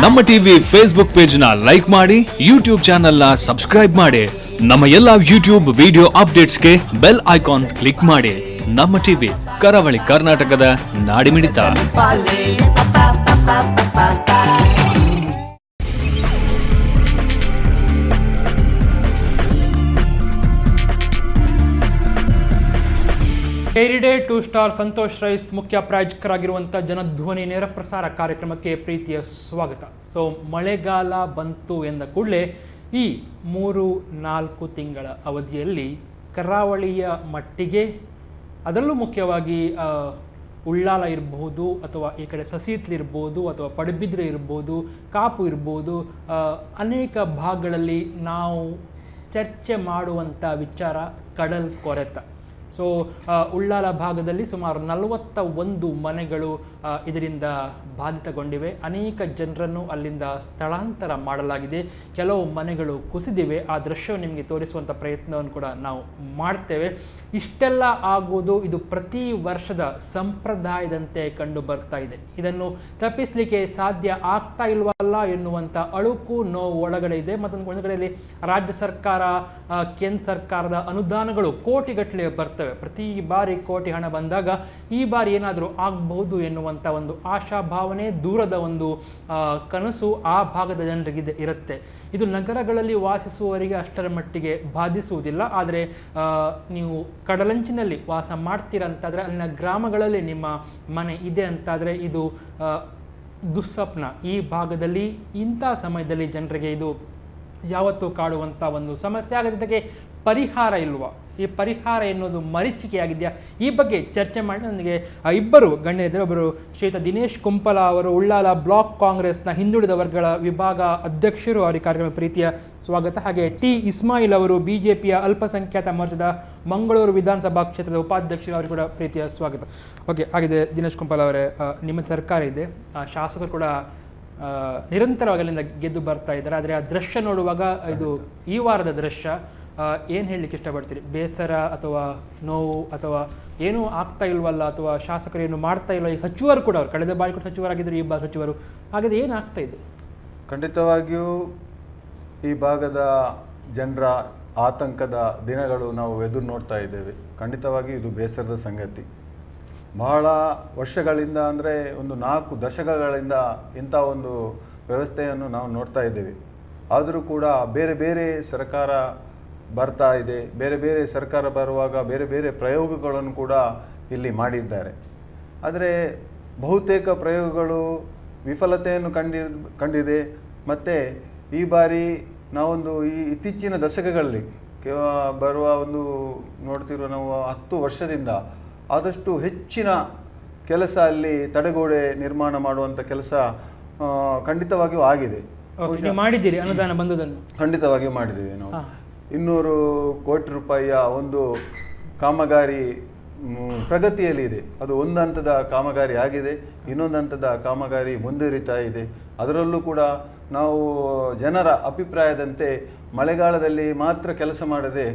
ನಮ್ಮ TV Facebook page ನ like ಮಾಡಿ, ಯೂಟ್ಯೂಬ್ ಚಾನೆಲ್ ನ ಸಬ್ಸ್ಕ್ರೈಬ್ ಮಾಡಿ, ನಮ್ಮ ಎಲ್ಲಾ ಯೂಟ್ಯೂಬ್ ವಿಡಿಯೋ ಅಪ್ಡೇಟ್ಸ್ಗೆ ಬೆಲ್ ಐಕಾನ್ ಕ್ಲಿಕ್ ಮಾಡಿ. ನಮ್ಮ ಟಿವಿ ಕರಾವಳಿ ಕರ್ನಾಟಕದ ನಾಡಿಮಿಡಿತ. Dairy day 2 star Santosh rice ಮುಖ್ಯ ಪ್ರಾಯೋಜಕರಾಗಿರುವಂಥ ಜನಧ್ವನಿ ನೇರ ಪ್ರಸಾರ ಕಾರ್ಯಕ್ರಮಕ್ಕೆ ಪ್ರೀತಿಯ ಸ್ವಾಗತ. ಸೊ ಮಳೆಗಾಲ ಬಂತು ಎಂದ ಕೂಡಲೇ ಈ 3-4 ತಿಂಗಳ ಅವಧಿಯಲ್ಲಿ ಕರಾವಳಿಯ ಮಟ್ಟಿಗೆ, ಅದರಲ್ಲೂ ಮುಖ್ಯವಾಗಿ ಉಳ್ಳಾಲ ಇರಬಹುದು, ಅಥವಾ ಈ ಕಡೆ ಸಸೀತ್ಲಿರ್ಬೋದು, ಅಥವಾ ಪಡುಬಿದ್ರೆ ಇರ್ಬೋದು, ಕಾಪು ಇರ್ಬೋದು, ಅನೇಕ ಭಾಗಗಳಲ್ಲಿ ನಾವು ಚರ್ಚೆ ಮಾಡುವಂಥ ವಿಚಾರ ಕಡಲ್ ಕೊರೆತ. ಸೊ ಉಳ್ಳಾಲ ಭಾಗದಲ್ಲಿ ಸುಮಾರು 41 ಮನೆಗಳು ಇದರಿಂದ ಬಾಧಿತಗೊಂಡಿವೆ. ಅನೇಕ ಜನರನ್ನು ಅಲ್ಲಿಂದ ಸ್ಥಳಾಂತರ ಮಾಡಲಾಗಿದೆ. ಕೆಲವು ಮನೆಗಳು ಕುಸಿದಿವೆ. ಆ ದೃಶ್ಯವನ್ನು ನಿಮಗೆ ತೋರಿಸುವಂಥ ಪ್ರಯತ್ನವನ್ನು ಕೂಡ ನಾವು ಮಾಡ್ತೇವೆ. ಇಷ್ಟೆಲ್ಲ ಆಗುವುದು ಇದು ಪ್ರತಿ ವರ್ಷದ ಸಂಪ್ರದಾಯದಂತೆ ಕಂಡು ಬರ್ತಾ ಇದೆ. ಇದನ್ನು ತಪ್ಪಿಸಲಿಕ್ಕೆ ಸಾಧ್ಯ ಆಗ್ತಾ ಇಲ್ವಲ್ಲ ಎನ್ನುವಂಥ ಅಳುಕು ನೋವು ಒಳಗಡೆ ಇದೆ. ಮತ್ತೊಂದು ಒಂದು ಕಡೆಯಲ್ಲಿ ರಾಜ್ಯ ಸರ್ಕಾರ, ಕೇಂದ್ರ ಸರ್ಕಾರದ ಅನುದಾನಗಳು ಕೋಟಿಗಟ್ಟಲೆ ಬರ್ತವೆ. ಪ್ರತಿ ಬಾರಿ ಕೋಟಿ ಹಣ ಬಂದಾಗ ಈ ಬಾರಿ ಏನಾದರೂ ಆಗಬಹುದು ಎನ್ನುವಂಥ ಒಂದು ಆಶಾಭಾವನೆ, ದೂರದ ಒಂದು ಕನಸು ಆ ಭಾಗದ ಜನರಿಗೆ ಇರುತ್ತೆ. ಇದು ನಗರಗಳಲ್ಲಿ ವಾಸಿಸುವವರಿಗೆ ಅಷ್ಟರ ಮಟ್ಟಿಗೆ ಬಾಧಿಸುವುದಿಲ್ಲ. ಆದರೆ ನೀವು ಕಡಲಂಚಿನಲ್ಲಿ ವಾಸ ಮಾಡ್ತೀರಂತಾದರೆ, ಅಲ್ಲಿನ ಗ್ರಾಮಗಳಲ್ಲಿ ನಿಮ್ಮ ಮನೆ ಇದೆ ಅಂತಾದರೆ ಇದು ದುಸ್ವಪ್ನ. ಈ ಭಾಗದಲ್ಲಿ ಇಂಥ ಸಮಯದಲ್ಲಿ ಜನರಿಗೆ ಇದು ಯಾವತ್ತೂ ಕಾಡುವಂಥ ಒಂದು ಸಮಸ್ಯೆ ಆಗೋದಕ್ಕೆ ಪರಿಹಾರ ಇಲ್ವಾ? ಈ ಪರಿಹಾರ ಎನ್ನುವುದು ಮರೀಚಿಕೆಯಾಗಿದೆಯಾ? ಈ ಬಗ್ಗೆ ಚರ್ಚೆ ಮಾಡಿ ನನಗೆ ಇಬ್ಬರು ಗಣ್ಯರಿದ್ದರು. ಒಬ್ಬರು ಶ್ರೀಯುತ ದಿನೇಶ್ ಕುಂಪಲ ಅವರು, ಉಳ್ಳಾಲ ಬ್ಲಾಕ್ ಕಾಂಗ್ರೆಸ್ನ ಹಿಂದುಳಿದ ವರ್ಗಗಳ ವಿಭಾಗ ಅಧ್ಯಕ್ಷರು. ಅವರಿಗೆ ಕಾರ್ಯಕ್ರಮ ಪ್ರೀತಿಯ ಸ್ವಾಗತ. ಹಾಗೆ ಟಿ ಇಸ್ಮಾಯಿಲ್ ಅವರು, ಬಿಜೆಪಿಯ ಅಲ್ಪಸಂಖ್ಯಾತ ಮೋರ್ಚಾದ ಮಂಗಳೂರು ವಿಧಾನಸಭಾ ಕ್ಷೇತ್ರದ ಉಪಾಧ್ಯಕ್ಷರು. ಅವರಿಗೆ ಕೂಡ ಪ್ರೀತಿಯ ಸ್ವಾಗತ. ಓಕೆ, ಹಾಗಿದೆ ದಿನೇಶ್ ಕುಂಪಲ ಅವರೇ, ನಿಮ್ಮ ಸರ್ಕಾರ ಇದೆ, ಶಾಸಕರು ಕೂಡ ನಿರಂತರವಾಗಿ ಅಲ್ಲಿಂದ ಗೆದ್ದು ಬರ್ತಾ ಇದ್ದಾರೆ. ಆದರೆ ಆ ದೃಶ್ಯ ನೋಡುವಾಗ, ಇದು ಈ ವಾರದ ದೃಶ್ಯ, ಏನು ಹೇಳಲಿಕ್ಕೆ ಇಷ್ಟಪಡ್ತೀರಿ? ಬೇಸರ ಅಥವಾ ನೋವು, ಅಥವಾ ಏನೂ ಆಗ್ತಾ ಇಲ್ವಲ್ಲ, ಅಥವಾ ಶಾಸಕರು ಏನು ಮಾಡ್ತಾ ಇಲ್ಲ? ಈ ಸಚಿವರು ಕೂಡ, ಅವರು ಕಳೆದ ಬಾರಿ ಕೂಡ ಸಚಿವರಾಗಿದ್ದರು, ಈ ಬಾರಿ ಸಚಿವರು. ಹಾಗಾದರೆ ಏನು ಆಗ್ತಾ ಇದೆ? ಖಂಡಿತವಾಗಿಯೂ ಈ ಭಾಗದ ಜನರ ಆತಂಕದ ದಿನಗಳು ನಾವು ಎದುರು ನೋಡ್ತಾ ಇದ್ದೇವೆ. ಖಂಡಿತವಾಗಿಯೂ ಇದು ಬೇಸರದ ಸಂಗತಿ. ಬಹಳ ವರ್ಷಗಳಿಂದ, ಅಂದರೆ ಒಂದು 4 ದಶಕಗಳಿಂದ ಇಂಥ ಒಂದು ವ್ಯವಸ್ಥೆಯನ್ನು ನಾವು ನೋಡ್ತಾ ಇದ್ದೇವೆ. ಆದರೂ ಕೂಡ ಬೇರೆ ಬೇರೆ ಸರ್ಕಾರ ಬರ್ತಾ ಇದೆ. ಬೇರೆ ಬೇರೆ ಸರ್ಕಾರ ಬರುವಾಗ ಬೇರೆ ಬೇರೆ ಪ್ರಯೋಗಗಳನ್ನು ಕೂಡ ಇಲ್ಲಿ ಮಾಡಿದ್ದಾರೆ. ಆದರೆ ಬಹುತೇಕ ಪ್ರಯೋಗಗಳು ವಿಫಲತೆಯನ್ನು ಕಂಡಿದೆ. ಮತ್ತು ಈ ಬಾರಿ ನಾವೊಂದು ಇತ್ತೀಚಿನ ದಶಕಗಳಲ್ಲಿ ಬರುವ ಒಂದು ನೋಡ್ತಿರುವ ನಾವು 10 ವರ್ಷದಿಂದ ಆದಷ್ಟು ಹೆಚ್ಚಿನ ಕೆಲಸ ಅಲ್ಲಿ ತಡೆಗೋಡೆ ನಿರ್ಮಾಣ ಮಾಡುವಂಥ ಕೆಲಸ ಖಂಡಿತವಾಗಿಯೂ ಆಗಿದೆ. ಮಾಡಿದ್ದೀರಿ? ಅನುದಾನ ಬಂದದನ್ನು ಖಂಡಿತವಾಗಿಯೂ ಮಾಡಿದ್ದೀವಿ ನಾವು. 200 ಕೋಟಿ ರೂಪಾಯಿಯ ಒಂದು ಕಾಮಗಾರಿ ಪ್ರಗತಿಯಲ್ಲಿ ಇದೆ. ಅದು ಒಂದು ಹಂತದ ಕಾಮಗಾರಿ ಆಗಿದೆ, ಇನ್ನೊಂದು ಹಂತದ ಕಾಮಗಾರಿ ಮುಂದುವರಿತಾ ಇದೆ. ಅದರಲ್ಲೂ ಕೂಡ ನಾವು ಜನರ ಅಭಿಪ್ರಾಯದಂತೆ ಮಳೆಗಾಲದಲ್ಲಿ ಮಾತ್ರ ಕೆಲಸ ಮಾಡದೆ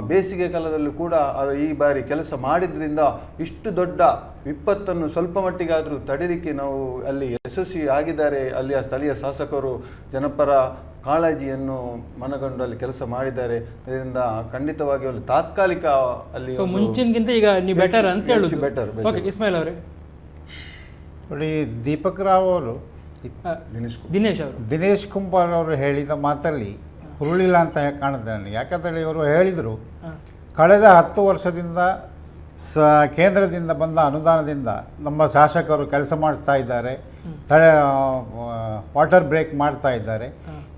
ಬೇಸಿಗೆ ಕಾಲದಲ್ಲೂ ಕೂಡ ಈ ಬಾರಿ ಕೆಲಸ ಮಾಡಿದ್ರಿಂದ ಇಷ್ಟು ದೊಡ್ಡ ವಿಪತ್ತನ್ನು ಸ್ವಲ್ಪ ಮಟ್ಟಿಗಾದರೂ ತಡೆಯಲಿಕ್ಕೆ ನಾವು ಅಲ್ಲಿ ಯಶಸ್ವಿ ಆಗಿದ್ದಾರೆ. ಅಲ್ಲಿಯ ಸ್ಥಳೀಯ ಶಾಸಕರು ಜನಪರ ಕಾಳಜಿಯನ್ನು ಮನಗಂಡು ಅಲ್ಲಿ ಕೆಲಸ ಮಾಡಿದ್ದಾರೆ. ಇದರಿಂದ ಖಂಡಿತವಾಗಿ ಅಲ್ಲಿ ತಾತ್ಕಾಲಿಕ ಅಲ್ಲಿ ಮುಂಚಿನಗಿಂತ ಈಗ ನೀವು ಬೆಟರ್ ಅಂತ ಹೇಳುದು. ಬೆಟರ್. ಇಸ್ಮಾಯಿಲ್ ಅವರೇ ನೋಡಿ, ದೀಪಕ್ ರಾವ್ ಅವರು, ದಿನೇಶ್ ಕುಂಪಲ್ ಅವರು ಹೇಳಿದ ಮಾತಲ್ಲಿ ಹುರುಳಿಲ್ಲ ಅಂತ ಕಾಣುತ್ತೆ ನನಗೆ. ಯಾಕಂತೇಳಿ ಇವರು ಹೇಳಿದರು, ಕಳೆದ 10 ವರ್ಷದಿಂದ ಕೇಂದ್ರದಿಂದ ಬಂದ ಅನುದಾನದಿಂದ ನಮ್ಮ ಶಾಸಕರು ಕೆಲಸ ಮಾಡಿಸ್ತಾ ಇದ್ದಾರೆ, ವಾಟರ್ ಬ್ರೇಕ್ ಮಾಡ್ತಾ ಇದ್ದಾರೆ.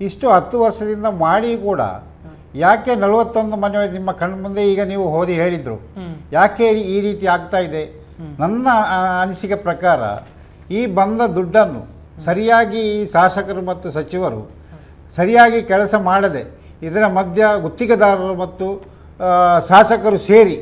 ಇಷ್ಟು 10 ವರ್ಷದಿಂದ ಮಾಡಿ ಕೂಡ ಯಾಕೆ 41 ಮನೆ ನಿಮ್ಮ ಕಣ್ಣು ಮುಂದೆ ಈಗ ನೀವು ಓದಿ ಹೇಳಿದರು, ಯಾಕೆ ಈ ರೀತಿ ಆಗ್ತಾ ಇದೆ? ನನ್ನ ಅನಿಸಿಕೆ ಪ್ರಕಾರ ಈ ಬಂದ ದುಡ್ಡನ್ನು ಸರಿಯಾಗಿ ಶಾಸಕರು ಮತ್ತು ಸಚಿವರು ಸರಿಯಾಗಿ ಕೆಲಸ ಮಾಡದೆ, ಇದರ ಮಧ್ಯ ಗುತ್ತಿಗೆದಾರರು ಮತ್ತು ಶಾಸಕರು ಸೇರಿ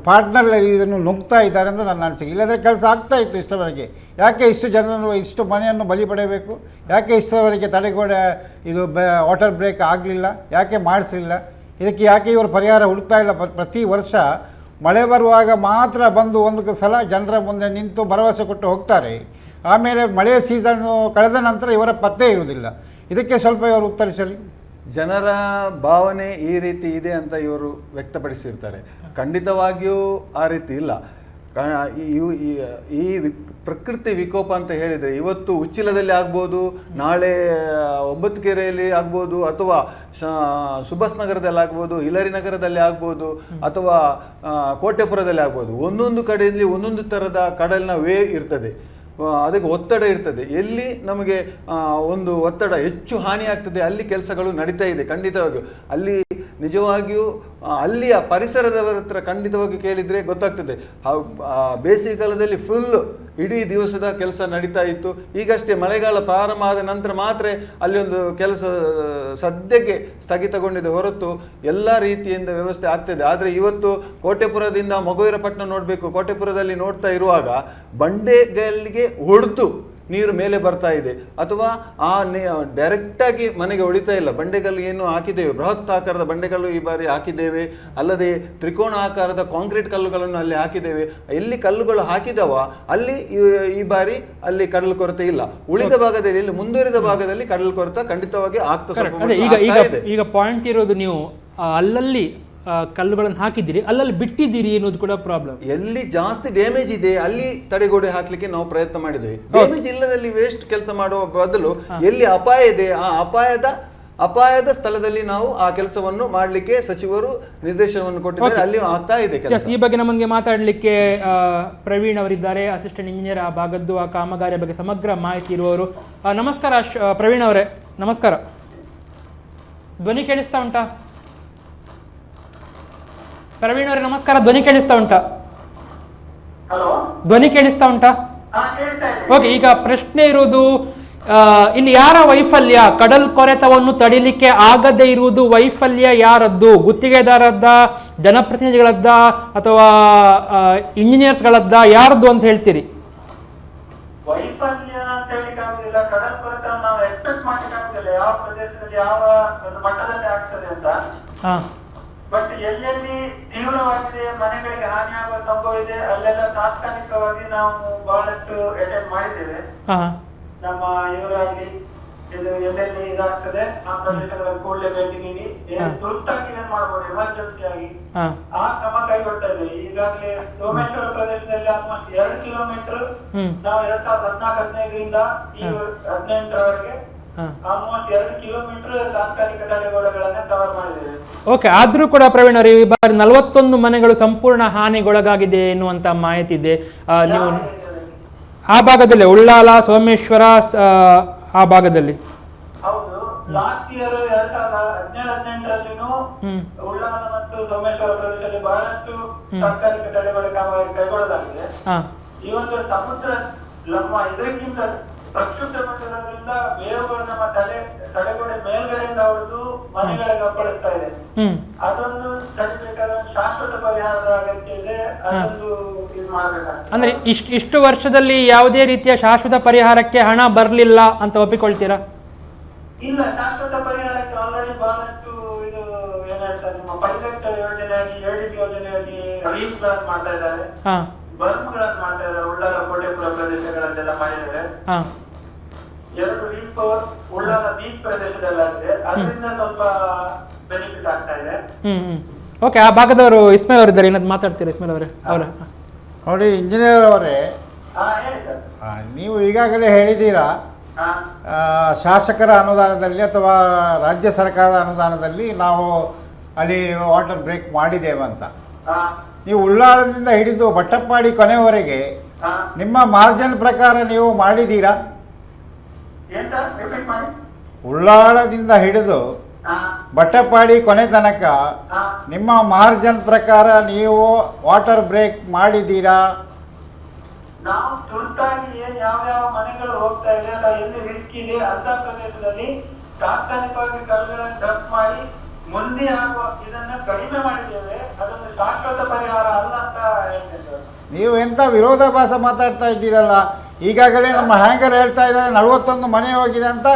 ಪಾರ್ಟ್ನರ್ ಇದನ್ನು ನುಗ್ತಾ ಇದ್ದಾರೆ ಅಂತ ನನ್ನ ಅನಿಸಿಕೆ. ಇಲ್ಲಂದರೆ ಕೆಲಸ ಆಗ್ತಾ ಇತ್ತು ಇಷ್ಟವರೆಗೆ. ಯಾಕೆ ಇಷ್ಟು ಜನರು ಇಷ್ಟು ಮನೆಯನ್ನು ಬಲಿ ಪಡೆಯಬೇಕು? ಯಾಕೆ ಇಷ್ಟವರೆಗೆ ತಡೆಗೋಡೆ ಇದು ವಾಟರ್ ಬ್ರೇಕ್ ಆಗಲಿಲ್ಲ? ಯಾಕೆ ಮಾಡಿಸಲಿಲ್ಲ? ಇದಕ್ಕೆ ಯಾಕೆ ಇವರು ಪರಿಹಾರ ಹುಡುಕ್ತಾ ಇಲ್ಲ? ಪ್ರತಿ ವರ್ಷ ಮಳೆ ಬರುವಾಗ ಮಾತ್ರ ಬಂದು ಒಂದು ಸಲ ಜನರ ಮುಂದೆ ನಿಂತು ಭರವಸೆ ಕೊಟ್ಟು ಹೋಗ್ತಾರೆ. ಆಮೇಲೆ ಮಳೆ ಸೀಸನ್ನು ಕಳೆದ ನಂತರ ಇವರ ಪತ್ತೆ ಇರುವುದಿಲ್ಲ. ಇದಕ್ಕೆ ಸ್ವಲ್ಪ ಇವರು ಉತ್ತರಿಸಲಿ. ಜನರ ಭಾವನೆ ಈ ರೀತಿ ಇದೆ ಅಂತ ಇವರು ವ್ಯಕ್ತಪಡಿಸಿರ್ತಾರೆ. ಖಂಡಿತವಾಗಿಯೂ ಆ ರೀತಿ ಇಲ್ಲ. ಈ ಪ್ರಕೃತಿ ವಿಕೋಪ ಅಂತ ಹೇಳಿದರೆ ಇವತ್ತು ಉಚ್ಚಿಲದಲ್ಲಿ ಆಗ್ಬೋದು, ನಾಳೆ ಒಬ್ಬತ್ತುಕೆರೆಯಲ್ಲಿ ಆಗ್ಬೋದು, ಅಥವಾ ಸುಭಾಸ್ ನಗರದಲ್ಲಿ ಆಗ್ಬೋದು, ಹಿಲರಿ ನಗರದಲ್ಲಿ ಆಗ್ಬೋದು, ಅಥವಾ ಕೋಟೆಪುರದಲ್ಲಿ ಆಗ್ಬೋದು. ಒಂದೊಂದು ಕಡೆಯಲ್ಲಿ ಒಂದೊಂದು ಥರದ ಕಡಲಿನ ವೇವ್ ಇರ್ತದೆ, ಅದಕ್ಕೆ ಒತ್ತಡ ಇರ್ತದೆ. ಎಲ್ಲಿ ನಮಗೆ ಒಂದು ಒತ್ತಡ ಹೆಚ್ಚು ಹಾನಿ ಆಗ್ತದೆ ಅಲ್ಲಿ ಕೆಲಸಗಳು ನಡೀತಾ ಇದೆ. ಖಂಡಿತವಾಗಿಯೂ ಅಲ್ಲಿ ನಿಜವಾಗಿಯೂ ಅಲ್ಲಿಯ ಪರಿಸರದವರ ಹತ್ರ ಖಂಡಿತವಾಗಿ ಕೇಳಿದರೆ ಗೊತ್ತಾಗ್ತದೆ. ಬೇಸಿಗೆ ಕಾಲದಲ್ಲಿ ಫುಲ್ ಇಡೀ ದಿವಸದ ಕೆಲಸ ನಡೀತಾ ಇತ್ತು. ಈಗಷ್ಟೇ ಮಳೆಗಾಲ ಪ್ರಾರಂಭ ಆದ ನಂತರ ಮಾತ್ರ ಅಲ್ಲಿ ಒಂದು ಕೆಲಸ ಸದ್ಯಕ್ಕೆ ಸ್ಥಗಿತಗೊಂಡಿದೆ ಹೊರತು ಎಲ್ಲ ರೀತಿಯಿಂದ ವ್ಯವಸ್ಥೆ ಆಗ್ತದೆ. ಆದರೆ ಇವತ್ತು ಕೋಟೆಪುರದಿಂದ ಮೊಗವೀರಪಟ್ಟಣ ನೋಡಬೇಕು, ಕೋಟೆಪುರದಲ್ಲಿ ನೋಡ್ತಾ ಇರುವಾಗ ಬಂಡೆಗಳಿಗೆ ಹೊಡೆದು ನೀರು ಮೇಲೆ ಬರ್ತಾ ಇದೆ, ಅಥವಾ ಡೈರೆಕ್ಟಾಗಿ ಮನೆಗೆ ಹೊಡಿತಾ ಇಲ್ಲ. ಬಂಡೆಗಳು ಏನು ಹಾಕಿದ್ದೇವೆ, ಬೃಹತ್ ಆಕಾರದ ಬಂಡೆಗಳು ಈ ಬಾರಿ ಹಾಕಿದ್ದೇವೆ, ಅಲ್ಲದೆ ತ್ರಿಕೋಣ ಆಕಾರದ ಕಾಂಕ್ರೀಟ್ ಕಲ್ಲುಗಳನ್ನು ಅಲ್ಲಿ ಹಾಕಿದ್ದೇವೆ. ಎಲ್ಲಿ ಕಲ್ಲುಗಳು ಹಾಕಿದವ ಅಲ್ಲಿ ಈ ಬಾರಿ ಅಲ್ಲಿ ಕಡಲು ಕೊರತೆ ಇಲ್ಲ. ಉಳಿದ ಭಾಗದಲ್ಲಿ, ಇಲ್ಲಿ ಮುಂದುವರಿದ ಭಾಗದಲ್ಲಿ ಕಡಲು ಕೊರತೆ ಖಂಡಿತವಾಗಿ ಈಗ ಪಾಯಿಂಟ್ ಇರೋದು ನೀವು ಅಲ್ಲಲ್ಲಿ ಕಲ್ಲುಗಳನ್ನು ಹಾಕಿದ್ದೀರಿ, ಅಲ್ಲಲ್ಲಿ ಬಿಟ್ಟಿದ್ದೀರಿ ಅನ್ನೋದು ಕೂಡ ಪ್ರಾಬ್ಲಮ್. ಎಲ್ಲಿ ಜಾಸ್ತಿ ಡ್ಯಾಮೇಜ್ ಇದೆ ಅಲ್ಲಿ ತಡೆಗೋಡೆ ಹಾಕ್ಲಿಕ್ಕೆ ನಾವು ಪ್ರಯತ್ನ ಮಾಡಿದ್ವಿ. ಡ್ಯಾಮೇಜ್ ಇಲ್ಲದಲ್ಲಿ ವೇಸ್ಟ್ ಕೆಲಸ ಮಾಡುವ ಬದಲು ಎಲ್ಲಿ ಅಪಾಯ ಇದೆ ಆ ಅಪಾಯದ ಸ್ಥಳದಲ್ಲಿ ನಾವು ಆ ಕೆಲಸವನ್ನು ಮಾಡಲಿಕ್ಕೆ ಸಚಿವರು ನಿರ್ದೇಶನವನ್ನು ಕೊಟ್ಟಿದ್ದಾರೆ. ಅಲ್ಲಿ ಆಗ್ತಾ ಇದೆ ಕೆಲಸ. ಈ ಬಗ್ಗೆ ನಮಗೆ ಮಾತಾಡಲಿಕ್ಕೆ ಪ್ರವೀಣ್ ಅವರಿದ್ದಾರೆ, ಅಸಿಸ್ಟೆಂಟ್ ಇಂಜಿನಿಯರ್ ಆ ಭಾಗದ್ದು, ಆ ಕಾಮಗಾರಿಯ ಬಗ್ಗೆ ಸಮಗ್ರ ಮಾಹಿತಿ ಇರುವವರು. ನಮಸ್ಕಾರ ಪ್ರವೀಣ್ ಅವರೇ, ನಮಸ್ಕಾರ. ಧ್ವನಿ ಕೇಳಿಸ್ತಾ ಉಂಟಾ? ಪ್ರವೀಣ್ ಅವರೇ ನಮಸ್ಕಾರ, ಧ್ವನಿ ಕೇಳಿಸ್ತಾ ಉಂಟಾ? ಧ್ವನಿ ಕೇಳಿಸ್ತಾ ಉಂಟಾ? ಓಕೆ, ಈಗ ಪ್ರಶ್ನೆ ಇರುವುದು ಇಲ್ಲಿ ಯಾರ ವೈಫಲ್ಯ? ಕಡಲ್ ಕೊರೆತವನ್ನು ತಡಿಲಿಕ್ಕೆ ಆಗದೇ ಇರುವುದು ವೈಫಲ್ಯ ಯಾರದ್ದು? ಗುತ್ತಿಗೆದಾರದ್ದ, ಜನಪ್ರತಿನಿಧಿಗಳದ್ದ, ಅಥವಾ ಇಂಜಿನಿಯರ್ಸ್ಗಳದ್ದ? ಯಾರದ್ದು ಅಂತ ಹೇಳ್ತೀರಿ? ವೈಫಲ್ಯ ಅಂತ ಹೇಳಿಕ್ಕಾಗುದಿಲ್ಲ. ಕಡಲ್ ಕೊರೆತ ನಾವು ಎಕ್ಸ್ಪೆಕ್ಟ್ ಮಾಡ್ಲಿಕ್ಕಾಗುದಿಲ್ಲ ಯಾವ ಪ್ರದೇಶದಲ್ಲಿ ಯಾವ ಮಟ್ಟದಲ್ಲಿ ಆಗ್ತದೆ ಅಂತ. ಬಟ್ ಎಲ್ಲೆಲ್ಲಿ ತೀವ್ರವಾಗಿದೆ, ಮನೆಗಳಿಗೆ ಹಾನಿಯಾಗುವ ಸಂಭವ ಇದೆ, ಅಲ್ಲೆಲ್ಲ ತಾತ್ಕಾಲಿಕವಾಗಿ ನಾವು ಬಹಳಷ್ಟು ಅಟೆಂಡ್ ಮಾಡಿದ್ದೇವೆ. ನಮ್ಮ ಇವರಾಗ್ಲಿ ಇದು ಎಲ್ಲೆಲ್ಲಿ ಇದಾಗ್ತದೆ ಆ ಪ್ರದೇಶಗಳಲ್ಲಿ ಕೂಡಲೇ ಭೇಟಿ ನೀಡಿ ತುರ್ತಾಗಿ ಏನ್ ಮಾಡ್ಬೋದು ಎಮರ್ಜೆನ್ಸಿ ಆಗಿ ಆ ಕ್ರಮ ಕೈಗೊಳ್ತಾ ಇದ್ದೇವೆ. ಈಗಾಗಲೇ ಸೋಮೇಶ್ವರ ಪ್ರದೇಶದಲ್ಲಿ ಆಲ್ಮೋಸ್ಟ್ 2 ಕಿಲೋಮೀಟರ್ ನಾವು 2014-15ರಿಂದ ಈ 18ರವರೆಗೆ ಆಲ್ಮೋಸ್ಟ್ 2 ಕಿಲೋಮೀಟರ್ ತಾತ್ಕಾಲಿಕ ತಡೆಗೋಡೆಗಳನ್ನ ಕವರ್ ಮಾಡಿದ್ದೇವೆ. ಓಕೆ, ಆದ್ರೂ ಕೂಡ ಪ್ರವೀಣ್ ಅವರು ಈ ಬಾರಿ 41 ಮನೆಗಳು ಸಂಪೂರ್ಣ ಹಾನಿಗೊಳಗಾಗಿದೆ ಎನ್ನುವಂತ ಮಾಹಿತಿ ಇದೆ. ನೀವು ಆ ಭಾಗದಲ್ಲಿ ಉಳ್ಳಾಲ, ಸೋಮೇಶ್ವರ ಆ ಭಾಗದಲ್ಲಿ ಹೌದು, ಲಾಸ್ಟ್ ಇಯರ್ 2017-18ರಲ್ಲಿನೂ ಉಳ್ಳಾಲ ಮತ್ತು ಸೋಮೇಶ್ವರ ಪ್ರದೇಶದಲ್ಲಿ ಬಹಳಷ್ಟು ತಾತ್ಕಾಲಿಕ ತಡೆಗೋಡೆ ಕಾಮಗಾರಿ ಕೈಗೊಳ್ಳಲಾಗಿದೆ. ಈ ಒಂದು ಸಮುದ್ರ ನಮ್ಮ ಇದಕ್ಕಿಂತ ಪ್ರಕ್ಷುಬ್ಧಗೊಂಡಿರೋದ್ರಿಂದ ವೇವುಗಳು ನಮ್ಮ ತಡೆಗೋಡೆ ಮೇಲ್ಗಡೆಯಿಂದ ಹೊಡೆದು ಮನೆಗಳಿಗೆ ಅಪ್ಪಳಿಸ್ತಾ ಇದೆ. ಅದೊಂದು ತಡಿಬೇಕಾದ ಶಾಶ್ವತ ಪರಿಹಾರದ ಅಗತ್ಯ ಇದೆ. ಅದೊಂದು ಇದು ಮಾಡಬೇಕಾಗ್ತದೆ. ಅಂದ್ರೆ ಇಷ್ಟು ವರ್ಷದಲ್ಲಿ ಯಾವುದೇ ರೀತಿಯ ಶಾಶ್ವತ ಪರಿಹಾರಕ್ಕೆ ಹಣ ಬರಲಿಲ್ಲ ಅಂತ ಒಪ್ಪಿಕೊಳ್ತೀರಾ? ಇಲ್ಲ, ಶಾಶ್ವತ ಪರಿಹಾರಕ್ಕೆ ಆಲ್ರೆಡಿ ಬಹಳಷ್ಟು ಇದು ಏನ್ ಹೇಳ್ತಾರೆ, ನಿಮ್ಮ ಪೈಲಟ್ ಯೋಜನೆಯಾಗಿ ADB ಯೋಜನೆಯಾಗಿ ರೀಫ್ ಗಳನ್ನು ಮಾಡ್ತಾ ಇದ್ದಾರೆ, ಬರ್ಮ್ಗಳನ್ನು ಮಾಡ್ತಾ ಇದ್ದಾರೆ. ಉಳ್ಳಾಲ, ಕೋಟೆಪುರ ಪ್ರದೇಶಗಳಲ್ಲೆಲ್ಲ ಮಾಡಿದ್ದಾರೆ. 2 ರೀಫ್ ಉಳ್ಳಾಲ ಬೀಚ್ ಪ್ರದೇಶದಲ್ಲಾಗಿದೆ. ಅದರಿಂದ ಸ್ವಲ್ಪ ಬೆನಿಫಿಟ್ ಆಗ್ತಾ ಇದೆ. ಓಕೆ, ಆ ಭಾಗದವರು ಇಸ್ಮೇಲ್ ಅವರಿದ್ದಾರೆ, ಏನಾದ್ರು ಮಾತಾಡ್ತೀರಾ ಇಸ್ಮೇಲ್ ಅವರೇ? ನೋಡಿ ಇಂಜಿನಿಯರ್ ಅವರೇ, ಹೇಳಿ ಸರ್. ನೀವು ಈಗಾಗಲೇ ಹೇಳಿದ್ದೀರಾ ಶಾಸಕರ ಅನುದಾನದಲ್ಲಿ ಅಥವಾ ರಾಜ್ಯ ಸರ್ಕಾರದ ಅನುದಾನದಲ್ಲಿ ನಾವು ಅಲ್ಲಿ ವಾಟರ್ ಬ್ರೇಕ್ ಮಾಡಿದ್ದೇವೆ ಅಂತ. ನೀವು ಉಳ್ಳಾಳದಿಂದ ಹಿಡಿದು ಬಟ್ಟಪ್ಪಾಡಿ ಕೊನೆಯವರೆಗೆ ನಿಮ್ಮ ಮಾರ್ಜಿನ್ ಪ್ರಕಾರ ನೀವು ಮಾಡಿದ್ದೀರಾ? ಉಳ್ಳಾಳದಿಂದ ಹಿಡಿದು ಬಟ್ಟಪ್ಪಾಡಿ ಕೊನೆ ತನಕ ನಿಮ್ಮ ಮಾರ್ಜಿನ್ ಪ್ರಕಾರ ನೀವು ವಾಟರ್ ಬ್ರೇಕ್ ಮಾಡಿದ್ದೀರಾ? ನಾವು ತುರ್ತಾಗಿ ಯಾವ ಮನೆಗಳು ಹೋಗ್ತಾ ಇದೆ ಅಥವಾ ಎಲ್ಲಿ ರಿಸ್ಕ್ ಇದೆ ಅಂತ ಪ್ರದೇಶದಲ್ಲಿ ತಾತ್ಕಾಲಿಕವಾಗಿ ಕಲ್ಲುಗಳನ್ನು ಡಂಪ್ ಮಾಡಿ ಮುಂದೆ ಆಗುವ ಇದನ್ನ ಕಡಿಮೆ ಮಾಡಿದ್ದೇವೆ. ಅದೊಂದು ಶಾಶ್ವತ ಪರಿಹಾರ ಅಲ್ಲ ಅಂತ ಹೇಳ್ತಿದ್ದಾರೆ. ನೀವು ಎಂತ ವಿರೋಧಾಭಾಸ ಮಾತಾಡ್ತಾ ಇದ್ದೀರಲ್ಲ. ಈಗಾಗಲೇ ನಮ್ಮ ಹ್ಯಾಂಗರ್ ಹೇಳ್ತಾ ಇದ್ದಾರೆ 41 ಮನೆ ಹೋಗಿದೆ ಅಂತ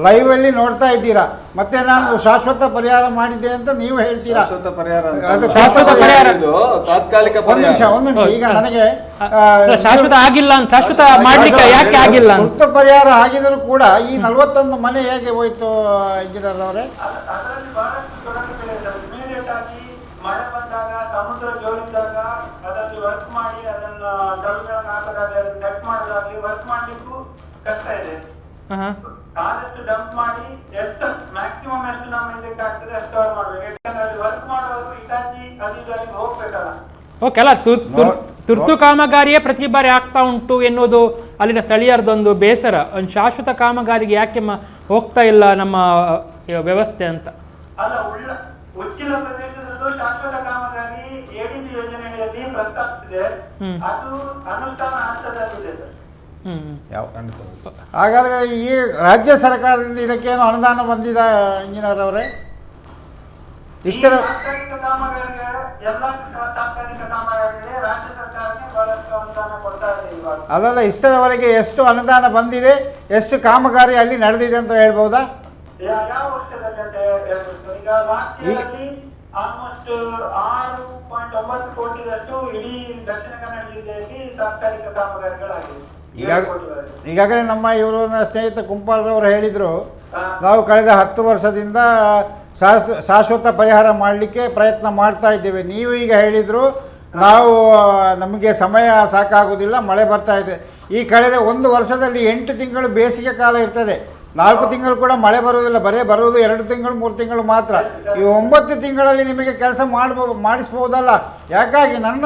ಲೈವಲ್ಲಿ ನೋಡ್ತಾ ಇದ್ದೀರಾ. ಮತ್ತೆ ನಾನು ಶಾಶ್ವತ ಪರಿಹಾರ ಮಾಡಿದ್ದೆ ಅಂತ ನೀವು ಹೇಳ್ತೀರಾ. ಶಾಶ್ವತ ಪರಿಹಾರ ಅಂತ ಅದು ಅಲ್ಲ. ಶಾಶ್ವತ ಪರಿಹಾರ. ಇದು ತಾತ್ಕಾಲಿಕ ಒಂದು ನಿಮಿಷ ಪರಿಹಾರ. ಈಗ ನನಗೆ ಶಾಶ್ವತ ಆಗಿಲ್ಲ ಅಂತ, ಶಾಶ್ವತ ಮಾಡ್ಲಿಕ್ಕೆ ಯಾಕೆ ಆಗಿಲ್ಲ ಅಂತ. ತುರ್ತು ಪರಿಹಾರ ಆಗಿದ್ರು ಕೂಡ ಈ 41 ಮನೆ ಹೇಗೆ ಹೋಯ್ತು ಇಂಜಿನಿಯರ್ ಅವರೇ? ಅದರಲ್ಲಿ ಬಹಳಷ್ಟು ತೊಡಕುಗಳಿದೆ. ಇಮಿಡಿಯೇಟ್ ಆಗಿ ಮಳೆ ಬಂದಾಗ, ಸಮುದ್ರ ಜೋರಿದ್ದಾಗ ಅದರಲ್ಲಿ ವರ್ಕ್ ಮಾಡಿ ಅದನ್ನ ಕಲ್ಲುಗಳನ್ನ ಹಾಕದಾಗಲಿ ಅದನ್ನ ಕಟ್ ಮಾಡೋದಾಗ್ಲಿ ವರ್ಕ್ ಮಾಡ್ಲಿಕ್ಕೂ ಕಷ್ಟ ಇದೆ. ಆದಷ್ಟು ಡಂಪ್ ಮಾಡಿ ಎಷ್ಟು ಮ್ಯಾಕ್ಸಿಮಮ್ ಎಷ್ಟು ನಮ್ಮ ಇದಕ್ಕೆ ಆಗ್ತದೆ ಅಷ್ಟು ಮಾಡ್ಬೇಕು. ಯಾಕಂದ್ರೆ ಅಲ್ಲಿ ವರ್ಕ್ ಮಾಡುವವರು ಇಟಾಚಿ ಅಲ್ಲಿ ಹೋಗ್ಬೇಕಲ್ಲ. ಓಕೆ, ಅಲ್ಲ ತುರ್ತು ಕಾಮಗಾರಿಯೇ ಪ್ರತಿ ಬಾರಿ ಆಗ್ತಾ ಉಂಟು ಎನ್ನುವುದು ಅಲ್ಲಿನ ಸ್ಥಳೀಯರದೊಂದು ಬೇಸರ. ಒಂದು ಶಾಶ್ವತ ಕಾಮಗಾರಿಗೆ ಯಾಕೆ ಹೋಗ್ತಾ ಇಲ್ಲ ನಮ್ಮ ವ್ಯವಸ್ಥೆ ಅಂತ. ಅಲ್ಲ, ಉಚ್ಚಿಲ ಪ್ರದೇಶದಲ್ಲೂ ಶಾಶ್ವತ ಕಾಮಗಾರಿ ಎಡಿಬಿ ಯೋಜನೆಯಲ್ಲಿ ಪ್ರಸ್ತಾಪಿಸಿದೆ. ಅದು ಅನುಷ್ಠಾನ ಹಂತದಲ್ಲಿದೆ ಸರ್. ಹಾಗಾದ್ರೆ ಈ ರಾಜ್ಯ ಸರ್ಕಾರದಿಂದ ಇದಕ್ಕೇನು ಅನುದಾನ ಬಂದಿದೆ ಇಂಜಿನಿಯರ್ ಅವರೇ? ಇಷ್ಟರ ತಾತ್ಕಾಲಿಕ ಕಾಮಗಾರಿಗೆ ಎಲ್ಲ ತಾತ್ಕಾಲಿಕ ಕಾಮಗಾರಿಗೆ ರಾಜ್ಯ ಸರ್ಕಾರಕ್ಕೆ ಬಹಳಷ್ಟು ಅನುದಾನ ಕೊಡ್ತಾ ಇದೆ ಇವಾಗ. ಅದಲ್ಲ, ಇಷ್ಟರವರೆಗೆ ಎಷ್ಟು ಅನುದಾನ ಬಂದಿದೆ, ಎಷ್ಟು ಕಾಮಗಾರಿ ಅಲ್ಲಿ ನಡೆದಿದೆ ಅಂತ ಹೇಳ್ಬೋದಾ? ಯಾವ ವರ್ಷದಲ್ಲಿ ಅಂತ ಹೇಳ್ಬೋದು. ಈಗ ಲಾಸ್ಟ್ ಇಯರ್ ಅಲ್ಲಿ ಆಲ್ಮೋಸ್ಟ್ 6.9 ಕೋಟಿದಷ್ಟು ಇಡೀ ದಕ್ಷಿಣ ಕನ್ನಡ ಜಿಲ್ಲೆಯಲ್ಲಿ ತಾತ್ಕಾಲಿಕ ಕಾಮಗಾರಿಗಳಾಗಿವೆ. ಈಗಾಗಲೇ ನಮ್ಮ ಇವರು ಸ್ನೇಹಿತ ಕುಂಪಾಲ್ರವರು ಹೇಳಿದರು, ನಾವು ಕಳೆದ 10 ವರ್ಷದಿಂದ ಶಾಶ್ವತ ಪರಿಹಾರ ಮಾಡಲಿಕ್ಕೆ ಪ್ರಯತ್ನ ಮಾಡ್ತಾ ಇದ್ದೇವೆ. ನೀವು ಈಗ ಹೇಳಿದರು ನಾವು ನಮಗೆ ಸಮಯ ಸಾಕಾಗೋದಿಲ್ಲ, ಮಳೆ ಬರ್ತಾ ಇದೆ. ಈ ಕಳೆದ 1 ವರ್ಷದಲ್ಲಿ 8 ತಿಂಗಳು ಬೇಸಿಗೆ ಕಾಲ ಇರ್ತದೆ, 4 ತಿಂಗಳು ಕೂಡ ಮಳೆ ಬರುವುದಿಲ್ಲ, ಬರುವುದು 2 ತಿಂಗಳು 3 ತಿಂಗಳು ಮಾತ್ರ. ಈ 9 ತಿಂಗಳಲ್ಲಿ ನಿಮಗೆ ಕೆಲಸ ಮಾಡಿಸ್ಬೋದಲ್ಲ? ಯಾಕಾಗಿ ನನ್ನ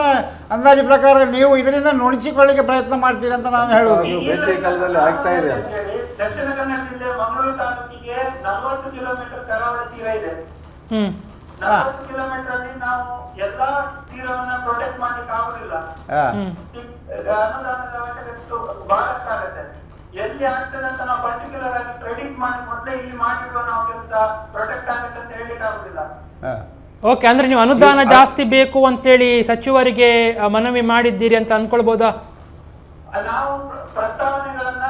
ಅಂದಾಜು ಪ್ರಕಾರ ನೀವು ಇದರಿಂದ ನುಣಚಿಕೊಳ್ಳಿಕ್ಕೆ ಪ್ರಯತ್ನ ಮಾಡ್ತೀರಿ ಅಂತ ನಾನು ಹೇಳೋದು. ಬೇಸಿಗೆ ಕಾಲದಲ್ಲಿ ಆಗ್ತಾ ಇದೆ ಅಲ್ಲ. ದಕ್ಷಿಣ ಕನ್ನಡ ಜಿಲ್ಲೆ ಮಂಗಳೂರು ತಾಲೂಕಿಗೆ 40 ಕಿಲೋಮೀಟರ್ ಕರಾವಳಿ ತೀರ ಇದೆ. 40 ಕಿಲೋಮೀಟರ್ ಅಲ್ಲಿ ನಾವು ಎಲ್ಲಾ ತೀರವನ್ನ ಪ್ರೊಟೆಕ್ಟ್ ಮಾಡ್ಲಿಕ್ಕೆ ಆಗುದಿಲ್ಲ. ಅನುದಾನದ ಅವಶ್ಯಕತೆ ಬಹಳಷ್ಟು ಆಗುತ್ತೆ. ಎಲ್ಲಿ ಆಗ್ತದೆ ಅಂತ ನಾವು ಪರ್ಟಿಕ್ಯುಲರ್ ಆಗಿ ಪ್ರೆಡಿಕ್ಟ್ ಮಾಡಿ ಮೊದಲೇ ಇಲ್ಲಿ ಮಾಡಿರುವ ನಾವು ಕೆಲಸ ಪ್ರೊಟೆಕ್ಟ್ ಆಗುತ್ತೆ ಅಂತ ಹೇಳಿಕ್ಕೆ ಆಗುದಿಲ್ಲ. ಓಕೆ, ಅಂದ್ರೆ ನೀವು ಅನುದಾನ ಜಾಸ್ತಿ ಬೇಕು ಅಂತೇಳಿ ಸಚಿವರಿಗೆ ಮನವಿ ಮಾಡಿದ್ದೀರಿ ಅಂತ ಅನ್ಕೊಳ್ಬೋದಾ? ನಾವು ಪ್ರಸ್ತಾವನೆಗಳನ್ನ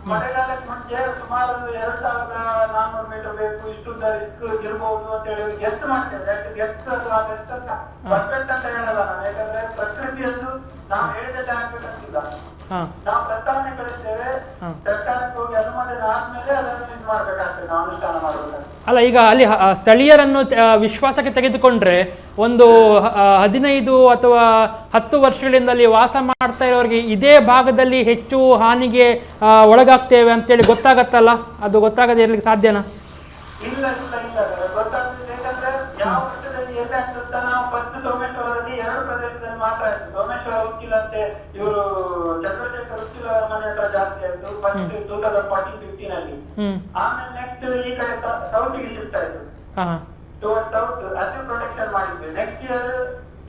ಮಳೆಗಾಲಕ್ಕೆ ಮುಂಚೆ ಸುಮಾರು 2400 ಮೀಟರ್ ಬೇಕು, ಇಷ್ಟು ರಿಸ್ಕ್ ಇರಬಹುದು ಅಂತ ಹೇಳಿ ಗೆಸ್ಟ್ ಮಾಡ್ತೇವೆ. ಪರ್ಫೆಕ್ಟ್ ಅಂತ ಹೇಳಲ್ಲ ನಾನು, ಯಾಕಂದ್ರೆ ಪ್ರಕೃತಿಯನ್ನು ನಾವು ಹೇಳಿದ್ರೆ ಆಗ್ಬೇಕಂತಿಲ್ಲ. ನಾವು ಪ್ರಸ್ತಾವನೆ ಕಳಿಸ್ತೇವೆ, ಸರ್ಕಾರಕ್ಕೆ ಹೋಗಿ ಅನುಮೋದನೆ ಆದ್ಮೇಲೆ ಅದನ್ನು ಇದು ಮಾಡ್ಬೇಕಾಗ್ತದೆ, ನಾವು ಅನುಷ್ಠಾನ ಮಾಡಬೇಕು. ಅಲ್ಲ, ಈಗ ಅಲ್ಲಿ ಸ್ಥಳೀಯರನ್ನು ವಿಶ್ವಾಸಕ್ಕೆ ತೆಗೆದುಕೊಂಡ್ರೆ ಒಂದು 15 ಅಥವಾ 10 ವರ್ಷಗಳಿಂದ ಅಲ್ಲಿ ವಾಸ ಮಾಡ್ತಾ ಇರೋರಿಗೆ ಇದೇ ಭಾಗದಲ್ಲಿ ಹೆಚ್ಚು ಹಾನಿಗೆ ಒಳಗಾಗ್ತೇವೆ ಅಂತೇಳಿ ಗೊತ್ತಾಗತ್ತಲ್ಲ, ಅದು ಗೊತ್ತಾಗದೇ ಇರ್ಲಿಕ್ಕೆ ಸಾಧ್ಯನಾ? ಇಲ್ಲ ಗೊತ್ತಾಗ್ತದೆ. ಯಾಕಂದ್ರೆ ಯಾವ ವರ್ಷದಲ್ಲಿ ಎಲ್ಲಿ ಆಗ್ತದೆ ನಾವು ಫಸ್ಟ್ ಸೋಮೇಶ್ವರದಲ್ಲಿ 2 ಪ್ರದೇಶದಲ್ಲಿ ಮಾತ್ರ ಆಯ್ತು. ಸೋಮೇಶ್ವರ ಉಚ್ಚಿಲಂತೆ ಇವರು ಚಂದ್ರಶೇಖರ್ ಉಚ್ಚಿಲ ಮನೆ ಹತ್ರ ಜಾಸ್ತಿ ಆಯ್ತು ಫಸ್ಟ್ 2014-15 ಅಲ್ಲಿ. ಆಮೇಲೆ ನೆಕ್ಸ್ಟ್ ಈ ಕಡೆ ಸೌತ್ಗೆ ಶಿಫ್ಟ್ ಆಯ್ತು, ಟುವರ್ಡ್ ಸೌತ್. ಅದು ಪ್ರೊಟೆಕ್ಷನ್ ಮಾಡಿದ್ವಿ. Next year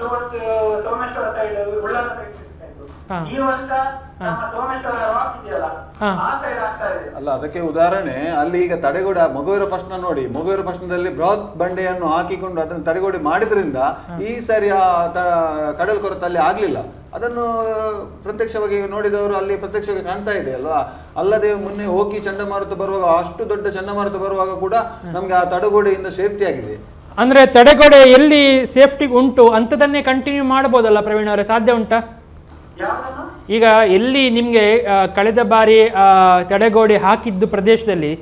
toward Someshwara side Ullal side shift ಆಯ್ತು. ಈ ವರ್ಷ ನಮ್ಮ ಸೋಮೇಶ್ವರ ರಾಕ್ ಇದೆಯಲ್ಲ ಆ ಸೈಡ್ ಆಗ್ತಾ ಇದೆ. ಅಲ್ಲ, ಅದಕ್ಕೆ ಉದಾಹರಣೆ ಅಲ್ಲಿ ಈಗ ತಡೆಗೋಡೆ ಮೊಗವೀರ ಪ್ರಶ್ನೆ ನೋಡಿ, ಮೊಗವೀರ ಪ್ರಶ್ನದಲ್ಲಿ ಬೃಹತ್ ಬಂಡೆಯನ್ನು ಹಾಕಿಕೊಂಡು ಅದನ್ನು ತಡೆಗೋಡೆ ಮಾಡಿದ್ರಿಂದ ಈ ಸಾರಿ ಆ ಕಡಲ್ ಕೊರತೆ ಅಲ್ಲಿ ಆಗ್ಲಿಲ್ಲ. ಅದನ್ನು ಪ್ರತ್ಯಕ್ಷವಾಗಿ ನೋಡಿದವರು ಅಲ್ಲಿ ಪ್ರತ್ಯಕ್ಷವಾಗಿ ಕಾಣ್ತಾ ಇದೆ ಅಲ್ವಾ. ಅಲ್ಲದೆ ಮೊನ್ನೆ ಓಕಿ ಚಂಡಮಾರುತ ಬರುವಾಗ, ಅಷ್ಟು ದೊಡ್ಡ ಚಂಡಮಾರುತ ಬರುವಾಗ ಕೂಡ ನಮ್ಗೆ ಆ ತಡೆಗೋಡೆಯಿಂದ ಸೇಫ್ಟಿ ಆಗಿದೆ. ಅಂದ್ರೆ ತಡೆಗೋಡೆ ಎಲ್ಲಿ ಸೇಫ್ಟಿ ಉಂಟು ಅಂಥದನ್ನೇ ಕಂಟಿನ್ಯೂ ಮಾಡಬಹುದಲ್ಲ ಪ್ರವೀಣ್ ಅವರೇ, ಸಾಧ್ಯ ಉಂಟಾ? ಈಗ ಎಲ್ಲಿ ನಿಮ್ಗೆ ಕಳೆದ ಬಾರಿ ತಡೆಗೋಡೆ ಹಾಕಿದ್ದು ಪ್ರದೇಶದಲ್ಲಿ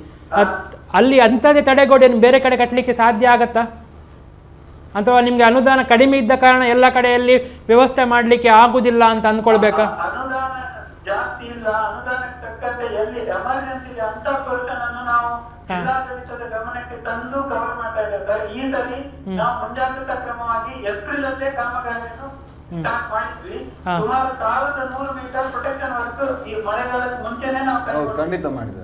ಅಲ್ಲಿ ಅಂಥದ್ದೇ ತಡೆಗೋಡೆಯನ್ನು ಬೇರೆ ಕಡೆ ಕಟ್ಟಲಿಕ್ಕೆ ಸಾಧ್ಯ ಆಗತ್ತಾ? ಅಥವಾ ನಿಮ್ಗೆ ಅನುದಾನ ಕಡಿಮೆ ಇದ್ದ ಕಾರಣ ಎಲ್ಲ ಕಡೆಯಲ್ಲಿ ವ್ಯವಸ್ಥೆ ಮಾಡ್ಲಿಕ್ಕೆ ಆಗುದಿಲ್ಲ ಅಂತ ಅಂದ್ಕೊಳ್ಬೇಕಾ? ಅನುದಾನ ಜಾಸ್ತಿ ಇಲ್ಲ, ಅನುದಾನಕ್ಕೆ ತಕ್ಕಂತೆ ಎಲ್ಲಿ ಎಮರ್ಜೆನ್ಸಿ ಅಂತ ಪರ್ಸನ್ ಅನ್ನು ನಾವು ಜಿಲ್ಲಾಡಳಿತದ ಗಮನಕ್ಕೆ ತಂದು ಕವರ್ ಮಾಡ್ತಾ ಇದ್ದಾರೆ. ಈ ಸರಿ ನಾವು ಮುಂಜಾಗ್ರತಾ ಕ್ರಮವಾಗಿ ಏಪ್ರಿಲ್ ಅಲ್ಲೇ ಕಾಮಗಾರಿಯನ್ನು ಸ್ಟಾರ್ಟ್ ಮಾಡಿದ್ವಿ. ಸುಮಾರು 1100 ಮೀಟರ್ ಪ್ರೊಟೆಕ್ಷನ್ ವರ್ಕ್ ಈ ಮಳೆಗಾಲದ ಮುಂಚೆನೆ ನಾವು ಖಂಡಿತ ಮಾಡಿದ್ವಿ.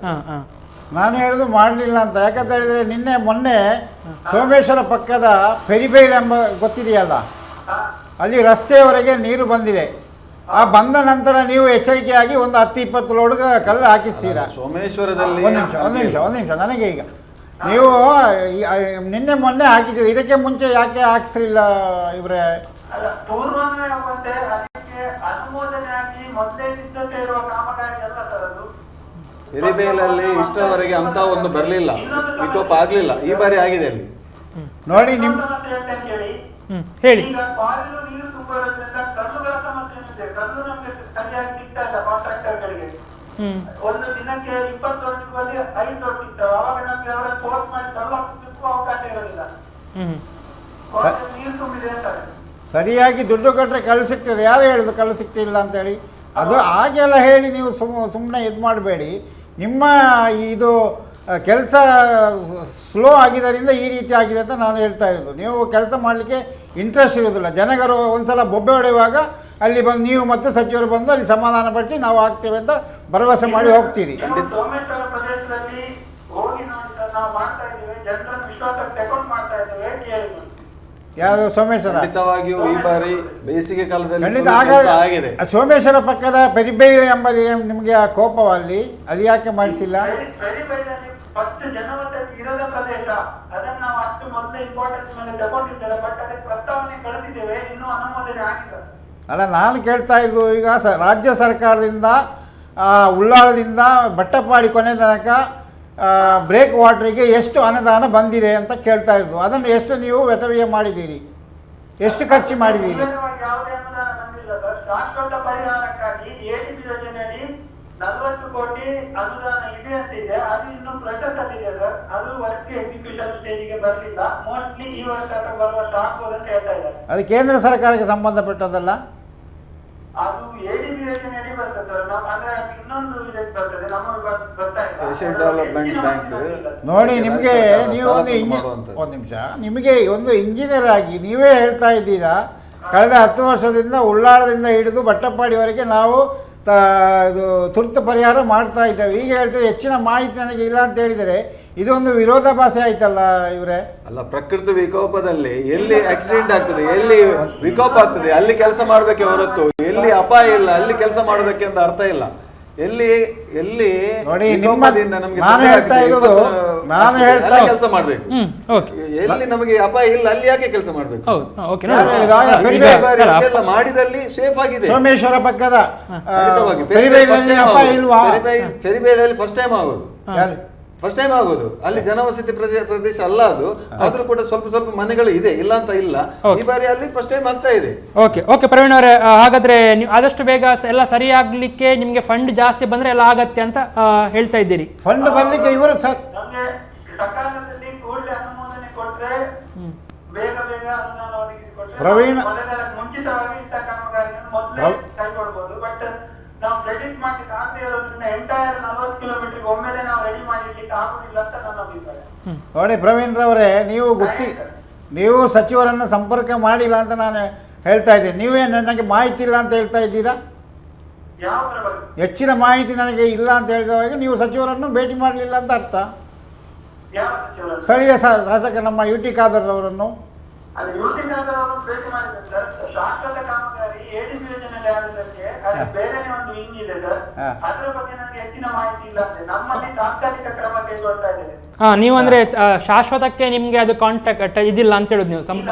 ನಾನು ಹೇಳುದು ಮಾಡಲಿಲ್ಲ ಅಂತ. ಯಾಕಂತ ಹೇಳಿದ್ರೆ ಮೊನ್ನೆ ಸೋಮೇಶ್ವರ ಪಕ್ಕದ ಫೆರಿಬೈಲ್ ಎಂಬ ಗೊತ್ತಿದೆಯಲ್ಲ, ಅಲ್ಲಿ ರಸ್ತೆಯವರೆಗೆ ನೀರು ಬಂದಿದೆ. ಆ ಬಂದ ನಂತರ ನೀವು ಎಚ್ಚರಿಕೆಯಾಗಿ ಒಂದು 10-20 ಲೋಡ್ ಕಲ್ಲು ಹಾಕಿಸ್ತೀರಾ ಸೋಮೇಶ್ವರದಲ್ಲಿ? ಒಂದು ನಿಮಿಷ ನನಗೆ ಈಗ ನೀವು ಮೊನ್ನೆ ಹಾಕಿದ್ದೀರಿ, ಇದಕ್ಕೆ ಮುಂಚೆ ಯಾಕೆ ಹಾಕಿಸ್ಲಿಲ್ಲ ಇವರೇ? ಪೂರ್ವಾನ್ವಯ ಆಗುವಂತೆ ಅದಕ್ಕೆ ಅನುಮೋದನೆ ಆಗಿ ಮೊದಲೇ ಸಿದ್ಧತೆ ಇರುವ ಕಾಮಗಾರಿ ಎಲ್ಲ ತರದು. ಎಲಿಬೇಲಲ್ಲಿ ಇಷ್ಟರವರೆಗೆ ಅಂತ ಒಂದು ಬರಲಿಲ್ಲ, ವಿಕೋಪ ಆಗಲಿಲ್ಲ. ಈ ಬಾರಿ ಆಗಿದೆ ಅಲ್ಲಿ. ನೋಡಿ ನಿಮ್ಮ ಸಮಸ್ಯೆ ಹೇಳ್ತೇನೆ ಕೇಳಿ. ಹೇಳಿ. ಈಗ ಬಾವಿಲು ನೀರು ತುಂಬಿರೋದ್ರಿಂದ ಕಲ್ಲುಗಳ ಸಮಸ್ಯೆ ಇದೆ. ಕಲ್ಲು ನಮ್ಗೆ ಸರಿಯಾಗಿ ಸಿಗ್ತಾ ಇಲ್ಲ ಕಾಂಟ್ರಾಕ್ಟರ್ಗಳಿಗೆ. ಒಂದು ದಿನಕ್ಕೆ 20 ಲೋಡ್ಗಳಲ್ಲಿ 5 ಲೋಡ್ ಸಿಗ್ತವೆ. ಅವಾಗ ನಮ್ಗೆ ಅವರ ಫೋರ್ಸ್ ಮಾಡಿ ಕಲ್ಲು ಹಾಕಲಿಕ್ಕೂ ಅವಕಾಶ ಇರೋದಿಲ್ಲ. ನೀರು ತುಂಬಿದೆ ಅಂತಾರೆ. ಸರಿಯಾಗಿ ದುಡ್ಡು ಕೊಟ್ಟರೆ ಕಲ್ಲು ಸಿಗ್ತದೆ. ಯಾರು ಹೇಳುದು ಕಲ್ಲು ಸಿಗ್ತಿಲ್ಲ ಅಂತೇಳಿ? ಅದು ಹಾಗೆಲ್ಲ ಹೇಳಿ ನೀವು ಸುಮ್ಮನೆ ಇದು ಮಾಡಬೇಡಿ. ನಿಮ್ಮ ಇದು ಕೆಲಸ ಸ್ಲೋ ಆಗಿದ್ದರಿಂದ ಈ ರೀತಿ ಆಗಿದೆ ಅಂತ ನಾನು ಹೇಳ್ತಾ ಇರೋದು. ನೀವು ಕೆಲಸ ಮಾಡಲಿಕ್ಕೆ ಇಂಟ್ರೆಸ್ಟ್ ಇರೋದಿಲ್ಲ. ಜನಗರು ಒಂದ್ಸಲ ಬೊಬ್ಬೆ ಹೊಡೆಯುವಾಗ ಅಲ್ಲಿ ಬಂದು ನೀವು ಮತ್ತು ಸಚಿವರು ಬಂದು ಅಲ್ಲಿ ಸಮಾಧಾನ ಪಡಿಸಿ ನಾವು ಆಗ್ತೇವೆ ಅಂತ ಭರವಸೆ ಮಾಡಿ ಹೋಗ್ತೀರಿ. ಸೋಮೇಶ್ವರ ಪ್ರದೇಶದಲ್ಲಿ ಹೋಗಿ ನಾವು ಮಾಡ್ತಾ ಇದ್ದೇವೆ, ಜನರನ್ನು ವಿಶ್ವಾಸಕ್ಕೆ ತಗೊಂಡು ಮಾಡ್ತಾ ಇದ್ದೇವೆ. ಕೇಳಿ ಯಾವುದು ಸೋಮೇಶ್ವರ? ಖಂಡಿತವಾಗಿಯೂ ಈ ಬಾರಿ ಬೇಸಿಗೆ ಕಾಲದಲ್ಲಿ ಖಂಡಿತ ಆಗಿದೆ. ಸೋಮೇಶ್ವರ ಪಕ್ಕದ ಪೆರಿಬೈಲ್ ಎಂಬಲ್ಲಿ ನಿಮಗೆ ಆ ಕೋಪವಲ್ಲಿ ಅಲ್ಲಿ ಯಾಕೆ ಮಾಡಿಸಿಲ್ಲ? ಪೆರಿಬೈಲಲ್ಲಿ ಫಸ್ಟ್ ಜನವಸತಿ ಇರದ ಪ್ರದೇಶ, ಅದನ್ನು ನಾವು ಅಷ್ಟು ಮೊದಲೇ ಇಂಪಾರ್ಟೆನ್ಸ್ ಮೇಲೆ ತಗೊಂಡಿದ್ದೇವೆ. ಬಟ್ ಅದಕ್ಕೆ ಪ್ರಸ್ತಾವನೆ ಕಳಿಸಿದ್ದೇವೆ, ಇನ್ನೂ ಅನುಮೋದನೆ ಆಗಿಲ್ಲ. ಅಲ್ಲ, ನಾನು ಕೇಳ್ತಾ ಇರೋದು ಈಗ ರಾಜ್ಯ ಸರ್ಕಾರದಿಂದ ಉಳ್ಳಾಳದಿಂದ ಬಟ್ಟಪಾಡಿ ಕೊನೆ ತನಕ ಬ್ರೇಕ್ ವಾಟ್ರಿಗೆ ಎಷ್ಟು ಅನುದಾನ ಬಂದಿದೆ ಅಂತ ಕೇಳ್ತಾ ಇರೋದು. ಅದನ್ನು ಎಷ್ಟು ನೀವು ವ್ಯತವ್ಯ ಮಾಡಿದ್ದೀರಿ, ಎಷ್ಟು ಖರ್ಚು ಮಾಡಿದ್ದೀರಿ? ಯಾವುದೇ ಅನುದಾನ ಬಂದಿಲ್ಲ ಸರ್. ಶಾಶ್ವತ ಪರಿಹಾರಕ್ಕಾಗಿ ADB ಯೋಜನೆಯಲ್ಲಿ 40 ಕೋಟಿ ಅನುದಾನ ಇದೆ ಅಂತಿದೆ. ಅದು ಇನ್ನು ಪ್ರೊಸೆಸ್ ಅಲ್ಲಿದೆ ಸರ್. ಅದು ವರ್ಕ್ ಎಕ್ಸಿಕ್ಯೂಷನ್ ಸ್ಟೇಜಿಗೆ ಬರಲಿಲ್ಲ. ಮೋಸ್ಟ್ಲಿ ಈ ವರ್ಷ ಅಥವಾ ಬರುವ ವರ್ಷ ಆಗ್ಬೋದು ಅಂತ ಹೇಳ್ತಾ ಇದ್ದಾರೆ. ಅದು ಕೇಂದ್ರ ಸರ್ಕಾರಕ್ಕೆ ಸಂಬಂಧಪಟ್ಟದಲ್ಲ? ಅದು ADB ಯೋಜನೆಯಲ್ಲಿ ಬರ್ತದೆ ಸರ್. ನಮ್ಮ ಅಂದ್ರೆ ಇನ್ನೊಂದು ಇದಕ್ಕೆ ಬರ್ತದೆ, ನಮಗೆ ಬರ್ತಾ ಇಲ್ಲ. ಏಷ್ಯನ್ ಡೆವಲಪ್ಮೆಂಟ್ ಬ್ಯಾಂಕ್ ನೋಡಿ, ನಿಮಗೆ ನೀವು ಒಂದು ನಿಮಿಷ, ನಿಮಗೆ ಒಂದು ಇಂಜಿನಿಯರ್ ಆಗಿ ನೀವೇ ಹೇಳ್ತಾ ಇದ್ದೀರಾ, ಕಳೆದ 10 ವರ್ಷದಿಂದ ಉಳ್ಳಾಳದಿಂದ ಹಿಡಿದು ಬಟ್ಟಪಾಡಿವರೆಗೆ ನಾವು ಇದು ತುರ್ತು ಪರಿಹಾರ ಮಾಡ್ತಾ ಇದ್ದೇವೆ. ಈಗ ಹೇಳ್ತಾರೆ ಹೆಚ್ಚಿನ ಮಾಹಿತಿ ನನಗೆ ಇಲ್ಲ ಅಂತ ಹೇಳಿದರೆ ಇದೊಂದು ವಿರೋಧಾಭಾಸ ಆಯ್ತಲ್ಲ ಇವರೇ? ಅಲ್ಲ, ಪ್ರಕೃತಿ ವಿಕೋಪದಲ್ಲಿ ಎಲ್ಲಿ ಆಕ್ಸಿಡೆಂಟ್ ಆಗ್ತದೆ, ಎಲ್ಲಿ ವಿಕೋಪ ಆಗ್ತದೆ ಅಲ್ಲಿ ಕೆಲಸ ಮಾಡಬೇಕೆ ಹೊರತು ಎಲ್ಲಿ ಅಪಾಯ ಇಲ್ಲ ಅಲ್ಲಿ ಕೆಲಸ ಮಾಡೋದಕ್ಕೆ ಅಂತ ಅರ್ಥ ಇಲ್ಲ. ಎಲ್ಲಿ ಎಲ್ಲಿ ನೋಡಿ, ವಿಕೋಪದಿಂದ ನಮಗೆ ನಾನು ಹೇಳ್ತಾ ಇರೋದು, ನಾನು ಹೇಳ್ತಾ ಕೆಲಸ ಮಾಡಬೇಕು. ಎಲ್ಲಿ ನಮಗೆ ಅಪಾಯ ಇಲ್ಲ ಅಲ್ಲಿ ಯಾಕೆ ಕೆಲಸ ಮಾಡಬೇಕು? ಮಾಡಿದಲ್ಲಿ ಸೇಫ್ ಆಗಿದೆ. ಸೋಮೇಶ್ವರ ಪಕ್ಕದ ಫೆರಿಬೈಲಲ್ಲಿ ಫಸ್ಟ್ ಟೈಮ್ ಆಗೋದು, ಫಸ್ಟ್ ಟೈಮ್ ಆಗೋದು. ಅಲ್ಲಿ ಜನವಸತಿ ಪ್ರದೇಶ ಅಲ್ಲ ಅದು, ಆದ್ರೂ ಕೂಡ ಸ್ವಲ್ಪ ಸ್ವಲ್ಪ ಮನೆಗಳು ಇದೆ, ಇಲ್ಲ ಅಂತ ಇಲ್ಲ. ಈ ಬಾರಿ ಅಲ್ಲಿ ಫಸ್ಟ್ ಟೈಮ್ ಆಗ್ತಾ ಇದೆ. ಓಕೆ ಪ್ರವೀಣ್ ಅವರೇ, ಹಾಗಾದ್ರೆ ನೀವು ಆದಷ್ಟು ಬೇಗ ಎಲ್ಲ ಸರಿಯಾಗ್ಲಿಕ್ಕೆ ನಿಮ್ಗೆ ಫಂಡ್ ಜಾಸ್ತಿ ಬಂದ್ರೆ ಎಲ್ಲ ಆಗತ್ತೆ ಅಂತ ಹೇಳ್ತಾ ಇದ್ದೀರಿ. ಫಂಡ್ ಬರ್ಲಿಕ್ಕೆ ಇವರು ನಮ್ಗೆ ಸಕಾಲದಲ್ಲಿ ಕೂಡಲೇ ಅನುಮೋದನೆ ಕೊಟ್ರೆ ಬೇಗ ಅನುದಾನ ಒದಗಿಸಿಕೊಟ್ರೆ ಪ್ರವೀಣ್ ಮುಂಚಿತವಾಗಿ ಇಂಥ ಕಾಮಗಾರಿಯನ್ನು ಮೊದಲೇ ಕೈಗೊಳ್ಬಹುದು. ಬಟ್ ನಾವು ಪ್ರೆಡಿಕ್ಟ್ ಮಾಡ್ಲಿಕ್ಕೆ ಆಗದೆ ಇರೋದ್ರಿಂದ ಎಂಟೈರ್ 40 ಕಿಲೋಮೀಟರ್ ಒಮ್ಮೆಲೆ ನಾವು ರೆಡಿ ಮಾಡ್ಲಿಕ್ಕೆ ಆಗುದಿಲ್ಲ ಅಂತ ನನ್ನ ಅಭಿಪ್ರಾಯ. ನೋಡಿ ಪ್ರವೀಣ್ ರವರೇ, ನೀವು ಸಚಿವರನ್ನು ಸಂಪರ್ಕ ಮಾಡಿಲ್ಲ ಅಂತ ನಾನು ಹೇಳ್ತಾ ಇದ್ದೀನಿ. ನೀವೇ ನನಗೆ ಮಾಹಿತಿ ಇಲ್ಲ ಅಂತ ಹೇಳ್ತಾ ಇದ್ದೀರಾ? ಯಾವ ಹೆಚ್ಚಿನ ಮಾಹಿತಿ ನನಗೆ ಇಲ್ಲ ಅಂತ ಹೇಳಿದವಾಗ ನೀವು ಸಚಿವರನ್ನು ಭೇಟಿ ಮಾಡಲಿಲ್ಲ ಅಂತ ಅರ್ಥ. ಯಾವ ಸಚಿವರು? ಸ್ಥಳೀಯ ಶಾಸಕ ನಮ್ಮ UT ಖಾದರ್ ಅವರನ್ನು. ಅದು UT ಖಾದರ್ ಅವರನ್ನು ಭೇಟಿ ಮಾಡಿದೆ ಸರ್. ಶಾಶ್ವತ ಕಾಮಗಾರಿ ADB ಯೋಜನೆಯಲ್ಲಿ ಆಗೋದಕ್ಕೆ ಅದು ಬೇರೆನೇ ಒಂದು ವಿಂಗ್ ಇದೆ ಸರ್. ಅದರ ಬಗ್ಗೆ ನನಗೆ ಹೆಚ್ಚಿನ ಮಾಹಿತಿ ಇಲ್ಲ. ನಮ್ಮಲ್ಲಿ ತಾತ್ಕಾಲಿಕ ಕ್ರಮ ಕೈಗೊಳ್ತಾ ಇದ್ದೇವೆ. ನೀವು ಅಂದ್ರೆ ಶಾಶ್ವತಕ್ಕೆ ನಿಮ್ಗೆ ಅದು ಕಾಂಟ್ಯಾಕ್ಟ್ ಇದಿಲ್ಲ ಅಂತ ಹೇಳುದು ನೀವು?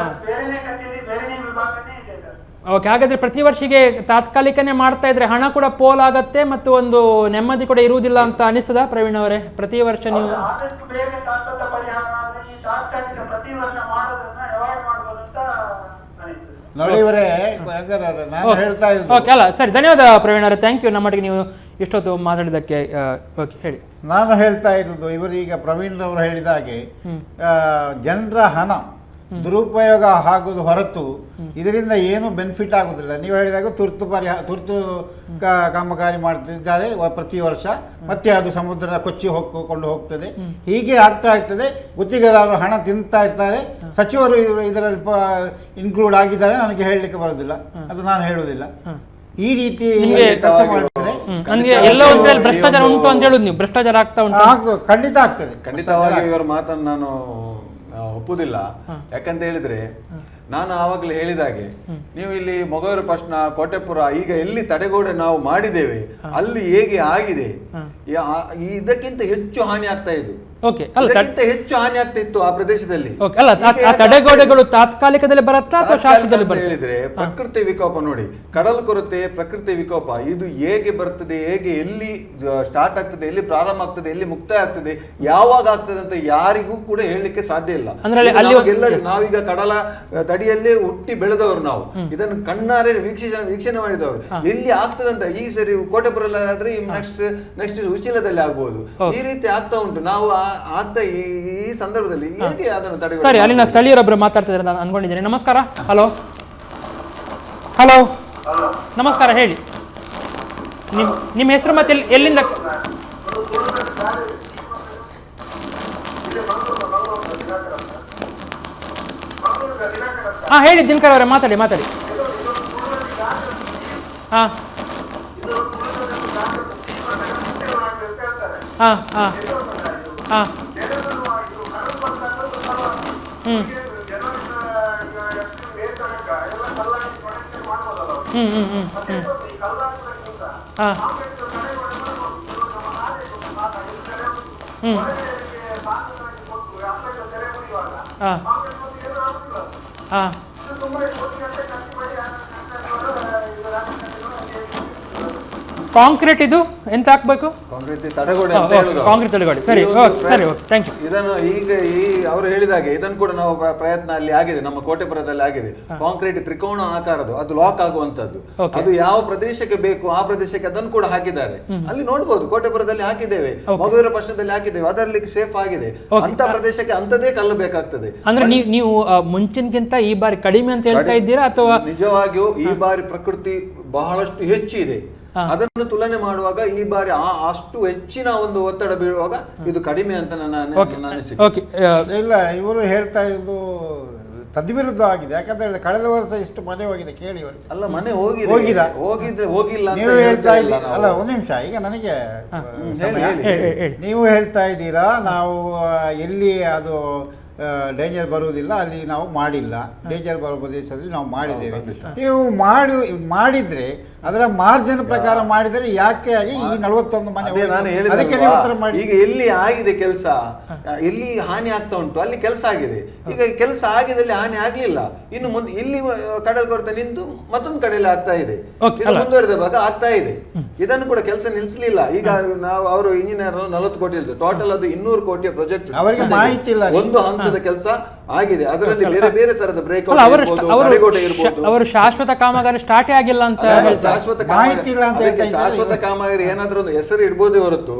ಬೇರೆನೇ ಕಚೇರಿ, ಬೇರೆನೇ ವಿಭಾಗನೇ ಇದೆ ಸರ್. ಓಕೆ, ಹಾಗಾದ್ರೆ ಪ್ರತಿ ವರ್ಷಿಗೆ ತಾತ್ಕಾಲಿಕನೇ ಮಾಡ್ತಾ ಇದ್ರೆ ಹಣ ಕೂಡ ಪೋಲ್ ಆಗತ್ತೆ ಮತ್ತು ಒಂದು ನೆಮ್ಮದಿ ಕೂಡ ಇರುವುದಿಲ್ಲ ಅಂತ ಅನಿಸ್ತದ ಪ್ರವೀಣ್ ಅವರೇ? ಪ್ರತಿ ವರ್ಷ ನೀವು ಆದಷ್ಟು ಬೇಗ ಶಾಶ್ವತ ಪರಿಹಾರ ಆದ್ರೆ ಈ ತಾತ್ಕಾಲಿಕ ಪ್ರತಿ ವರ್ಷ ಮಾಡೋದನ್ನ ಅವಾಯ್ಡ್ ಮಾಡ್ಬೋದು ಅಂತ ಅನಿಸ್ತದೆ. ನೋಡಿ ಇವರೇ, ನಾನು ಹೇಳ್ತಾ ಇದ್ದೀನಿ. ಓಕೆ, ಅಲ್ಲ ಸರಿ, ಧನ್ಯವಾದ ಪ್ರವೀಣ್ ಅವರೇ, ಥ್ಯಾಂಕ್ ಯು. ನಮ್ಮೊಟ್ಟಿಗೆ ನೀವು ಇಷ್ಟೊತ್ತು ಮಾತಾಡಿದ್ದಕ್ಕೆ. ಓಕೆ, ಹೇಳಿ. ನಾನು ಹೇಳ್ತಾ ಇರೋದು, ಇವರೀಗ ಪ್ರವೀಣ್ ರವರು ಹೇಳಿದ ಹಾಗೆ ಜನರ ಹಣ ದುರುಪಯೋಗ ಆಗೋದು ಹೊರತು ಇದರಿಂದ ಏನು ಬೆನಿಫಿಟ್ ಆಗೋದಿಲ್ಲ. ನೀವು ಹೇಳಿದಾಗ ತುರ್ತು ಕಾಮಗಾರಿ ಮಾಡ್ತಿದ್ದಾರೆ ಪ್ರತಿ ವರ್ಷ, ಮತ್ತೆ ಅದು ಸಮುದ್ರ ಕೊಚ್ಚಿ ಕೊಂಡು ಹೋಗ್ತದೆ. ಹೀಗೆ ಆಗ್ತಾ ಇರ್ತದೆ. ಗುತ್ತಿಗೆದಾರರು ಹಣ ತಿಂತಾ ಇರ್ತಾರೆ. ಸಚಿವರು ಇದರಲ್ಲಿ ಇನ್ಕ್ಲೂಡ್ ಆಗಿದ್ದಾರೆ, ನನಗೆ ಹೇಳಲಿಕ್ಕೆ ಬರೋದಿಲ್ಲ, ಅದು ನಾನು ಹೇಳೋದಿಲ್ಲ. ಈ ರೀತಿ ಕೆಲಸ ಮಾಡಿದ್ರೆ ಎಲ್ಲ ಒಂದ್ರಲ್ಲಿ ಭ್ರಷ್ಟಾಚಾರ ಉಂಟು ಅಂತ ಹೇಳುದು ನೀವು? ಭ್ರಷ್ಟಾಚಾರ ಆಗ್ತಾ ಉಂಟು? ಖಂಡಿತ ಆಗ್ತದೆ. ಖಂಡಿತವಾಗಿ ಇವರ ಮಾತನ್ನು ನಾನು ಒಪ್ಪುದಿಲ್ಲ. ಯಾಕಂತ ಹೇಳಿದ್ರೆ ನಾನು ಆವಾಗಲೇ ಹೇಳಿದಾಗೆ, ನೀವು ಇಲ್ಲಿ ಮೊಗವೀರ ಪಟ್ಟಣ, ಕೋಟೆಪುರ, ಈಗ ಎಲ್ಲಿ ತಡೆಗೋಡೆ ನಾವು ಮಾಡಿದ್ದೇವೆ ಅಲ್ಲಿ ಹೇಗೆ ಆಗಿದೆ, ಇದಕ್ಕಿಂತ ಹೆಚ್ಚು ಹಾನಿ ಆಗ್ತಾ ಇದ್ದು. ಓಕೆ ಅಲ್ಲ ಇದಕ್ಕಿಂತ ಹೆಚ್ಚು ಹಾನಿ ಆಗ್ತಿತ್ತು ಆ ಪ್ರದೇಶದಲ್ಲಿ. ಓಕೆ ಅಲ್ಲ ಆ ತಡೆಗೋಡೆಗಳು ತಾತ್ಕಾಲಿಕದಲ್ಲಿ ಬರುತ್ತಾ ಅಥವಾ ಶಾಶ್ವತದಲ್ಲಿ ಬರುತ್ತೆ? ಹೇಳಿದ್ರೆ ಪ್ರಕೃತಿ ವಿಕೋಪ ನೋಡಿ, ಕಡಲ ಕೊರತೆ, ಪ್ರಕೃತಿ ವಿಕೋಪ ಇದು ಹೇಗೆ ಬರ್ತದೆ, ಹೇಗೆ ಎಲ್ಲಿ ಸ್ಟಾರ್ಟ್ ಆಗ್ತದೆ, ಎಲ್ಲಿ ಪ್ರಾರಂಭ ಆಗ್ತದೆ, ಎಲ್ಲಿ ಮುಕ್ತಾಯ ಆಗ್ತದೆ, ಯಾವಾಗ ಆಗ್ತದೆ ಅಂತ ಯಾರಿಗೂ ಕೂಡ ಹೇಳಲಿಕ್ಕೆ ಸಾಧ್ಯ ಇಲ್ಲ. ನಾವೀಗ ಕಡಲ ತಡಿಯಲ್ಲೇ ಹುಟ್ಟಿ ಬೆಳೆದವರು, ನಾವು ಇದನ್ನು ಕಣ್ಣಾರೆ ವೀಕ್ಷಣೆ ಮಾಡಿದವರು. ಎಲ್ಲಿ ಆಗ್ತದೆ ಅಂತ ಈ ಸರಿ ಕೋಟೆಪುರ ಆದ್ರೆ ನೆಕ್ಸ್ಟ್ ಉಚಿಲದಲ್ಲಿ ಆಗ್ಬಹುದು. ಈ ರೀತಿ ಆಗ್ತಾ ಉಂಟು. ನಾವು ಆಗ್ತಾ ಈ ಸಂದರ್ಭದಲ್ಲಿ ಹೇಗೆ ಅದನ್ನು ತಡೆ? ಸರಿ, ಅಲ್ಲಿನ ಸ್ಥಳೀಯರೊಬ್ಬರು ಮಾತಾಡ್ತಿದ್ದಾರೆ ನಾನು ಅನ್ಕೊಂಡಿದ್ದೇನೆ. ನಮಸ್ಕಾರ. ಹಲೋ ಹಲೋ ನಮಸ್ಕಾರ, ಹೇಳಿ ನಿಮ್ಮ ಹೆಸರು ಮತ್ತೆ ಎಲ್ಲಿಂದ? ಹಾ ಹೇಳಿ ದಿನಕರ್ ಅವರೇ, ಮಾತಾಡಿ. ಹಾ ಹಾ ಹಾ ಹಾ ಕಾಂಕ್ರೀಟ್ ಇದು ಎಂತ ಹಾಕ್ಬೇಕು? ಕಾಂಕ್ರೀಟ್ ತಡೆಗೋಡೆ. ಸರಿ ಸರಿ, ಓಕೆ, ಥ್ಯಾಂಕ್ ಯು. ಇದನ್ನು ಈಗ ಅವರು ಹೇಳಿದಾಗೆ ಇದನ್ನು ಕೂಡ ನಾವು ಪ್ರಯತ್ನ ಅಲ್ಲಿ ಆಗಿದೆ, ನಮ್ಮ ಕೋಟೆಪುರದಲ್ಲಿ ಆಗಿದೆ. ಕಾಂಕ್ರೀಟ್ ತ್ರಿಕೋನ ಆಕಾರದ್ದು, ಅದು ಲಾಕ್ ಆಗುವಂತದ್ದು. ಅದು ಯಾವ ಪ್ರದೇಶಕ್ಕೆ ಬೇಕು ಆ ಪ್ರದೇಶಕ್ಕೆ ಅದನ್ನು ಕೂಡ ಹಾಕಿದ್ದಾರೆ. ಅಲ್ಲಿ ನೋಡ್ಬೋದು, ಕೋಟೆಪುರದಲ್ಲಿ ಹಾಕಿದ್ದೇವೆ, ಮಗುವಿನ ಪ್ರಶ್ನದಲ್ಲಿ ಹಾಕಿದ್ದೇವೆ, ಅದರಲ್ಲಿ ಸೇಫ್ ಆಗಿದೆ. ಅಂತ ಪ್ರದೇಶಕ್ಕೆ ಅಂತದೇ ಕಲ್ಲು ಬೇಕಾಗ್ತದೆ. ಅಂದ್ರೆ ನೀವು ಮುಂಚಿನಕ್ಕಿಂತ ಈ ಬಾರಿ ಕಡಿಮೆ ಅಂತ ಹೇಳ್ತಾ ಇದ್ದೀರಾ ಅಥವಾ? ನಿಜವಾಗಿಯೂ ಈ ಬಾರಿ ಪ್ರಕೃತಿ ಬಹಳಷ್ಟು ಹೆಚ್ಚಿದೆ. ಅದನ್ನು ತುಲನೆ ಮಾಡುವಾಗ ಈ ಬಾರಿ ಅಷ್ಟು ಹೆಚ್ಚಿನ ಒಂದು ಒತ್ತಡ ಬೀಳುವಾಗ ಇದು ಕಡಿಮೆ ಅಂತ ನನ್ನ ಅನಿಸಿಕೆ. ಇಲ್ಲ, ಇವರು ಹೇಳ್ತಾ ಇರೋದು ತದ್ವಿರುದ್ಧ ಆಗಿದೆ. ಯಾಕಂತ ಹೇಳಿದ್ರೆ ಕಳೆದ ವರ್ಷ ಇಷ್ಟು ಮನೆ ಹೋಗಿದೆ ಕೇಳಿ. ಅಲ್ಲ, ಮನೆ ಹೋಗಿಲ್ಲ ನೀವು ಹೇಳ್ತಾ ಇದ್ದೀರಾ. ಅಲ್ಲ, ಒಂದು ನಿಮಿಷ, ಈಗ ನನಗೆ ನೀವು ಹೇಳ್ತಾ ಇದ್ದೀರಾ ನಾವು ಎಲ್ಲಿ ಅದು ಡೇಂಜರ್ ಬರುವುದಿಲ್ಲ ಅಲ್ಲಿ ನಾವು ಮಾಡಿಲ್ಲ, ಡೇಂಜರ್ ಬರೋ ಪ್ರದೇಶದಲ್ಲಿ ನಾವು ಮಾಡಿದ್ದೇವೆ. ನೀವು ಮಾಡಿದ್ರೆ ಅದರ ಮಾರ್ಜಿನ್ ಪ್ರಕಾರ ಮಾಡಿದರೆ ಯಾಕೆ ಆಗಿ ಈ 41 ಮನೆ ಅದಕ್ಕೆ ನೀವು ಉತ್ತರ ಮಾಡಿ. ಈಗ ಎಲ್ಲಿ ಆಗಿದೆ ಕೆಲಸ, ಎಲ್ಲಿ ಹಾನಿ ಆಗ್ತಾ ಉಂಟು ಅಲ್ಲಿ ಕೆಲಸ ಆಗಿದೆ. ಈಗ ಕೆಲಸ ಆಗಿದಲ್ಲಿ ಹಾನಿ ಆಗ್ಲಿಲ್ಲ, ಇನ್ನು ಮುಂದೆ ಇಲ್ಲಿ ಕಡಲ್ ಕೊರತೆ ನಿಂತು ಮತ್ತೊಂದು ಕಡೆಯಲ್ಲಿ ಆಗ್ತಾ ಇದೆ, ಮುಂದುವರೆದ ಭಾಗ ಆಗ್ತಾ ಇದೆ. ಇದನ್ನು ಕೂಡ ಕೆಲಸ ನಿಲ್ಲಿಸಲಿಲ್ಲ. ಈಗ ನಾವು ಅವರು ಇಂಜಿನಿಯರ್ 40 ಕೋಟಿ ಇರ್ತದೆ, ಟೋಟಲ್ ಅದು 200 ಕೋಟಿಯ ಪ್ರಾಜೆಕ್ಟ್. ಅವರಿಗೆ ಮಾಹಿತಿ ಇಲ್ಲ. ಒಂದು ಹಂತದ ಕೆಲಸ ಆಗಿದೆ, ಅದರಲ್ಲಿ ಬೇರೆ ಬೇರೆ ತರದ ಬ್ರೇಕ್ ಅವರು ಶಾಶ್ವತ ಕಾಮಗಾರಿ ಸ್ಟಾರ್ಟ್ ಆಗಿಲ್ಲ ಅಂತ ಶಾಶ್ವತ ಕಾಮಗಾರಿ ಏನಾದ್ರೂ ಒಂದು ಹೆಸರು ಇಡ್ಬೋದೇ ಹೊರತು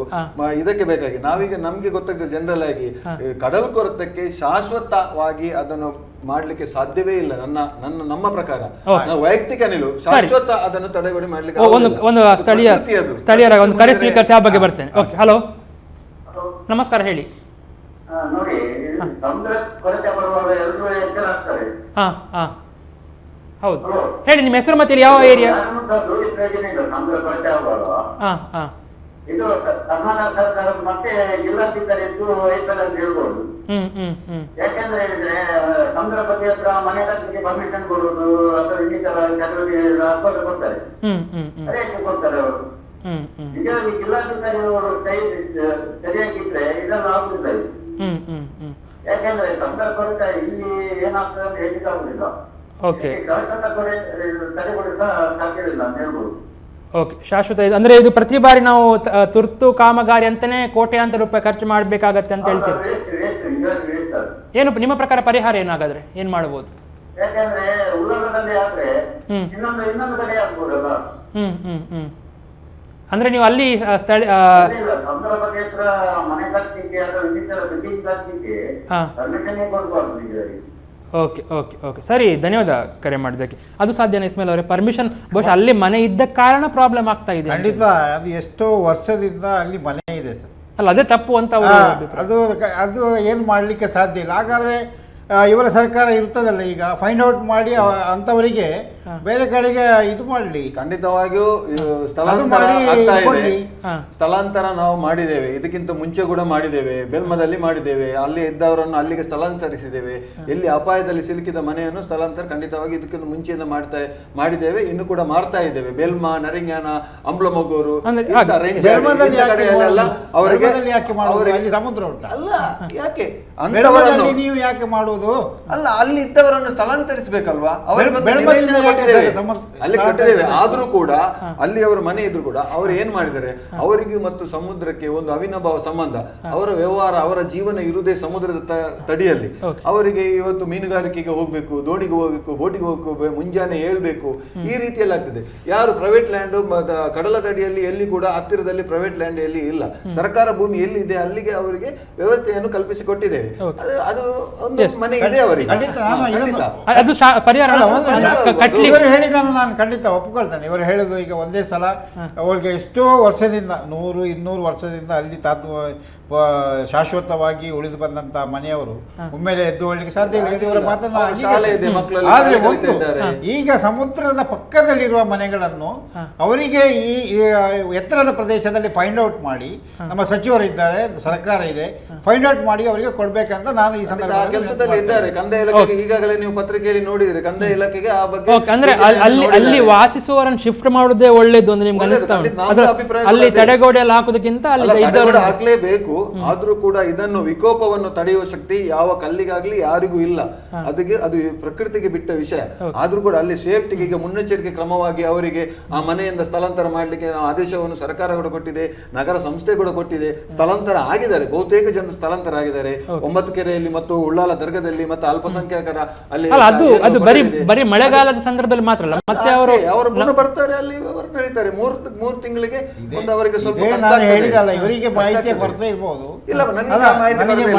ಇದಕ್ಕೆ ಬೇಕಾಗಿ ನಾವೀಗ ನಮ್ಗೆ ಗೊತ್ತಾಗ್ತದೆ ಜನರಲ್ ಆಗಿ ಕಡಲ್ ಕೊರತಕ್ಕೆ ಶಾಶ್ವತವಾಗಿ ಅದನ್ನು ಮಾಡ್ಲಿಕ್ಕೆ ಸಾಧ್ಯವೇ ಇಲ್ಲ. ನಮ್ಮ ಪ್ರಕಾರ ವೈಯಕ್ತಿಕ ನಿಲುವು ಶಾಶ್ವತ ಅದನ್ನು ತಡೆಗೋಡೆ ಮಾಡ್ಲಿಕ್ಕೆ ಒಂದು ಸ್ಥಳೀಯರ ಒಂದು ಕರೆ ಸ್ವೀಕರಿಸಿ ಆ ಬಗ್ಗೆ ಬರ್ತೇನೆ. ಓಕೆ, ಹಲೋ ನಮಸ್ಕಾರ, ಹೇಳಿ. ನೋಡಿ, ಸಮುದ್ರ ಕೊರತೆ ಬರುವಾಗ ಎಲ್ಲರೂ ಎಚ್ಚರಾಗ್ತಾರೆ. ಹೌದು, ಹೇಳಿ ನಿಮ್ಮ ಹೆಸರು ಮತ್ತೆ ಯಾವ ಏರಿಯಾ? ಸಮುದ್ರ ಕೊರತೆ ಆಗುವಾಗ ಇದು ಕರ್ನಾಟಕ ಸರ್ಕಾರ ಮತ್ತೆ ಜಿಲ್ಲಾಧಿಕಾರಿದ್ದು ವಹಿಸಲ್ಲ ಅಂತ ಹೇಳ್ಬೋದು. ಯಾಕೆಂದ್ರೆ ಹೇಳಿದ್ರೆ ಸಮುದ್ರ ಬದಿ ಹತ್ರ ಮನೆ ಕಟ್ಟಲಿಕ್ಕೆ ಪರ್ಮಿಷನ್ ಕೊಡುವುದು ಅಥವಾ ಇನ್ನಿತರ ಚಟುವಟಿಕೆ ಕೊಡ್ತಾರೆ, ಅದೇ ಕೊಡ್ತಾರೆ ಅವರು. ನಿಜವಾಗಿ ಜಿಲ್ಲಾಧಿಕಾರಿಗಳು ಸರಿಯಾಗಿದ್ರೆ ಇದೆಲ್ಲ ಆಗುದಿಲ್ಲ. ಯಾಕೆಂದ್ರೆ ಸಮುದ್ರ ಕೊರತೆ ಇಲ್ಲಿ ಏನಾಗ್ತದೆ ಅಂತ ಹೇಳಿಕ್ಕಾಗುದಿಲ್ಲ. ಸಾಧ್ಯವಿಲ್ಲ ಅಂತ ಹೇಳ್ಬೋದು. ಓಕೆ, ಶಾಶ್ವತ ಇದು ಅಂದ್ರೆ ಇದು ಪ್ರತಿ ಬಾರಿ ನಾವು ತುರ್ತು ಕಾಮಗಾರಿ ಅಂತಾನೆ ಕೋಟ್ಯಾಂತರ ರೂಪಾಯಿ ಖರ್ಚು ಮಾಡ್ಬೇಕಾಗತ್ತೆ ಅಂತ ಹೇಳ್ತೀವಿ. ಏನು ನಿಮ್ಮ ಪ್ರಕಾರ ಪರಿಹಾರ ಏನಾಗಾದ್ರೆ ಏನ್ ಮಾಡಬಹುದು? ಯಾಕಂದ್ರೆ ಉಳ್ಳಾಗದಲ್ಲಿ ಆದ್ರೆ ಇನ್ನೊಂದು ಕಡೆ ಆಗ್ಬೋದಲ್ಲ. ಅಂದ್ರೆ ನೀವು ಅಲ್ಲಿ ಸಮುದ್ರ ಬಗ್ಗೆ ಹತ್ರ ಮನೆ ಕಟ್ಟಲಿಕ್ಕೆ ಅಥವಾ ಇನ್ನಿತರ ಬಿಲ್ಡಿಂಗ್ ಕಟ್ಟಲಿಕ್ಕೆ ಪರ್ಮಿಷನ್ ಕೊಡ್ಬಾರ್ದು. ಓಕೆ ಓಕೆ ಓಕೆ, ಸರಿ, ಧನ್ಯವಾದ ಕರೆ ಮಾಡಿದ್ದಕ್ಕೆ. ಅದು ಸಾಧ್ಯನಾ ಇಸ್ಮೇಲ್ ಅವರೇ? ಪರ್ಮಿಷನ್ ಬಹುಶಃ ಅಲ್ಲಿ ಮನೆ ಇದ್ದ ಕಾರಣ ಪ್ರಾಬ್ಲಮ್ ಆಗ್ತಾ ಇದೆ. ಖಂಡಿತ, ಅದು ಎಷ್ಟೋ ವರ್ಷದಿಂದ ಅಲ್ಲಿ ಮನೆ ಇದೆ ಸರ್. ಅಲ್ಲ, ಅದೇ ತಪ್ಪು ಅಂತ ಅದು ಏನು ಮಾಡಲಿಕ್ಕೆ ಸಾಧ್ಯ ಇಲ್ಲ. ಹಾಗಾದರೆ ಇವರ ಸರ್ಕಾರ ಇರ್ತದಲ್ಲ ಈಗ ಫೈಂಡ್ ಔಟ್ ಮಾಡಿ ಅಂಥವರಿಗೆ ಬೇರೆ ಕಡೆಗೆ ಇದು ಮಾಡಲಿ. ಖಂಡಿತವಾಗಿಯೂ ಇದು ಸ್ಥಳಾಂತರ ಮಾಡಿ ಆಗ್ತಾ ಇದೆ. ಕೊಡ್ಲಿ. ಸ್ಥಳಾಂತರ ನಾವು ಮಾಡಿದ್ದೇವೆ, ಇದಕ್ಕಿಂತ ಮುಂಚೆ ಕೂಡ ಮಾಡಿದ್ದೇವೆ. ಬೆಲ್ಮದಲ್ಲಿ ಮಾಡಿದ್ದೇವೆ, ಅಲ್ಲಿ ಇದ್ದವರನ್ನು ಅಲ್ಲಿಗೆ ಸ್ಥಳಾಂತರಿಸಿದ್ದೇವೆ. ಎಲ್ಲಿ ಅಪಾಯದಲ್ಲಿ ಸಿಲುಕಿದ ಮನೆಯನ್ನು ಸ್ಥಳಾಂತರ ಖಂಡಿತವಾಗಿ ಇದಕ್ಕಿಂತ ಮುಂಚೆಯಿಂದ ಮಾಡಿದ್ದೇವೆ, ಇನ್ನು ಕೂಡ ಮಾಡ್ತಾ ಇದ್ದೇವೆ. ಬೆಲ್ಮ, ನರಿಂಗ್ಯಾನ, ಅಂಬ್ಲಮೊಗೂರು ಬೆಲ್ಮದಲ್ಲಿ ಅವರಿಗೆ ಯಾಕೆ ಮಾಡುವುದು? ಅಲ್ಲಿ ಸಮುದ್ರ ಉಂಟು ಅಲ್ಲ, ಯಾಕೆ ಬೆಲ್ಮದಲ್ಲಿ ನೀವು ಯಾಕೆ ಮಾಡುವುದು? ಅಲ್ಲ, ಅಲ್ಲಿ ಇದ್ದವರನ್ನು ಸ್ಥಳಾಂತರಿಸಬೇಕಲ್ವಾ? ಅಲ್ಲಿ ಸ್ಥಳಾಂತರಿಸಿ ಕಟ್ಟಿದ್ದೇವೆ. ಆದ್ರೂ ಕೂಡ ಅಲ್ಲಿ ಅವರ ಮನೆ ಇದ್ರು ಕೂಡ ಅವರು ಏನ್ ಮಾಡಿದ್ದಾರೆ, ಅವರಿಗೂ ಮತ್ತು ಸಮುದ್ರಕ್ಕೆ ಒಂದು ಅವಿನಾಭಾವ ಸಂಬಂಧ. ಅವರ ವ್ಯವಹಾರ, ಅವರ ಜೀವನ ಇರುವುದೇ ಸಮುದ್ರದ ತಡಿಯಲ್ಲಿ. ಅವರಿಗೆ ಇವತ್ತು ಮೀನುಗಾರಿಕೆಗೆ ಹೋಗ್ಬೇಕು, ದೋಣಿಗೆ ಹೋಗ್ಬೇಕು, ಬೋಟಿಗೆ ಹೋಗ್ಬೇಕು, ಮುಂಜಾನೆ ಹೇಳ್ಬೇಕು, ಈ ರೀತಿಯಲ್ಲಿ ಆಗ್ತದೆ. ಯಾರು ಪ್ರೈವೇಟ್ ಲ್ಯಾಂಡ್ ಕಡಲ ತಡಿಯಲ್ಲಿ ಎಲ್ಲಿ ಕೂಡ ಹತ್ತಿರದಲ್ಲಿ ಪ್ರೈವೇಟ್ ಲ್ಯಾಂಡ್ ಎಲ್ಲಿ ಇಲ್ಲ. ಸರ್ಕಾರ ಭೂಮಿ ಎಲ್ಲಿ ಇದೆ ಅಲ್ಲಿಗೆ ಅವರಿಗೆ ವ್ಯವಸ್ಥೆಯನ್ನು ಕಲ್ಪಿಸಿಕೊಟ್ಟಿದ್ದೇವೆ. ಅದು ಒಂದು ಮನೆ ಇದೆ ಅವರಿಗೆ. ಅದು ಪರಿಹಾರ ಇವರು ಹೇಳಿದ್ದನ್ನು ನಾನು ಖಂಡಿತ ಒಪ್ಕೊಳ್ತೇನೆ. ಇವರು ಹೇಳುದು ಈಗ ಒಂದೇ ಸಲ ಅವಳಿಗೆ ಎಷ್ಟೋ ವರ್ಷದಿಂದ 100-200 ವರ್ಷದಿಂದ ಅಲ್ಲಿ ಶಾಶ್ವತವಾಗಿ ಉಳಿದು ಬಂದಂತ ಮನೆಯವರು ಒಮ್ಮೆಲೆ ಎದ್ದು ಹೋಗ್ಲಿಕ್ಕೆ ಸಾಧ್ಯ ಇಲ್ಲ. ಇವರ ಮಾತನ್ನು ಆದ್ರೆ ಒಂದು ಈಗ ಸಮುದ್ರದ ಪಕ್ಕದಲ್ಲಿರುವ ಮನೆಗಳನ್ನು ಅವರಿಗೆ ಈ ಎತ್ತರದ ಪ್ರದೇಶದಲ್ಲಿ ಫೈಂಡ್ ಔಟ್ ಮಾಡಿ, ನಮ್ಮ ಸಚಿವರಿದ್ದಾರೆ, ಸರ್ಕಾರ ಇದೆ, ಫೈಂಡ್ ಔಟ್ ಮಾಡಿ ಅವರಿಗೆ ಕೊಡ್ಬೇಕಂತ ನಾನು ಈ ಸಂದರ್ಭದಲ್ಲಿ ಕೆಲಸದಲ್ಲಿ ಇದ್ದಾರೆ. ಕಂದಾಯ ಇಲಾಖೆಗೆ ಈಗಾಗಲೇ ನೀವು ಪತ್ರಿಕೆಯಲ್ಲಿ ನೋಡಿದ್ರೆ ಕಂದಾಯ ಇಲಾಖೆಗೆ ಆ ಬಗ್ಗೆ ಅಂದ್ರೆ ಅಲ್ಲಿ ವಾಸಿಸುವವರನ್ನು ಶಿಫ್ಟ್ ಮಾಡುವುದೇ ಒಳ್ಳೇದು ಅಂತ ನಿಮ್ಗೆ ಅನಿಸ್ತಾ ಉಂಟು? ಅಲ್ಲಿ ತಡೆಗೋಡೆ ಎಲ್ಲ ಹಾಕುದಕ್ಕಿಂತ ಅಲ್ಲಿ ಇದ್ದವರು ಹಾಕ್ಲೇಬೇಕು. ಆದ್ರೂ ಕೂಡ ಇದನ್ನು ವಿಕೋಪವನ್ನು ತಡೆಯುವ ಶಕ್ತಿ ಯಾವ ಕಲ್ಲಿಗಾಗ್ಲಿ ಯಾರಿಗೂ ಇಲ್ಲ. ಅದಕ್ಕೆ ಅದು ಪ್ರಕೃತಿಗೆ ಬಿಟ್ಟ ವಿಷಯ. ಆದ್ರೂ ಕೂಡ ಅಲ್ಲಿ ಸೇಫ್ಟಿಗೆ ಈಗ ಮುನ್ನೆಚ್ಚರಿಕೆ ಕ್ರಮವಾಗಿ ಅವರಿಗೆ ಆ ಮನೆಯಿಂದ ಸ್ಥಳಾಂತರ ಮಾಡ್ಲಿಕ್ಕೆ ಆದೇಶವನ್ನು ಸರ್ಕಾರ ಕೂಡ ಕೊಟ್ಟಿದೆ, ನಗರ ಸಂಸ್ಥೆ ಕೂಡ ಕೊಟ್ಟಿದೆ. ಸ್ಥಳಾಂತರ ಆಗಿದ್ದಾರೆ, ಬಹುತೇಕ ಜನರು ಸ್ಥಳಾಂತರ ಆಗಿದ್ದಾರೆ. 9 ಕೆರೆಯಲ್ಲಿ ಮತ್ತು ಉಳ್ಳಾಲ ದರ್ಗದಲ್ಲಿ ಮತ್ತು ಅಲ್ಪಸಂಖ್ಯಾತರ ಅಲ್ಲಿ ಅದು ಬರೀ ಮಳೆಗಾಲದ ಸಂದರ್ಭದಲ್ಲಿ ಮಾತ್ರ ಅಲ್ಲ, ಮತ್ತೆ ಅವರು ಬರ್ತಾರೆ, ಅಲ್ಲಿ ಅವರು ನಡೀತಾರೆ. 3 ತಿಂಗಳಿಗೆ ಒಂದು ಅವರಿಗೆ ಸ್ವಲ್ಪ ಕಷ್ಟ ಆಗ್ತದೆ. ಹೇಳಿದಲ್ಲ, ಇವರಿಗೆ ಮಾಹಿತಿ ಕೊರತೆ ಇರ್ಬೋದು. ಇಲ್ಲ,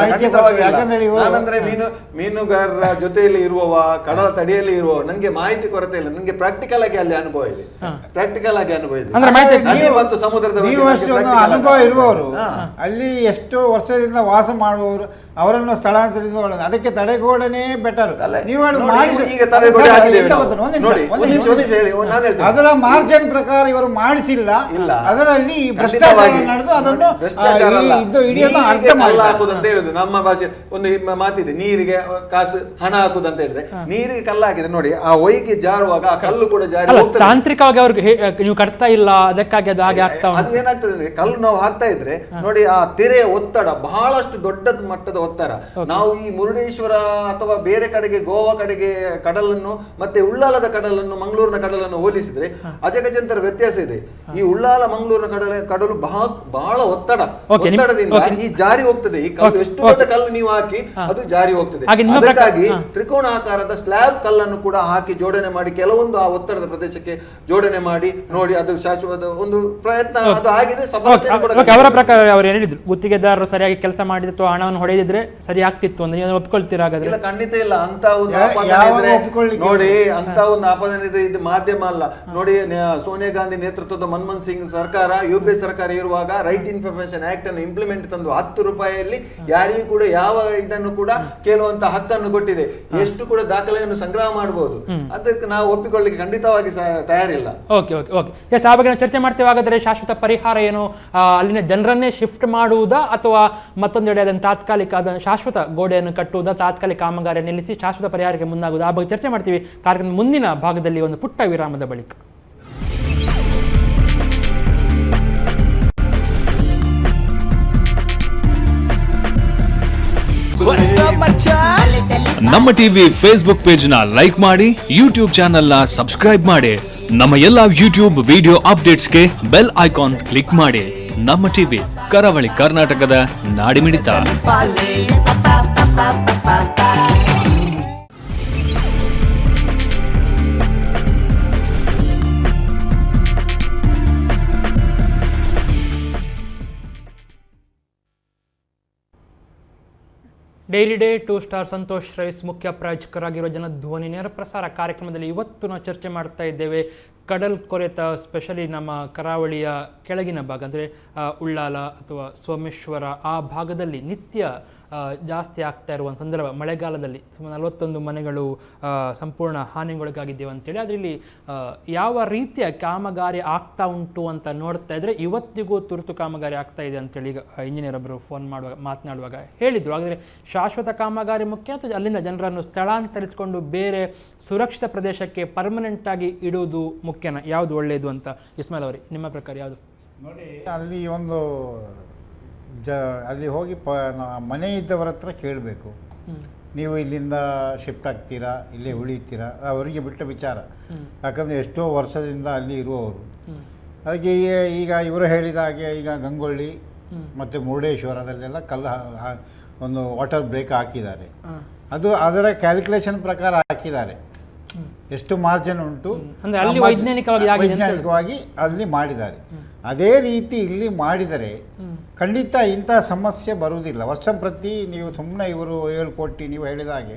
ನಾನಂದ್ರೆ ಮೀನುಗಾರರ ಜೊತೆಯಲ್ಲಿ ಇರುವವ, ಕಡಲ ತಡಿಯಲ್ಲಿ ಇರುವವ, ನನಗೆ ಮಾಹಿತಿ ಕೊರತೆ ಇಲ್ಲ. ನನಗೆ ಪ್ರಾಕ್ಟಿಕಲ್ ಆಗಿ ಅಲ್ಲಿ ಅನುಭವ ಇದೆ. ಪ್ರಾಕ್ಟಿಕಲ್ ಆಗಿ ಅನುಭವ ಇದೆ. ಮತ್ತು ಸಮುದ್ರದ ಅನುಭವ ಇರುವವರು, ಅಲ್ಲಿ ಎಷ್ಟೋ ವರ್ಷದಿಂದ ವಾಸ ಮಾಡುವವರು, ಅವರನ್ನು ಸ್ಥಳಾಂತರಿಸುವ ಅದಕ್ಕೆ ತಡೆಗೋಡನೆ ಬೆಟರ್. ನೀವು ಅದರ ಮಾರ್ಜಿನ್ ಪ್ರಕಾರ ಇವರು ಮಾಡಿಸಿಲ್ಲ, ಅದರಲ್ಲಿ ಭ್ರಷ್ಟಾಚಾರ ನಡೆದು ಅದನ್ನು ಹಾಕುದಂತ ಹೇಳುದು. ನಮ್ಮ ಭಾಷೆ ಒಂದು ಮಾತಿದೆ, ನೀರಿಗೆ ಕಾಸು ಹಣ ಹಾಕುದಂತ ಹೇಳಿದ್ರೆ, ನೀರಿಗೆ ಕಲ್ಲು ಹಾಕಿದ್ರೆ ನೋಡಿ, ಆ ಒಯ್ಗೆ ಜಾರುವಾಗ ಆ ಕಲ್ಲು ಕೂಡ ಜಾರಿ ತಾಂತ್ರಿಕವಾಗಿ ಅವ್ರಿಗೆ ನೀವು ಕಟ್ತಾ ಇಲ್ಲ, ಅದಕ್ಕಾಗಿ ಅದು ಹಾಗೆ ಆಗ್ತಾ ಅದು ಏನಾಗ್ತದೆ ಅಂದ್ರೆ, ಕಲ್ಲು ನಾವು ಹಾಕ್ತಾ ಇದ್ರೆ ನೋಡಿ, ಆ ತೆರೆಯ ಒತ್ತಡ ಬಹಳಷ್ಟು ದೊಡ್ಡ ಮಟ್ಟದ ಒತ್ತಡ. ನಾವು ಈ ಮುರುಡೇಶ್ವರ ಅಥವಾ ಬೇರೆ ಕಡೆಗೆ ಗೋವಾ ಕಡೆಗೆ ಕಡಲನ್ನು ಮತ್ತೆ ಉಳ್ಳಾಲದ ಕಡಲನ್ನು, ಮಂಗಳೂರಿನ ಕಡಲನ್ನು ಹೋಲಿಸಿದ್ರೆ ಅಜಗಜಂತರ ವ್ಯತ್ಯಾಸ ಇದೆ. ಈ ಉಳ್ಳಾಲ ಮಂಗಳೂರಿನ ಕಡಲು ಬಹಳ ಒತ್ತಡದಿಂದ ಈ ಜಾರಿ ಹೋಗ್ತದೆ. ಈ ಕಲ್ಲು ಎಷ್ಟು ದೊಡ್ಡ ಕಲ್ಲು ನೀವು ಹಾಕಿ ಅದು ಜಾರಿ ಹೋಗ್ತದೆ. ಅದಕ್ಕಾಗಿ ತ್ರಿಕೋಣಾಕಾರದ ಸ್ಲ್ಯಾಬ್ ಕಲ್ಲನ್ನು ಕೂಡ ಹಾಕಿ ಜೋಡಣೆ ಮಾಡಿ, ಕೆಲವೊಂದು ಆ ಒತ್ತಡದ ಪ್ರದೇಶಕ್ಕೆ ಜೋಡಣೆ ಮಾಡಿ ನೋಡಿ, ಅದು ಶಾಶ್ವತ ಒಂದು ಪ್ರಯತ್ನ ಅದು ಆಗಿದೆ. ಅವರ ಪ್ರಕಾರ ಅವರು ಹೇಳಿದ್ರು, ಗುತ್ತಿಗೆದಾರರು ಸರಿಯಾಗಿ ಕೆಲಸ ಮಾಡಿದ ಅಥವಾ ಹಣವನ್ನು ಹೊಡೆದಿದ್ರೆ ಸರಿ ಆಗ್ತಿತ್ತು ಅಂದ್ರೆ ನೀವು ಒಪ್ಕೊಳ್ತೀರಾ? ಹಾಗಾದ್ರೆ ಖಂಡಿತ ಇಲ್ಲ. ಅಂತ ಒಂದು ನೋಡಿ, ಅಂತ ಒಂದು ಆಪಾದನೆ ಇದೆ. ಇದು ಮಾಧ್ಯಮ ಅಲ್ಲ ನೋಡಿ. ಸೋನಿಯಾ ಗಾಂಧಿ ನೇತೃತ್ವದ ಮನಮೋಹನ್ ಸಿಂಗ್ ಸರ್ಕಾರ, UPA ಸರ್ಕಾರ ಇರುವಾಗ ರೈಟ್ ಇನ್ಫಾರ್ಮೇಶನ್ ಆಕ್ಟ್ ಅನ್ನು ಇಂಪ್ಲಿಮೆಂಟ್ ತಂದು 10 ರೂಪಾಯಿಯಲ್ಲಿ ಯಾರಿಗೂ ಕೂಡ ಯಾವ ಇದನ್ನು ಕೂಡ ಕೇಳುವಂತ ಹಕ್ಕನ್ನು ಕೊಟ್ಟಿದೆ. ಎಷ್ಟು ಕೂಡ ದಾಖಲೆಯನ್ನು ಸಂಗ್ರಹ ಮಾಡಬಹುದು. ಅದಕ್ಕೆ ನಾವು ಒಪ್ಪಿಕೊಳ್ಳಿಕ್ಕೆ ಖಂಡಿತವಾಗಿ ತಯಾರಿಲ್ಲ. ಓಕೆ ಓಕೆ ಓಕೆ ಎಸ್, ಆ ಬಗ್ಗೆ ನಾವು ಚರ್ಚೆ ಮಾಡ್ತೇವೆ. ಹಾಗಾದ್ರೆ ಶಾಶ್ವತ ಪರಿಹಾರ ಏನು? ಅಲ್ಲಿನ ಜನರನ್ನೇ ಶಿಫ್ಟ್ ಮಾಡುವುದಾ ಅಥವಾ ಮತ್ತೊಂದೆಡೆ ಅದನ್ನು ತಾತ್ಕಾಲಿಕ ಶಾಶ್ವತ ಗೋಡೆಯನ್ನು ಕಟ್ಟುವುದಾ, ತಾತ್ಕಾಲಿಕ ಕಾಮಗಾರಿ ನಿಲ್ಲಿಸಿ ಶಾಶ್ವತ ಪರಿಹಾರಕ್ಕೆ ಮುಂದಾಗುವುದು? ಆ ಬಗ್ಗೆ ಚರ್ಚೆ ಮಾಡ್ತೀವಿ ಕಾರ್ಯಕ್ರಮದ ಮುಂದಿನ ಭಾಗದಲ್ಲಿ, ಒಂದು ಪುಟ್ಟ ವಿರಾಮದ ಬಳಿಕ. ನಮ್ಮ ಟಿವಿ ಫೇಸ್ಬುಕ್ ಪೇಜ್ ನ ಲೈಕ್ ಮಾಡಿ, ಯೂಟ್ಯೂಬ್ ಚಾನೆಲ್ ನ ಸಬ್ಸ್ಕ್ರೈಬ್ ಮಾಡಿ. ನಮ್ಮ ಎಲ್ಲಾ ಯೂಟ್ಯೂಬ್ ವಿಡಿಯೋ ಅಪ್ಡೇಟ್ಸ್ಗೆ ಬೆಲ್ ಐಕಾನ್ ಕ್ಲಿಕ್ ಮಾಡಿ. ನಮ್ಮ ಟಿವಿ, ಕರಾವಳಿ ಕರ್ನಾಟಕದ ನಾಡಿಮಿಡಿತ. Daily day 2 star Santosh rice ಮುಖ್ಯ ಪ್ರಾಯೋಜಕರಾಗಿರುವ ಜನಧ್ವನಿ ನೇರ ಪ್ರಸಾರ ಕಾರ್ಯಕ್ರಮದಲ್ಲಿ ಇವತ್ತು ನಾವು ಚರ್ಚೆ ಮಾಡ್ತಾ ಇದ್ದೇವೆ ಕಡಲ್ ಕೊರೆತ ಸ್ಪೆಷಲಿ ನಮ್ಮ ಕರಾವಳಿಯ ಕೆಳಗಿನ ಭಾಗ ಅಂದರೆ ಉಳ್ಳಾಲ ಅಥವಾ ಸೋಮೇಶ್ವರ ಆ ಭಾಗದಲ್ಲಿ ನಿತ್ಯ ಜಾಸ್ತಿ ಆಗ್ತಾ ಇರುವ ಸಂದರ್ಭ, ಮಳೆಗಾಲದಲ್ಲಿ 41 ಮನೆಗಳು ಸಂಪೂರ್ಣ ಹಾನಿಗೊಳಗಾಗಿದ್ದೇವೆ ಅಂತೇಳಿ. ಅದರಲ್ಲಿ ಯಾವ ರೀತಿಯ ಕಾಮಗಾರಿ ಆಗ್ತಾ ಉಂಟು ಅಂತ ನೋಡ್ತಾ ಇದ್ರೆ ಇವತ್ತಿಗೂ ತುರ್ತು ಕಾಮಗಾರಿ ಆಗ್ತಾ ಇದೆ ಅಂತೇಳಿ ಈಗ ಇಂಜಿನಿಯರ್ ಒಬ್ಬರು ಫೋನ್ ಮಾತನಾಡುವಾಗ ಹೇಳಿದರು. ಹಾಗಾದರೆ ಶಾಶ್ವತ ಕಾಮಗಾರಿ ಮುಖ್ಯ ಅಥವಾ ಅಲ್ಲಿಂದ ಜನರನ್ನು ಸ್ಥಳಾಂತರಿಸಿಕೊಂಡು ಬೇರೆ ಸುರಕ್ಷಿತ ಪ್ರದೇಶಕ್ಕೆ ಪರ್ಮನೆಂಟ್ ಆಗಿ ಇಡುವುದು ಮುಖ್ಯನಾ? ಯಾವುದು ಒಳ್ಳೆಯದು ಅಂತ ಇಸ್ಮಾಯಿಲ್ ಅವರೇ, ನಿಮ್ಮ ಪ್ರಕಾರ ಯಾವುದು? ನೋಡಿ, ಅಲ್ಲಿ ಒಂದು ಅಲ್ಲಿ ಹೋಗಿ ಮನೆ ಇದ್ದವರ ಹತ್ರ ಕೇಳಬೇಕು, ನೀವು ಇಲ್ಲಿಂದ ಶಿಫ್ಟ್ ಆಗ್ತೀರಾ, ಇಲ್ಲೇ ಉಳಿತೀರಾ, ಅವರಿಗೆ ಬಿಟ್ಟ ವಿಚಾರ. ಯಾಕಂದರೆ ಎಷ್ಟೋ ವರ್ಷದಿಂದ ಅಲ್ಲಿ ಇರುವವರು. ಅದಕ್ಕೆ ಈಗ ಇವರು ಹೇಳಿದ ಹಾಗೆ ಈಗ ಗಂಗೊಳ್ಳಿ ಮತ್ತು ಮುರುಡೇಶ್ವರದಲ್ಲೆಲ್ಲ ಒಂದು ವಾಟರ್ ಬ್ರೇಕ್ ಹಾಕಿದ್ದಾರೆ. ಅದು ಅದರ ಕ್ಯಾಲ್ಕುಲೇಷನ್ ಪ್ರಕಾರ ಹಾಕಿದ್ದಾರೆ, ಎಷ್ಟು ಮಾರ್ಜಿನ್ ಉಂಟು ವೈಜ್ಞಾನಿಕವಾಗಿ ಅಲ್ಲಿ ಮಾಡಿದ್ದಾರೆ. ಅದೇ ರೀತಿ ಇಲ್ಲಿ ಮಾಡಿದರೆ ಖಂಡಿತ ಇಂಥ ಸಮಸ್ಯೆ ಬರುವುದಿಲ್ಲ. ವರ್ಷ ಪ್ರತಿ ನೀವು ಸುಮ್ಮನೆ ಇವರು 7 ಕೋಟಿ, ನೀವು ಹೇಳಿದ ಹಾಗೆ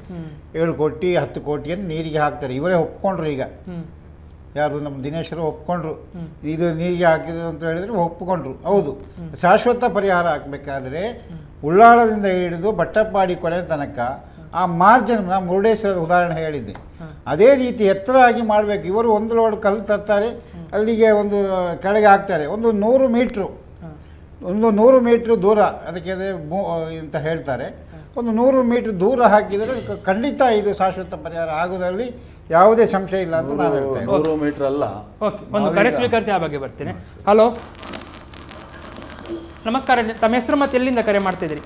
7 ಕೋಟಿ 10 ಕೋಟಿಯನ್ನು ನೀರಿಗೆ ಹಾಕ್ತಾರೆ. ಇವರೇ ಒಪ್ಕೊಂಡ್ರು, ಈಗ ಯಾರು ನಮ್ಮ ದಿನೇಶರು ಒಪ್ಕೊಂಡ್ರು, ಇದು ನೀರಿಗೆ ಹಾಕಿದ್ರು ಅಂತ ಹೇಳಿದ್ರೆ ಒಪ್ಕೊಂಡ್ರು. ಹೌದು, ಶಾಶ್ವತ ಪರಿಹಾರ ಹಾಕಬೇಕಾದ್ರೆ ಉಳ್ಳಾಳದಿಂದ ಹಿಡಿದು ಬಟ್ಟಪ್ಪಾಡಿ ಕೊನೆ ತನಕ ಆ ಮಾರ್ಜಿನ್ನ ಮುರುಡೇಶ್ವರದ ಉದಾಹರಣೆ ಹೇಳಿದ್ದೆ, ಅದೇ ರೀತಿ ಎತ್ತರ ಆಗಿ ಮಾಡಬೇಕು. ಇವರು ಒಂದು ಲೋಡ್ ಕಲ್ಲು ತರ್ತಾರೆ, ಅಲ್ಲಿಗೆ ಒಂದು ಕೆಳಗೆ ಹಾಕ್ತಾರೆ, ಒಂದು 100 ಮೀಟ್ರ್ ದೂರ, ಅದಕ್ಕೆ ಅಂತ ಹೇಳ್ತಾರೆ, ಒಂದು 100 ಮೀಟ್ರ್ ದೂರ ಹಾಕಿದರೆ ಖಂಡಿತ ಇದು ಶಾಶ್ವತ ಪರಿಹಾರ ಆಗೋದ್ರಲ್ಲಿ ಯಾವುದೇ ಸಂಶಯ ಇಲ್ಲ ಅಂತ ನಾನು ಹೇಳ್ತೇನೆ. 100 ಮೀಟರ್ ಅಲ್ಲ. ಓಕೆ, ಒಂದು ಕರೆ ಸ್ವೀಕರಿಸಿ ಆ ಬಗ್ಗೆ ಬರ್ತೀನಿ. ಹಲೋ, ನಮಸ್ಕಾರ. ತಮ್ಮ ಹೆಸರು ಮತ್ತೆ ಎಲ್ಲಿಂದ ಕರೆ ಮಾಡ್ತಿದ್ದೀರಿ?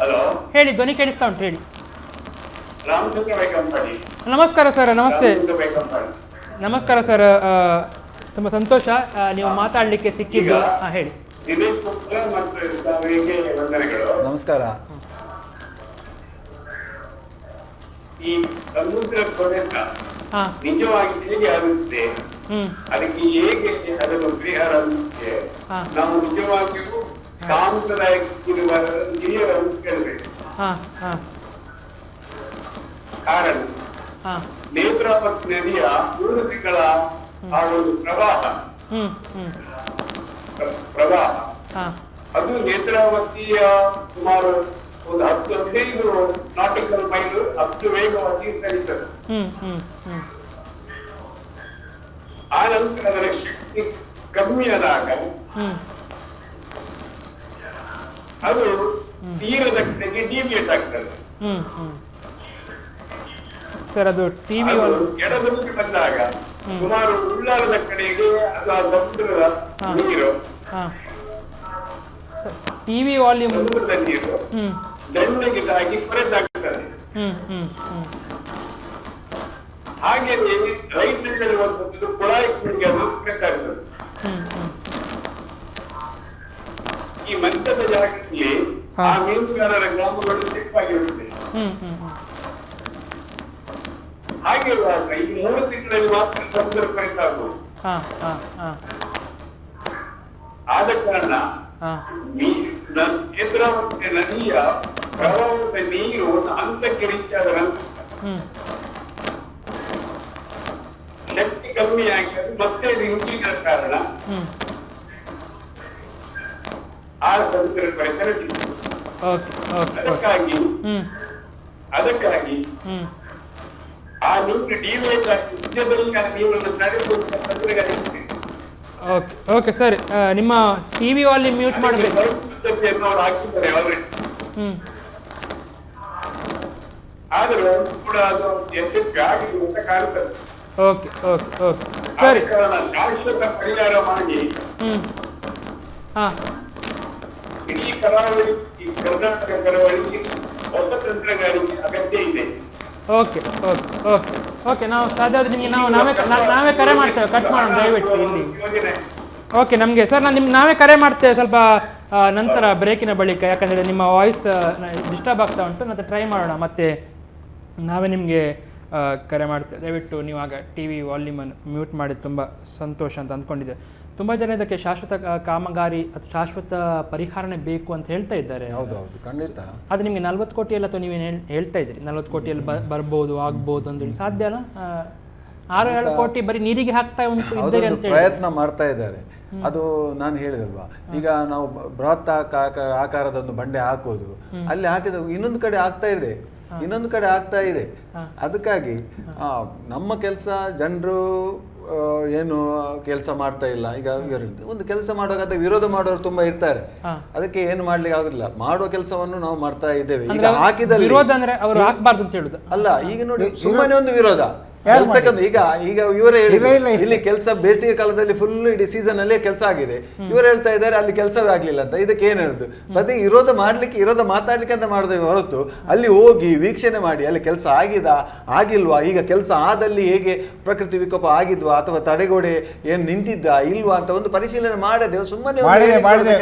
ಹೇಳಿ, ಧ್ವನಿ ಕೇಳಿಸ್ತಾ ಉಂಟು, ಹೇಳಿ. ನಮಸ್ಕಾರ ಸರ್. ನಮಸ್ತೆ. ನಮಸ್ಕಾರ ಸರ್, ತುಂಬ ಸಂತೋಷ ನೀವು ಮಾತಾಡಲಿಕ್ಕೆ ಸಿಕ್ಕಿದ್ದು. ಹೇಳಿ. ನಮಸ್ಕಾರ. ಈ ಸಮುದ್ರ ಕೊರೆತ ನಿಜವಾಗಿ ಹೇಗೆ ಆಗುತ್ತೆ, ಅದಕ್ಕೆ ಹೇಗೆ ಅದನ್ನು ಪರಿಹಾರ ನಾವು ನಿಜವಾಗಿಯೂ ಸಾಂಪ್ರದಾಯಿಕ ಹಿರಿಯರನ್ನು ಕೇಳಬೇಕು. ಕಾರಣ ನೇತ್ರಾವತಿ ನದಿಯ 3 ತಿಂಗಳ ಆ ಒಂದು ಪ್ರವಾಹ ಅದು ನೇತ್ರಾವತಿಯ ಸುಮಾರು ಒಂದು 10-15 ನಾಟಿಕಲ್ ಮೈಲು ಅಷ್ಟು ವೇಗವಾಗಿ ಸರಿತದೆ. ಆ ನಂತರ ಅದರ ಶಕ್ತಿ ಕಮ್ಮಿ ಆದಾಗ ಅದು ತೀರದ ಕಡೆಗೆ ಡಿವಿಯೇಟ್ ಆಗ್ತದೆ. ಸರ್, ಅದು ಟಿವಿ ಎಡಬದಿಗೆ ಬಂದಾಗ ಸುಮಾರು ಉಳ್ಳಾಲದ ಕಡೆಗೆ ಅದು ಆ ಸಮುದ್ರದ ನೀರು, ಟಿವಿ ವಾಲ್ಯೂಮ್, ಸಮುದ್ರದ ನೀರು ದಂಡೆಗೆ ತಾಗಿ ಕೊರೆತಾಗ್ತದೆ. ಹಾಗೆ ರೈಟ್ ನಲ್ಲಿರುವಂತದ್ದು ಕೊಳಾಯಿ ಕುಣಿಗೆ ಅದು ಕೊರೆತಾಗ್ತದೆ. ಈ ಮಂಚದ ಜಾಗದಲ್ಲಿ ಆ ಮೀನುಗಾರರ ಗ್ರಾಮಗಳು ಸೇಫ್ ಆಗಿರುತ್ತದೆ. ಹಾಗಿರುವಾಗ ಈ 3 ತಿಂಗಳಲ್ಲಿ ಮಾತ್ರ ಸಮುದ್ರ ಕೊರೆತಾಗುವುದು. ಆದ ಕಾರಣ ನೇತ್ರಾವತಿ ನದಿಯ ಪ್ರವಾಹದ ನೀರು ಒಂದು ಹಂತಕ್ಕೆ ರೀಚ್ ಆದ ನಂತರ ಶಕ್ತಿ ಕಮ್ಮಿಯಾಗಿ ಅದು ಮತ್ತೆ ಹಿಂದಿನ ಕಾರಣ ಆ ಸಮುದ್ರ ಕೊರೆತ ನಡೆಯುತ್ತದೆ. ಅದಕ್ಕಾಗಿ ಆ ನೀರು ಡಿವೈಡ್ ಆಗಿ ನಿಜದಲ್ಲಿ ಆ ನೀರನ್ನು ತಡೆದುಕೊಂಡು ಸಮುದ್ರಗಳಿಗೆ. ಓಕೆ ಸರ್, ನಿಮ್ಮ ಟಿವಿ ವಾಲ್ಯೂಮ್ ಮ್ಯೂಟ್ ಮಾಡಬೇಕು. ಹಾಕಿದ್ದಾರೆ ಆಲ್ರೆಡಿ. ಆದರೂ ಕೂಡ ಅದು ಯಶಸ್ವಿ ಆಗಿದೆ ಅಂತ ಕಾಣುತ್ತದೆ. ಓಕೆ ಸರಿ, ಶಾಶ್ವತ ಪರಿಹಾರ ಮಾಡಿ ಇಡೀ ಕರಾವಳಿ, ಈ ಕರ್ನಾಟಕ ಕರಾವಳಿಗೆ ಹೊಸ ತಂತ್ರಗಾರಿಕೆ ಅಗತ್ಯ ಇದೆ. ಓಕೆ ನಾವು ಸಾಧ್ಯ ಆದ್ರೆ ನಿಮಗೆ ನಾವೇ ಕರೆ ಮಾಡ್ತೇವೆ. ಕಟ್ ಮಾಡೋಣ ದಯವಿಟ್ಟು ಇಲ್ಲಿ. ಓಕೆ, ನಮಗೆ ಸರ್ ನಾವೇ ಕರೆ ಮಾಡ್ತೇವೆ ಸ್ವಲ್ಪ ನಂತರ ಬ್ರೇಕಿನ ಬಳಿಕ, ಯಾಕಂದರೆ ನಿಮ್ಮ ವಾಯ್ಸ್ ಡಿಸ್ಟರ್ಬ್ ಆಗ್ತಾ ಉಂಟು. ಮತ್ತು ಟ್ರೈ ಮಾಡೋಣ, ಮತ್ತೆ ನಾವೇ ನಿಮಗೆ ಕರೆ ಮಾಡ್ತೇವೆ. ದಯವಿಟ್ಟು ನೀವು ಆಗ ಟಿ ವಿ ವಾಲ್ಯೂಮನ್ನು ಮ್ಯೂಟ್ ಮಾಡಿ. ತುಂಬ ಸಂತೋಷ ಅಂತ ಅಂದ್ಕೊಂಡಿದ್ದೆ. ತುಂಬ ಜನ ಇದಕ್ಕೆ ಶಾಶ್ವತ ಕಾಮಗಾರಿ ಅಥವಾ ಶಾಶ್ವತ ಪರಿಹಾರನೆ ಬೇಕು ಅಂತ ಹೇಳ್ತಾ ಇದ್ದಾರೆ. ಹೌದು, ಖಂಡಿತ. ಅದು ನಿಮಗೆ 40 ಕೋಟಿ ಎಲ್ಲ ಅಥವಾ ನೀವೇನು ಹೇಳ್ತಾ ಇದ್ದೀರಿ 40 ಕೋಟಿಯಲ್ಲಿ ಬರ್ಬೋದು, ಆಗ್ಬೋದು ಅಂತೇಳಿ ಸಾಧ್ಯ ಅಲ್ಲ? 6 ಕೋಟಿ ಬರೀ ನೀರಿಗೆ ಹಾಕ್ತಾ ಉಂಟು ಇದ್ದಾರೆ ಅದೊಂದು ಅಂತ ಹೇಳಿ. ಪ್ರಯತ್ನ ಮಾಡ್ತಾ ಇದ್ದಾರೆ. ಅದು ನಾನು ಹೇಳಿದಲ್ವಾ, ಈಗ ನಾವು ಬೃಹತ್ ಆಕಾರದ ಒಂದು ಬಂಡೆ ಹಾಕೋದು, ಅಲ್ಲಿ ಹಾಕಿದ ಇನ್ನೊಂದು ಕಡೆ ಆಗ್ತಾ ಇದೆ. ಅದಕ್ಕಾಗಿ ನಮ್ಮ ಕೆಲಸ ಜನರು ಏನು ಕೆಲಸ ಮಾಡ್ತಾ ಇಲ್ಲ. ಈಗ ಒಂದು ಕೆಲಸ ಮಾಡುವಾಗ ವಿರೋಧ ಮಾಡೋರು ತುಂಬಾ ಇರ್ತಾರೆ, ಅದಕ್ಕೆ ಏನು ಮಾಡ್ಲಿಕ್ಕೆ ಆಗುದಿಲ್ಲ. ಮಾಡುವ ಕೆಲಸವನ್ನು ನಾವು ಮಾಡ್ತಾ ಇದ್ದೇವೆ. ಈಗ ಹಾಕಿದಲ್ಲಿ ವಿರೋಧ ಅಂದ್ರೆ ಅವರು ಹಾಕ್ಬಾರ್ದು ಅಂತ ಹೇಳುದು ಅಲ್ಲ. ಈಗ ನೋಡಿ, ಸುಮ್ಮನೆ ಒಂದು ವಿರೋಧ ಕೆಲಸಕ್ಕೊಂದು ಈಗ ಇವರೇ ಇಲ್ಲಿ ಕೆಲಸ ಬೇಸಿಗೆ ಕಾಲದಲ್ಲಿ ಫುಲ್ ಇಡೀ ಸೀಸನ್ ಅಲ್ಲೇ ಕೆಲಸ ಆಗಿದೆ. ಇವರು ಹೇಳ್ತಾ ಇದ್ದಾರೆ ಅಲ್ಲಿ ಕೆಲಸವೇ ಆಗ್ಲಿಲ್ಲ ಅಂತ. ಇದಕ್ಕೆ ಏನ್ ಹೇಳುದು? ಮತ್ತೆ ವಿರೋಧ ಮಾತಾಡ್ಲಿಕ್ಕೆ ಅಂತ ಮಾಡಿದೇವೆ ಹೊರತು ಅಲ್ಲಿ ಹೋಗಿ ವೀಕ್ಷಣೆ ಮಾಡಿ ಅಲ್ಲಿ ಕೆಲಸ ಆಗಿಲ್ವಾ, ಈಗ ಕೆಲಸ ಆದಲ್ಲಿ ಹೇಗೆ ಪ್ರಕೃತಿ ವಿಕೋಪ ಆಗಿದ್ವಾ ಅಥವಾ ತಡೆಗೋಡೆ ಏನ್ ನಿಂತಿದ್ದ ಇಲ್ವಾ ಅಂತ ಒಂದು ಪರಿಶೀಲನೆ ಮಾಡದೆ ಸುಮ್ಮನೆ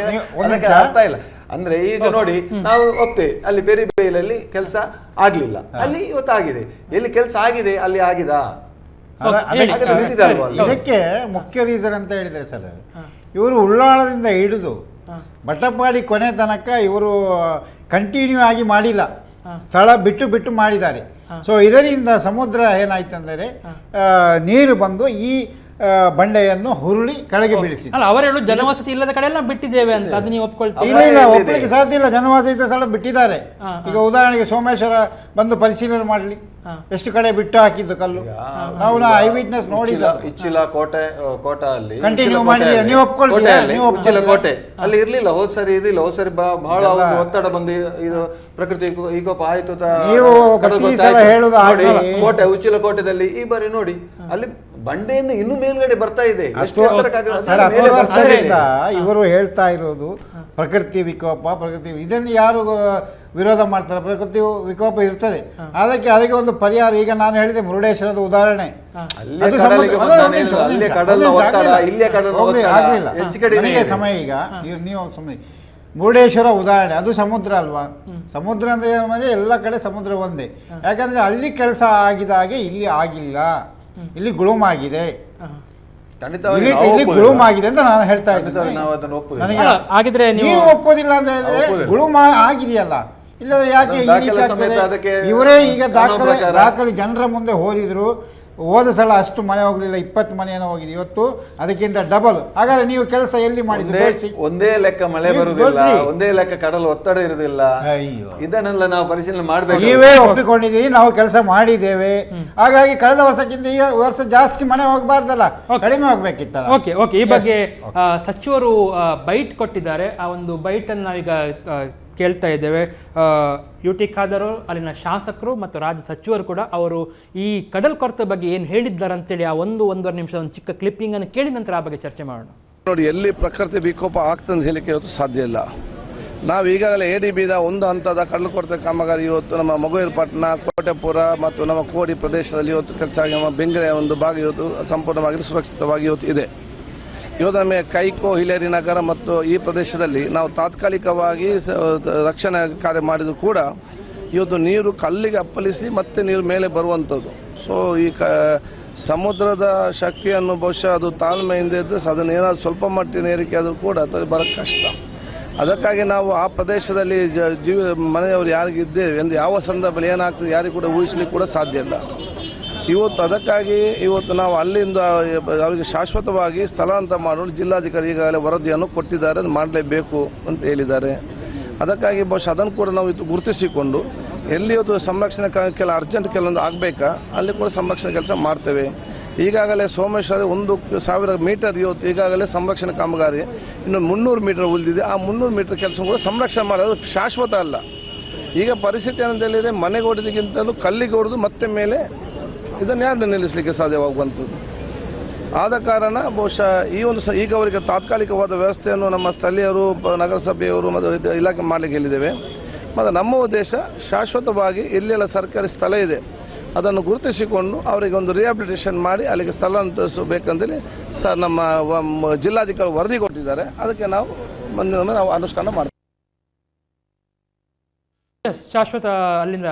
ಆಗ್ತಾ ಇಲ್ಲ. ಅಂದ್ರೆ ಈಗ ನೋಡಿ, ನಾವು ಒಪ್ತೇವೆ ಅಲ್ಲಿ ಪೆರಿಬೇಲಲ್ಲಿ ಕೆಲಸ ಆಗ್ಲಿಲ್ಲ, ಅಲ್ಲಿ ಇವತ್ತಾಗಿದೆ. ಎಲ್ಲಿ ಕೆಲಸ ಆಗಿದೆ ಅಲ್ಲಿ ಆಗಿದಾ? ಇದಕ್ಕೆ ಮುಖ್ಯ ರೀಸನ್ ಅಂತ ಹೇಳಿದ್ರೆ ಸರ್, ಇವರು ಉಳ್ಳಾಳದಿಂದ ಹಿಡಿದು ಬಟಪಾಡಿ ಕೊನೆ ತನಕ ಇವರು ಕಂಟಿನ್ಯೂ ಆಗಿ ಮಾಡಿಲ್ಲ, ಸ್ಥಳ ಬಿಟ್ಟು ಮಾಡಿದ್ದಾರೆ. ಸೊ ಇದರಿಂದ ಸಮುದ್ರ ಏನಾಯ್ತಂದರೆ ನೀರು ಬಂದು ಈ ಬಂಡೆಯನ್ನು ಹುರುಳಿ ಕೆಳಗೆ ಬೀಳಿಸಿ. ಅಲ್ಲ, ಅವರು ಹೇಳೋದು ಜನವಸತಿ ಇಲ್ಲದ ಕಡೆ ಎಲ್ಲ ಬಿಟ್ಟಿದ್ದೇವೆ ಅಂತ. ಅದು ನೀವು ಒಪ್ಕೊಳ್ತೀವಿ? ಇಲ್ಲ, ಒಪ್ಪಲಿಕ್ಕೆ ಸಾಧ್ಯ ಇಲ್ಲ. ಜನವಸತಿ ಸ್ಥಳ ಬಿಟ್ಟಿದ್ದಾರೆ. ಈಗ ಉದಾಹರಣೆಗೆ ಸೋಮೇಶ್ವರ ಬಂದು ಪರಿಶೀಲನೆ ಮಾಡಲಿ, ಎಷ್ಟು ಕಡೆ ಬಿಟ್ಟು ಹಾಕಿದ್ದು ಕಲ್ಲು. ನಾವು ಐ ವಿಟ್ನೆಸ್ ನೋಡಿದ ಇಚ್ಚಿಲ ಕೋಟ ಅಲ್ಲಿ ಕಂಟಿನ್ಯೂ ಮಾಡಿದ್ರೆ ನೀವು ಒಪ್ಕೊಳ್ತೀರಾ? ಉಚ್ಚಿಲ ಕೋಟೆ ಅಲ್ಲಿ ಇರ್ಲಿಲ್ಲ, ಹೋದ್ ಸರಿ ಇದಿಲ್ಲ. ಹೋದ್ ಸರಿ ಬಹಳ ಒತ್ತಡ ಬಂದು ಇದು ಪ್ರಕೃತಿ ವಿಕೋಪ ಆಯ್ತು. ಕೋಟೆ ಉಚ್ಚಿಲ ಕೋಟೆದಲ್ಲಿ ಈ ಬಾರಿ ನೋಡಿ ಅಲ್ಲಿ ಬಂಡೆಯನ್ನು ಇನ್ನು ಮೇಲ್ಗಡೆ ಬರ್ತಾ ಇದೆ. ಇವರು ಹೇಳ್ತಾ ಇರೋದು ಪ್ರಕೃತಿ ವಿಕೋಪ, ಇದನ್ನು ಯಾರು ವಿರೋಧ ಮಾಡ್ತಾರೆ? ಪ್ರಕೃತಿ ವಿಕೋಪ ಇರ್ತದೆ, ಅದಕ್ಕೆ ಒಂದು ಪರಿಹಾರ. ಈಗ ನಾನು ಹೇಳಿದೆ ಮುರುಡೇಶ್ವರದ ಉದಾಹರಣೆ, ನನಗೆ ಸಮಯ ಈಗ ನೀವು ಸುಮ್ಮನೆ ಮುರುಡೇಶ್ವರ ಉದಾಹರಣೆ, ಅದು ಸಮುದ್ರ ಅಲ್ವಾ? ಸಮುದ್ರ ಅಂದ್ರೆ ಎಲ್ಲ ಕಡೆ ಸಮುದ್ರ ಒಂದೇ. ಯಾಕಂದ್ರೆ ಅಲ್ಲಿ ಕೆಲಸ ಆಗಿದಾಗೆ ಇಲ್ಲಿ ಆಗಿಲ್ಲ, ಇಲ್ಲಿ ಗುಳುಮಾಗಿದೆ, ಇಲ್ಲಿ ಗುಳುಮಾಗಿದೆ ಅಂತ ನಾನು ಹೇಳ್ತಾ ಇದ್ದೀನಿ. ಹಾಗಿದ್ರೆ ನೀವು ಒಪ್ಪೋದಿಲ್ಲ ಅಂತ ಹೇಳಿದ್ರೆ ಗುಳುಮಾ ಆಗಿದೆಯಲ್ಲ, ಇಲ್ಲದ್ರೆ ಯಾಕೆ ಈ ರೀತಿ ಆಗ್ತದೆ? ಇವರೇ ಈಗ ದಾಖಲೆ ಜನರ ಮುಂದೆ ಹೋದಿದ್ರು. ಹೋದ ಸಲ ಅಷ್ಟು ಮನೆ ಹೋಗ್ಲಿಲ್ಲ, 20 ಮನೆ ಏನೋ ಹೋಗಿದೆ. ಇವತ್ತು ಅದಕ್ಕಿಂತ ಡಬಲ್. ಹಾಗಾದ್ರೆ ನೀವು ಕೆಲಸ ಎಲ್ಲಿ ಮಾಡಿದ್ರಿ? ಒಂದೇ ಲೆಕ್ಕ ಮಳೆ ಬರುವುದಿಲ್ಲ, ಒಂದೇ ಲೆಕ್ಕ ಕಡಲು ಒತ್ತಡ ಇರುವುದಿಲ್ಲ. ಇದನ್ನೆಲ್ಲ ನಾವು ಪರಿಶೀಲನೆ ಮಾಡಬೇಕು. ನೀವೇ ಒಪ್ಪಿಕೊಂಡಿದ್ದೀರಿ, ನಾವು ಕೆಲಸ ಮಾಡಿದ್ದೇವೆ. ಹಾಗಾಗಿ ಕಳೆದ ವರ್ಷಕ್ಕಿಂತ ಈ ವರ್ಷ ಜಾಸ್ತಿ ಮನೆ ಹೋಗಬಾರ್ದಲ್ಲ, ಕಡಿಮೆ ಹೋಗ್ಬೇಕಿತ್ತಲ್ಲ. ಓಕೆ, ಈ ಬಗ್ಗೆ ಸಚಿವರು ಬೈಟ್ ಕೊಟ್ಟಿದ್ದಾರೆ. ಆ ಒಂದು ಬೈಟ್ ಅನ್ನು ನಾವೀಗ ಕೇಳ್ತಾ ಇದ್ದೇವೆ. UT ಖಾದರ್, ಅಲ್ಲಿನ ಶಾಸಕರು ಮತ್ತು ರಾಜ್ಯ ಸಚಿವರು ಕೂಡ ಅವರು ಈ ಕಡಲ್ ಕೊರತೆ ಬಗ್ಗೆ ಏನು ಹೇಳಿದ್ದಾರೆ ಅಂತೇಳಿ ಆ 1-1.5 ನಿಮಿಷ ಒಂದು ಚಿಕ್ಕ ಕ್ಲಿಪ್ಪಿಂಗ್ ಅನ್ನು ಕೇಳಿದ ನಂತರ ಆ ಬಗ್ಗೆ ಚರ್ಚೆ ಮಾಡೋಣ. ನೋಡಿ, ಎಲ್ಲಿ ಪ್ರಕೃತಿ ವಿಕೋಪ ಆಗ್ತದೆ ಹೇಳಿಕೆ ಇವತ್ತು ಸಾಧ್ಯ ಇಲ್ಲ. ನಾವು ಈಗಾಗಲೇ ADBದ ಒಂದು ಹಂತದ ಕಡಲು ಕೊರತೆ ಕಾಮಗಾರಿ ಇವತ್ತು ನಮ್ಮ ಮಗುವೀರ ಪಟ್ಟಣ, ಕೋಟೆಪುರ ಮತ್ತು ನಮ್ಮ ಕೋಡಿ ಪ್ರದೇಶದಲ್ಲಿ ಇವತ್ತು ಕೆಲಸ ಆಗಿ ನಮ್ಮ ಬೆಂಗರೆಯ ಒಂದು ಭಾಗ ಇವತ್ತು ಸಂಪೂರ್ಣವಾಗಿ ಸುರಕ್ಷಿತವಾಗಿ ಇವತ್ತು ಇದೆ. ಇವತ್ತು ನಮಗೆ ಕೈಕೋ, ಹಿಲೇರಿ ನಗರ ಮತ್ತು ಈ ಪ್ರದೇಶದಲ್ಲಿ ನಾವು ತಾತ್ಕಾಲಿಕವಾಗಿ ರಕ್ಷಣಾ ಕಾರ್ಯ ಮಾಡಿದ್ರು ಕೂಡ ಇವತ್ತು ನೀರು ಕಲ್ಲಿಗೆ ಅಪ್ಪಳಿಸಿ ಮತ್ತೆ ನೀರು ಮೇಲೆ ಬರುವಂಥದ್ದು. ಸೊ ಈ ಸಮುದ್ರದ ಶಕ್ತಿಯನ್ನು ಬಹುಶಃ ಅದು ತಾಳ್ಮೆಯಿಂದ ಇದ್ದರೆ ಅದನ್ನು ಏನಾದರೂ ಸ್ವಲ್ಪ ಮಟ್ಟಿನ ಏರಿಕೆ ಆದರೂ ಕೂಡ ಅದು ಬರೋಕ್ಕೆ ಕಷ್ಟ. ಅದಕ್ಕಾಗಿ ನಾವು ಆ ಪ್ರದೇಶದಲ್ಲಿ ಮನೆಯವರು ಯಾರಿಗಿದ್ದೇವೆ ಎಂದು ಯಾವ ಸಂದರ್ಭದಲ್ಲಿ ಏನಾಗ್ತದೆ ಯಾರಿಗೂ ಕೂಡ ಊಹಿಸಲಿಕ್ಕೆ ಕೂಡ ಸಾಧ್ಯ ಇಲ್ಲ. ಅದಕ್ಕಾಗಿ ಇವತ್ತು ನಾವು ಅಲ್ಲಿಂದ ಅವರಿಗೆ ಶಾಶ್ವತವಾಗಿ ಸ್ಥಳಾಂತರ ಮಾಡಲು ಜಿಲ್ಲಾಧಿಕಾರಿ ಈಗಾಗಲೇ ವರದಿಯನ್ನು ಕೊಟ್ಟಿದ್ದಾರೆ, ಅದು ಮಾಡಲೇಬೇಕು ಅಂತ ಹೇಳಿದ್ದಾರೆ. ಅದಕ್ಕಾಗಿ ಬಹುಶಃ ಅದನ್ನು ಕೂಡ ನಾವು ಇದು ಗುರುತಿಸಿಕೊಂಡು ಎಲ್ಲಿ ಇವತ್ತು ಸಂರಕ್ಷಣೆ ಕೆಲ ಅರ್ಜೆಂಟ್ ಕೆಲವೊಂದು ಆಗಬೇಕಾ ಅಲ್ಲಿ ಕೂಡ ಸಂರಕ್ಷಣೆ ಕೆಲಸ ಮಾಡ್ತೇವೆ. ಈಗಾಗಲೇ ಸೋಮೇಶ್ವರ 1,000 ಮೀಟರ್ ಇವತ್ತು ಈಗಾಗಲೇ ಸಂರಕ್ಷಣೆ ಕಾಮಗಾರಿ, ಇನ್ನು 300 ಮೀಟರ್ ಉಳಿದಿದೆ. ಆ 300 ಮೀಟರ್ ಕೆಲಸ ಕೂಡ ಸಂರಕ್ಷಣೆ ಮಾಡೋದು ಶಾಶ್ವತ ಅಲ್ಲ. ಈಗ ಪರಿಸ್ಥಿತಿ ಏನಂತ ಹೇಳಿದರೆ ಮನೆಗೆ ಹೊಡೆದಕ್ಕಿಂತಲೂ ಕಲ್ಲಿಗೆ ಹೊಡೆದು ಮತ್ತೆ ಮೇಲೆ ಇದನ್ನು ಯಾರು ನಿಲ್ಲಿಸಲಿಕ್ಕೆ ಸಾಧ್ಯವಾಗುವಂಥದ್ದು. ಆದ ಕಾರಣ ಬಹುಶಃ ಈಗ ಅವರಿಗೆ ತಾತ್ಕಾಲಿಕವಾದ ವ್ಯವಸ್ಥೆಯನ್ನು ನಮ್ಮ ಸ್ಥಳೀಯರು, ನಗರಸಭೆಯವರು ಮತ್ತು ಇಲಾಖೆ ಮಾಡಲಿಕ್ಕೆ ಹೇಳಿದ್ದೇವೆ. ಮತ್ತು ನಮ್ಮ ಉದ್ದೇಶ ಶಾಶ್ವತವಾಗಿ ಎಲ್ಲೆಲ್ಲ ಸರ್ಕಾರಿ ಸ್ಥಳ ಇದೆ ಅದನ್ನು ಗುರುತಿಸಿಕೊಂಡು ಅವರಿಗೆ ಒಂದು ರಿಹ್ಯಾಬಿಲಿಟೇಷನ್ ಮಾಡಿ ಅಲ್ಲಿಗೆ ಸ್ಥಳಾಂತರಿಸಬೇಕಂತೇಳಿ ನಮ್ಮ ಜಿಲ್ಲಾಧಿಕಾರಿ ವರದಿ ಕೊಟ್ಟಿದ್ದಾರೆ. ಅದಕ್ಕೆ ನಾವು ನಾವು ಅನುಷ್ಠಾನ ಮಾಡ್ತೀವಿ. ಶಾಶ್ವತ ಅಲ್ಲಿಂದ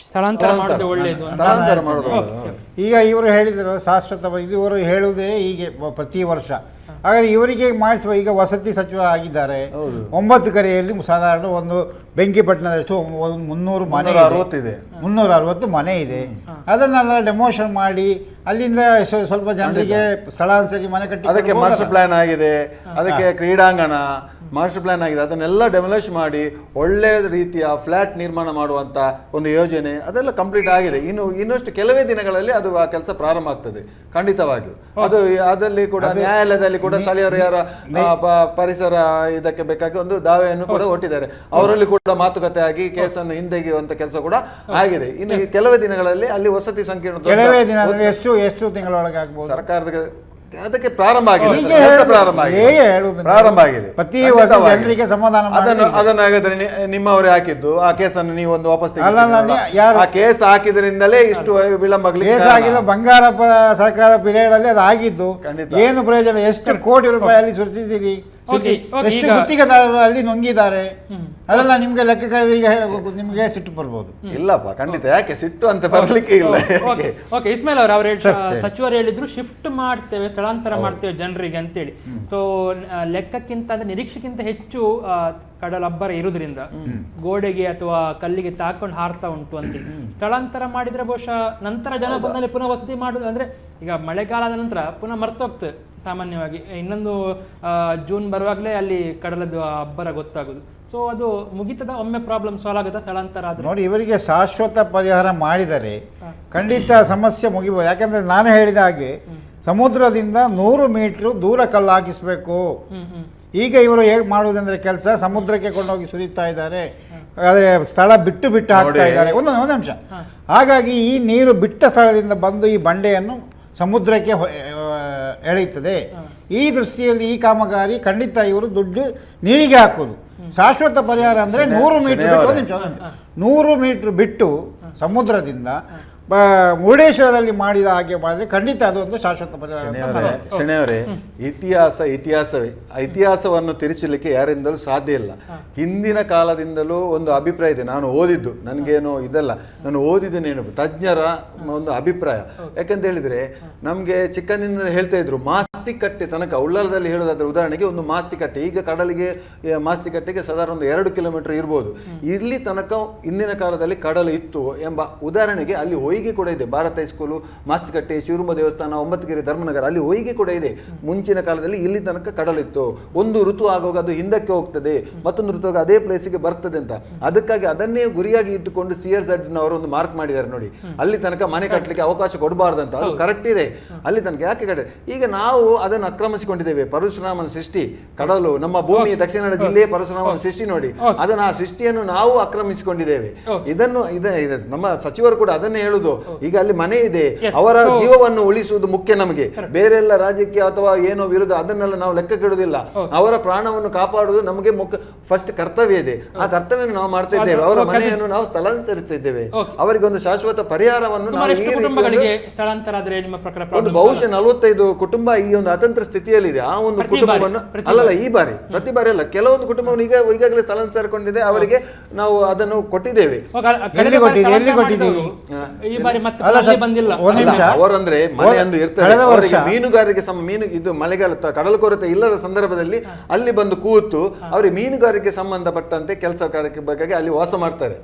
ಸ್ಥಳಾಂತರ ಮಾಡೋದು ಒಳ್ಳೆಯದು. ಈಗ ಇವರು ಹೇಳಿದರು ಶಾಶ್ವತ, ಇವರು ಹೇಳುವುದೇ ಹೀಗೆ ಪ್ರತಿ ವರ್ಷ ಹಾಗಾದ್ರೆ ಇವರಿಗೆ ಮಾಡಿಸುವ ಈಗ ವಸತಿ ಆಗಿದ್ದಾರೆ 9 ಕರೆಯಲ್ಲಿ ಸಾಧಾರಣ ಒಂದು ಬೆಂಕಿಪಟ್ಟಣದಷ್ಟು ಒಂದು 300 ಮನೆ 360 ಇದೆ. 360 ಮನೆ ಇದೆ. ಅದನ್ನೆಲ್ಲ ಡೆಮೋಷನ್ ಮಾಡಿ ಅಲ್ಲಿಂದ ಸ್ವಲ್ಪ ಜನರಿಗೆ ಸ್ಥಳಾಂತರಿಸಿ ಮನೆ ಕಟ್ಟಿ ಅದಕ್ಕೆ ಮಾಸ್ಟರ್ ಪ್ಲಾನ್ ಆಗಿದೆ, ಅದಕ್ಕೆ ಕ್ರೀಡಾಂಗಣ ಮಾಸ್ಟರ್ ಪ್ಲಾನ್ ಆಗಿದೆ. ಅದನ್ನೆಲ್ಲ ಡೆಮೊಲಿಷ್ ಮಾಡಿ ಒಳ್ಳೆ ರೀತಿಯ ಫ್ಲಾಟ್ ನಿರ್ಮಾಣ ಮಾಡುವಂತ ಒಂದು ಯೋಜನೆ ಅದೆಲ್ಲ ಕಂಪ್ಲೀಟ್ ಆಗಿದೆ. ಇನ್ನಷ್ಟು ಕೆಲವೇ ದಿನಗಳಲ್ಲಿ ಅದು ಆ ಕೆಲಸ ಪ್ರಾರಂಭ ಆಗ್ತದೆ ಖಂಡಿತವಾಗಿಯೂ. ಅದು ಅದರಲ್ಲಿ ಕೂಡ ನ್ಯಾಯಾಲಯದಲ್ಲಿ ಕೂಡ ಸ್ಥಳೀಯರ ಪರಿಸರ ಇದಕ್ಕೆ ಬೇಕಾಗಿ ಒಂದು ದಾವೆಯನ್ನು ಕೂಡ ಒಟ್ಟಿದ್ದಾರೆ. ಅವರಲ್ಲಿ ಕೂಡ ಮಾತುಕತೆ ಆಗಿ ಕೇಸನ್ನು ಹಿಂದೆಗೆಯುವಂತ ಕೆಲಸ ಕೂಡ ಆಗಿದೆ. ಇನ್ನು ಕೆಲವೇ ದಿನಗಳಲ್ಲಿ ಅಲ್ಲಿ ವಸತಿ ಸಂಕೀರ್ಣ ಕೆಲವೇ ದಿನ ಎಷ್ಟು ತಿಂಗಳೊಳಗೆ ಆಗ್ಬೋದು ಸರ್ಕಾರದ ಅದಕ್ಕೆ ಪ್ರಾರಂಭ ಆಗಿದೆ. ಪ್ರತಿ ವರ್ಷ ಜನರಿಗೆ ಸಮಾಧಾನ ಅದನ್ನ ಹಾಗಾದ್ರೆ ನಿಮ್ಮವರೇ ಹಾಕಿದ್ದು ಆ ಕೇಸನ್ನು ನೀವು ಒಂದು ವಾಪಸ್ ಆ ಕೇಸ್ ಹಾಕಿದ್ರಿಂದಲೇ ಇಷ್ಟು ವಿಳಂಬ ಕೇಸ್ ಆಗಿಲ್ಲ. ಬಂಗಾರಪ್ಪ ಸರ್ಕಾರ ಪೀರಿಯಡ್ ಅಲ್ಲಿ ಅದು ಆಗಿದ್ದು ಏನು ಪ್ರಯೋಜನ? ಎಷ್ಟು ಕೋಟಿ ರೂಪಾಯಿ ಅಲ್ಲಿ ಸೃಷ್ಟಿಸಿರಿ, ಎಷ್ಟು ಗುತ್ತಿಗೆದಾರರು ಅಲ್ಲಿ ನುಂಗಿದ್ದಾರೆ. ಅದೆಲ್ಲ ನಿಮ್ಗೆ ಲೆಕ್ಕ ಕಳೆದರಿಗೆ ನಿಮ್ಗೆ ಸಿಟ್ಟು ಬರ್ಬೋದು. ಇಲ್ಲಪ್ಪ ಖಂಡಿತ, ಯಾಕೆ ಸಿಟ್ಟು ಅಂತ ಬರಲಿಕ್ಕೆ ಇಲ್ಲ. ಓಕೆ ಇಸ್ಮಾಯಿಲ್ ಅವರು ಸಚಿವರು ಹೇಳಿದ್ರು ಶಿಫ್ಟ್ ಮಾಡ್ತೇವೆ, ಸ್ಥಳಾಂತರ ಮಾಡ್ತೇವೆ ಜನರಿಗೆ ಅಂತೇಳಿ. ಸೊ ಲೆಕ್ಕಕ್ಕಿಂತ ಅಂದ್ರೆ ನಿರೀಕ್ಷೆಗಿಂತ ಹೆಚ್ಚು ಕಡಲಬ್ಬರ ಇರುವುದರಿಂದ ಗೋಡೆಗೆ ಅಥವಾ ಕಲ್ಲಿಗೆ ತಾಕೊಂಡು ಹಾರ್ತಾ ಉಂಟು ಅಂತ. ಸ್ಥಳಾಂತರ ಮಾಡಿದ್ರೆ ಬಹುಶಃ ನಂತರ ಜನ ಬಂದಲ್ಲಿ ಪುನಃ ವಸತಿ ಮಾಡುದು ಅಂದ್ರೆ ಈಗ ಮಳೆಗಾಲದ ನಂತರ ಪುನಃ ಮರ್ತೋಗ್ತದೆ ಸಾಮಾನ್ಯವಾಗಿ. ಇನ್ನೊಂದು ಜೂನ್ ಬರುವಾಗಲೇ ಅಲ್ಲಿ ಕಡಲದ್ದು ಅಬ್ಬರ ಗೊತ್ತಾಗೋದು. ಸೊ ಅದು ಮುಗಿತದ ಒಮ್ಮೆ ಪ್ರಾಬ್ಲಮ್ ಸಾಲ್ವ್ ಆಗುತ್ತಾ ಸ್ಥಳಾಂತರ ಆದ್ರೆ? ನೋಡಿ, ಇವರಿಗೆ ಶಾಶ್ವತ ಪರಿಹಾರ ಮಾಡಿದರೆ ಖಂಡಿತ ಸಮಸ್ಯೆ ಮುಗಿಬೋದು. ಯಾಕಂದ್ರೆ ನಾನು ಹೇಳಿದ ಹಾಗೆ ಸಮುದ್ರದಿಂದ 100 ಮೀಟರ್ ದೂರ ಕಲ್ಲು ಹಾಕಿಸ್ಬೇಕು. ಈಗ ಇವರು ಹೇಗೆ ಮಾಡುವುದಂದ್ರೆ ಕೆಲಸ ಸಮುದ್ರಕ್ಕೆ ಕೊಂಡೋಗಿ ಸುರಿತಾ ಇದ್ದಾರೆ, ಆದರೆ ಸ್ಥಳ ಬಿಟ್ಟು ಹಾಕ್ತಾ ಇದ್ದಾರೆ. ಒಂದು ನಿಮಿಷ. ಹಾಗಾಗಿ ಈ ನೀರು ಬಿಟ್ಟ ಸ್ಥಳದಿಂದ ಬಂದು ಈ ಬಂಡೆಯನ್ನು ಸಮುದ್ರಕ್ಕೆ ಎಳೆಯುತ್ತದೆ. ಈ ದೃಷ್ಟಿಯಲ್ಲಿ ಈ ಕಾಮಗಾರಿ ಖಂಡಿತ ಇವರು ದುಡ್ಡು ನೀರಿಗೆ ಹಾಕೋದು. ಶಾಶ್ವತ ಪರಿಹಾರ ಅಂದರೆ 100 ಮೀಟರ್ 100 ಮೀಟರ್ ಬಿಟ್ಟು ಸಮುದ್ರದಿಂದ ಮುರುಡೇಶ್ವರದಲ್ಲಿ ಮಾಡಿದ ಹಾಗೆ ಮಾಡಿದ್ರೆ ಖಂಡಿತ ಅದೊಂದು ಶಾಶ್ವತ ಪರಿಹಾರ. ಶೆಣೆಯವರೇ, ಇತಿಹಾಸವನ್ನು ತಿರುಚಲಿಕ್ಕೆ ಯಾರಿಂದಲೂ ಸಾಧ್ಯ ಇಲ್ಲ. ಹಿಂದಿನ ಕಾಲದಿಂದಲೂ ಒಂದು ಅಭಿಪ್ರಾಯ ಇದೆ. ನಾನು ಓದಿದ್ದು, ನನಗೇನು ಇದಲ್ಲ, ನಾನು ಓದಿದ್ದೇನೇನು ತಜ್ಞರ ಒಂದು ಅಭಿಪ್ರಾಯ. ಯಾಕಂತ ಹೇಳಿದ್ರೆ ನಮ್ಗೆ ಚಿಕ್ಕಂದಿನ ಹೇಳ್ತಾ ಇದ್ರು ಮಾಸ್ತಿಕಟ್ಟೆ ತನಕ, ಉಳ್ಳಾಲದಲ್ಲಿ ಹೇಳೋದಾದ್ರೆ ಉದಾಹರಣೆಗೆ ಒಂದು ಮಾಸ್ತಿಕಟ್ಟೆ, ಈಗ ಕಡಲಿಗೆ ಮಾಸ್ತಿಕಟ್ಟೆಗೆ ಸಾಧಾರಣ ಒಂದು 2 ಕಿಲೋಮೀಟರ್ ಇರ್ಬೋದು. ಇಲ್ಲಿ ತನಕ ಹಿಂದಿನ ಕಾಲದಲ್ಲಿ ಕಡಲು ಇತ್ತು ಎಂಬ ಉದಾಹರಣೆಗೆ ಅಲ್ಲಿ ಹೊಯ್ಗೆ ಕೂಡ ಇದೆ. ಭಾರತ ಹೈಸ್ಕೂಲು, ಮಾಸ್ತಿಕಟ್ಟೆ, ಶಿವರುಂಬ ದೇವಸ್ಥಾನ, ಒಂಬತ್ತಗೆರೆ, ಧರ್ಮನಗರ, ಅಲ್ಲಿ ಹೊಯ್ಗೆ ಕೂಡ ಇದೆ. ಮುಂಚಿನ ಕಾಲದಲ್ಲಿ ಇಲ್ಲಿ ತನಕ ಕಡಲಿತ್ತು. ಒಂದು ಋತು ಆಗುವಾಗ ಅದು ಹಿಂದಕ್ಕೆ ಹೋಗ್ತದೆ, ಮತ್ತೊಂದು ಋತುವಾಗ ಅದೇ ಪ್ಲೇಸಿಗೆ ಬರ್ತದೆ ಅಂತ. ಅದಕ್ಕಾಗಿ ಅದನ್ನೇ ಗುರಿಯಾಗಿ ಇಟ್ಟುಕೊಂಡು CRZ ನವರು ಒಂದು ಮಾರ್ಕ್ ಮಾಡಿದ್ದಾರೆ ನೋಡಿ, ಅಲ್ಲಿ ತನಕ ಮನೆ ಕಟ್ಟಲಿಕ್ಕೆ ಅವಕಾಶ ಕೊಡಬಾರ್ದಂತ. ಅದು ಕರೆಕ್ಟ್ ಇದೆ, ಅಲ್ಲಿ ತನಕ ಯಾಕೆ ಕಡೆ. ಈಗ ನಾವು ಅದನ್ನು ಆಕ್ರಮಿಸಿಕೊಂಡಿದ್ದೇವೆ. ಪರಶುರಾಮನ ಸೃಷ್ಟಿ, ಕಡಲು, ನಮ್ಮ ಭೂಮಿ, ದಕ್ಷಿಣ ಕನ್ನಡ ಜಿಲ್ಲೆಯ ಪರಶುರಾಮನ ಸೃಷ್ಟಿ ನೋಡಿ, ಅದನ್ನ ಆ ಸೃಷ್ಟಿಯನ್ನು ನಾವು ಆಕ್ರಮಿಸಿಕೊಂಡಿದ್ದೇವೆ. ಇದನ್ನು ನಮ್ಮ ಸಚಿವರು ಕೂಡ ಅದನ್ನೇ ಹೇಳುದು. ಈಗ ಅಲ್ಲಿ ಮನೆ ಇದೆ, ಅವರ ಜೀವವನ್ನು ಉಳಿಸುವುದು ಮುಖ್ಯ ನಮಗೆ. ಬೇರೆಲ್ಲ ರಾಜ್ಯಕ್ಕೆ ಅಥವಾ ಏನೋ ವಿರುದ್ಧ ಅದನ್ನೆಲ್ಲ ನಾವು ಲೆಕ್ಕ ಕೆಡುವುದಿಲ್ಲ. ಅವರ ಪ್ರಾಣವನ್ನು ಕಾಪಾಡುವುದು ನಮಗೆ ಫಸ್ಟ್ ಕರ್ತವ್ಯ ಇದೆ. ಆ ಕರ್ತವ್ಯ ನಾವು ಮಾಡ್ತಾ ಇದ್ದೇವೆ. ಅವರ ಮನೆಯನ್ನು ನಾವು ಸ್ಥಳಾಂತರಿಸ್ತಾ ಇದ್ದೇವೆ. ಅವರಿಗೊಂದು ಶಾಶ್ವತ ಪರಿಹಾರವನ್ನು ಒಂದು ಬಹುಶಃ 45 ಕುಟುಂಬ ಈ ಒಂದು ಅತಂತ್ರ ಸ್ಥಿತಿಯಲ್ಲಿದೆ. ಆ ಒಂದು ಕುಟುಂಬವನ್ನು ಅಲ್ಲಲ್ಲ ಈ ಬಾರಿ ಪ್ರತಿ ಬಾರಿ ಅಲ್ಲ, ಕೆಲವೊಂದು ಕುಟುಂಬವನ್ನು ಈಗಾಗಲೇ ಸ್ಥಳಾಂತರಗೊಂಡಿದೆ. ಅವರಿಗೆ ನಾವು ಅದನ್ನು ಕೊಟ್ಟಿದ್ದೇವೆ. ಅವರಂದ್ರೆ ಮನೆ ಅಂದು ಇರ್ತಾರೆ. ಮೀನುಗಾರಿಕೆ ಮೀನು ಇದು ಮಳೆಗಾಲ ಕಡಲು ಕೊರತೆ ಇಲ್ಲದ ಸಂದರ್ಭದಲ್ಲಿ ಅಲ್ಲಿ ಬಂದು ಕೂತು ಅವರಿಗೆ ಮೀನುಗಾರಿಕೆ ಸಂಬಂಧಪಟ್ಟಂತೆ ಕೆಲಸ ಕಾರ್ಯಕ್ಕೆ ಬೇಕಾಗಿ ಅಲ್ಲಿ ವಾಸ ಮಾಡ್ತಾರೆ.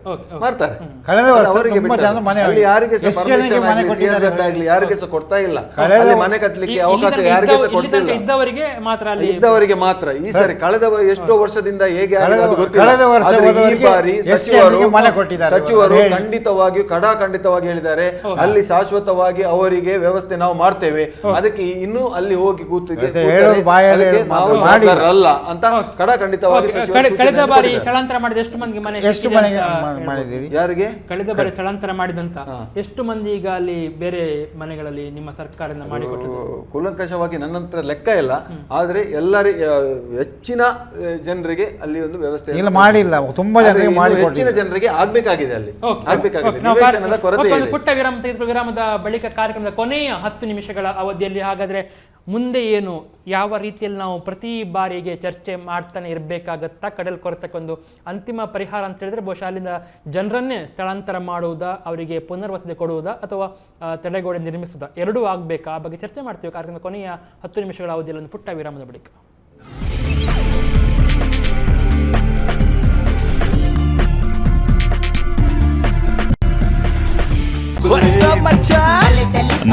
ಅವರಿಗೆ ಯಾರಿಗೆ ಯಾರಿಗೆ ಸಹ ಕೊಡ್ತಾ ಇಲ್ಲ. ಅಲ್ಲಿ ಮನೆ ಕಟ್ಟಲಿಕ್ಕೆ ಅವಕಾಶ ಯಾರಿಗೆ ಸಹ ಕೊಡ್ತಿಲ್ಲ, ಇದ್ದವರಿಗೆ ಮಾತ್ರ. ಈ ಸರಿ ಕಳೆದ ಎಷ್ಟೋ ವರ್ಷದಿಂದ ಹೇಗೆ ಈ ಬಾರಿ ಸಚಿವರು ಖಂಡಿತವಾಗಿಯೂ ಖಂಡಿತವಾಗಿ ಹೇಳಿದ್ದಾರೆ, ಅಲ್ಲಿ ಶಾಶ್ವತವಾಗಿ ಅವರಿಗೆ ವ್ಯವಸ್ಥೆ ನಾವು ಮಾಡ್ತೇವೆ. ಅದಕ್ಕೆ ಇನ್ನೂ ಅಲ್ಲಿ ಹೋಗಿ ಅಲ್ಲ ಅಂತ ಖಂಡಿತವಾಗಿ ಕಳೆದ ಬಾರಿ ಸ್ಥಳಾಂತರ ಮಾಡಿದ ಎಷ್ಟು ಮನೆ ಮಾಡಿದ್ದೀರಿ? ಯಾರಿಗೆ ಕಳೆದ ಬಾರಿ ಸ್ಥಳಾಂತರ ಮಾಡಿದಂತ ಎಷ್ಟು ಮಂದಿ ಈಗ ಅಲ್ಲಿ ಬೇರೆ ಮನೆಗಳಲ್ಲಿ ನಿಮ್ಮ ಸರ್ಕಾರದಿಂದ ಮಾಡಿಕೊಟ್ಟಿದೆ? ಕೂಲಂಕಷವಾಗಿ ನನ್ನ ಹತ್ರ ಲೆಕ್ಕ ಇಲ್ಲ, ಆದ್ರೆ ಎಲ್ಲರಿಗೆ ಹೆಚ್ಚಿನ ಜನರಿಗೆ ಅಲ್ಲಿ ಒಂದು ವ್ಯವಸ್ಥೆ ಮಾಡಿಲ್ಲ. ತುಂಬಾ ಹೆಚ್ಚಿನ ಜನರಿಗೆ ಆಗ್ಬೇಕಾಗಿದೆ, ಅಲ್ಲಿ ಆಗ್ಬೇಕಾಗಿದೆ. ಪುಟ್ಟ ವಿರಾಮದ ಬಳಿಕ ಕಾರ್ಯಕ್ರಮದ ಕೊನೆಯ 10 ನಿಮಿಷಗಳ ಅವಧಿಯಲ್ಲಿ ಹಾಗಾದ್ರೆ ಮುಂದೆ ಏನು, ಯಾವ ರೀತಿಯಲ್ಲಿ ನಾವು ಪ್ರತಿ ಬಾರಿಗೆ ಚರ್ಚೆ ಮಾಡ್ತಾನೆ ಇರಬೇಕಾಗತ್ತಾ? ಕಡಲ್ ಕೊರೆತಕ್ಕೆ ಒಂದು ಅಂತಿಮ ಪರಿಹಾರ ಅಂತ ಹೇಳಿದ್ರೆ ಬಹುಶಃ ಅಲ್ಲಿಂದ ಜನರನ್ನೇ ಸ್ಥಳಾಂತರ ಮಾಡುವುದಾ, ಅವರಿಗೆ ಪುನರ್ವಸತಿ ಕೊಡುವುದಾ, ಅಥವಾ ತಡೆಗೋಡೆ ನಿರ್ಮಿಸುವುದಾ, ಎರಡೂ ಆಗಬೇಕಾ? ಆ ಬಗ್ಗೆ ಚರ್ಚೆ ಮಾಡ್ತೀವಿ ಕಾರ್ಯಕ್ರಮದ ಕೊನೆಯ 10 ನಿಮಿಷಗಳ ಅವಧಿಯಲ್ಲಿ ಒಂದು ಪುಟ್ಟ ವಿರಾಮದ ಬಳಿಕ.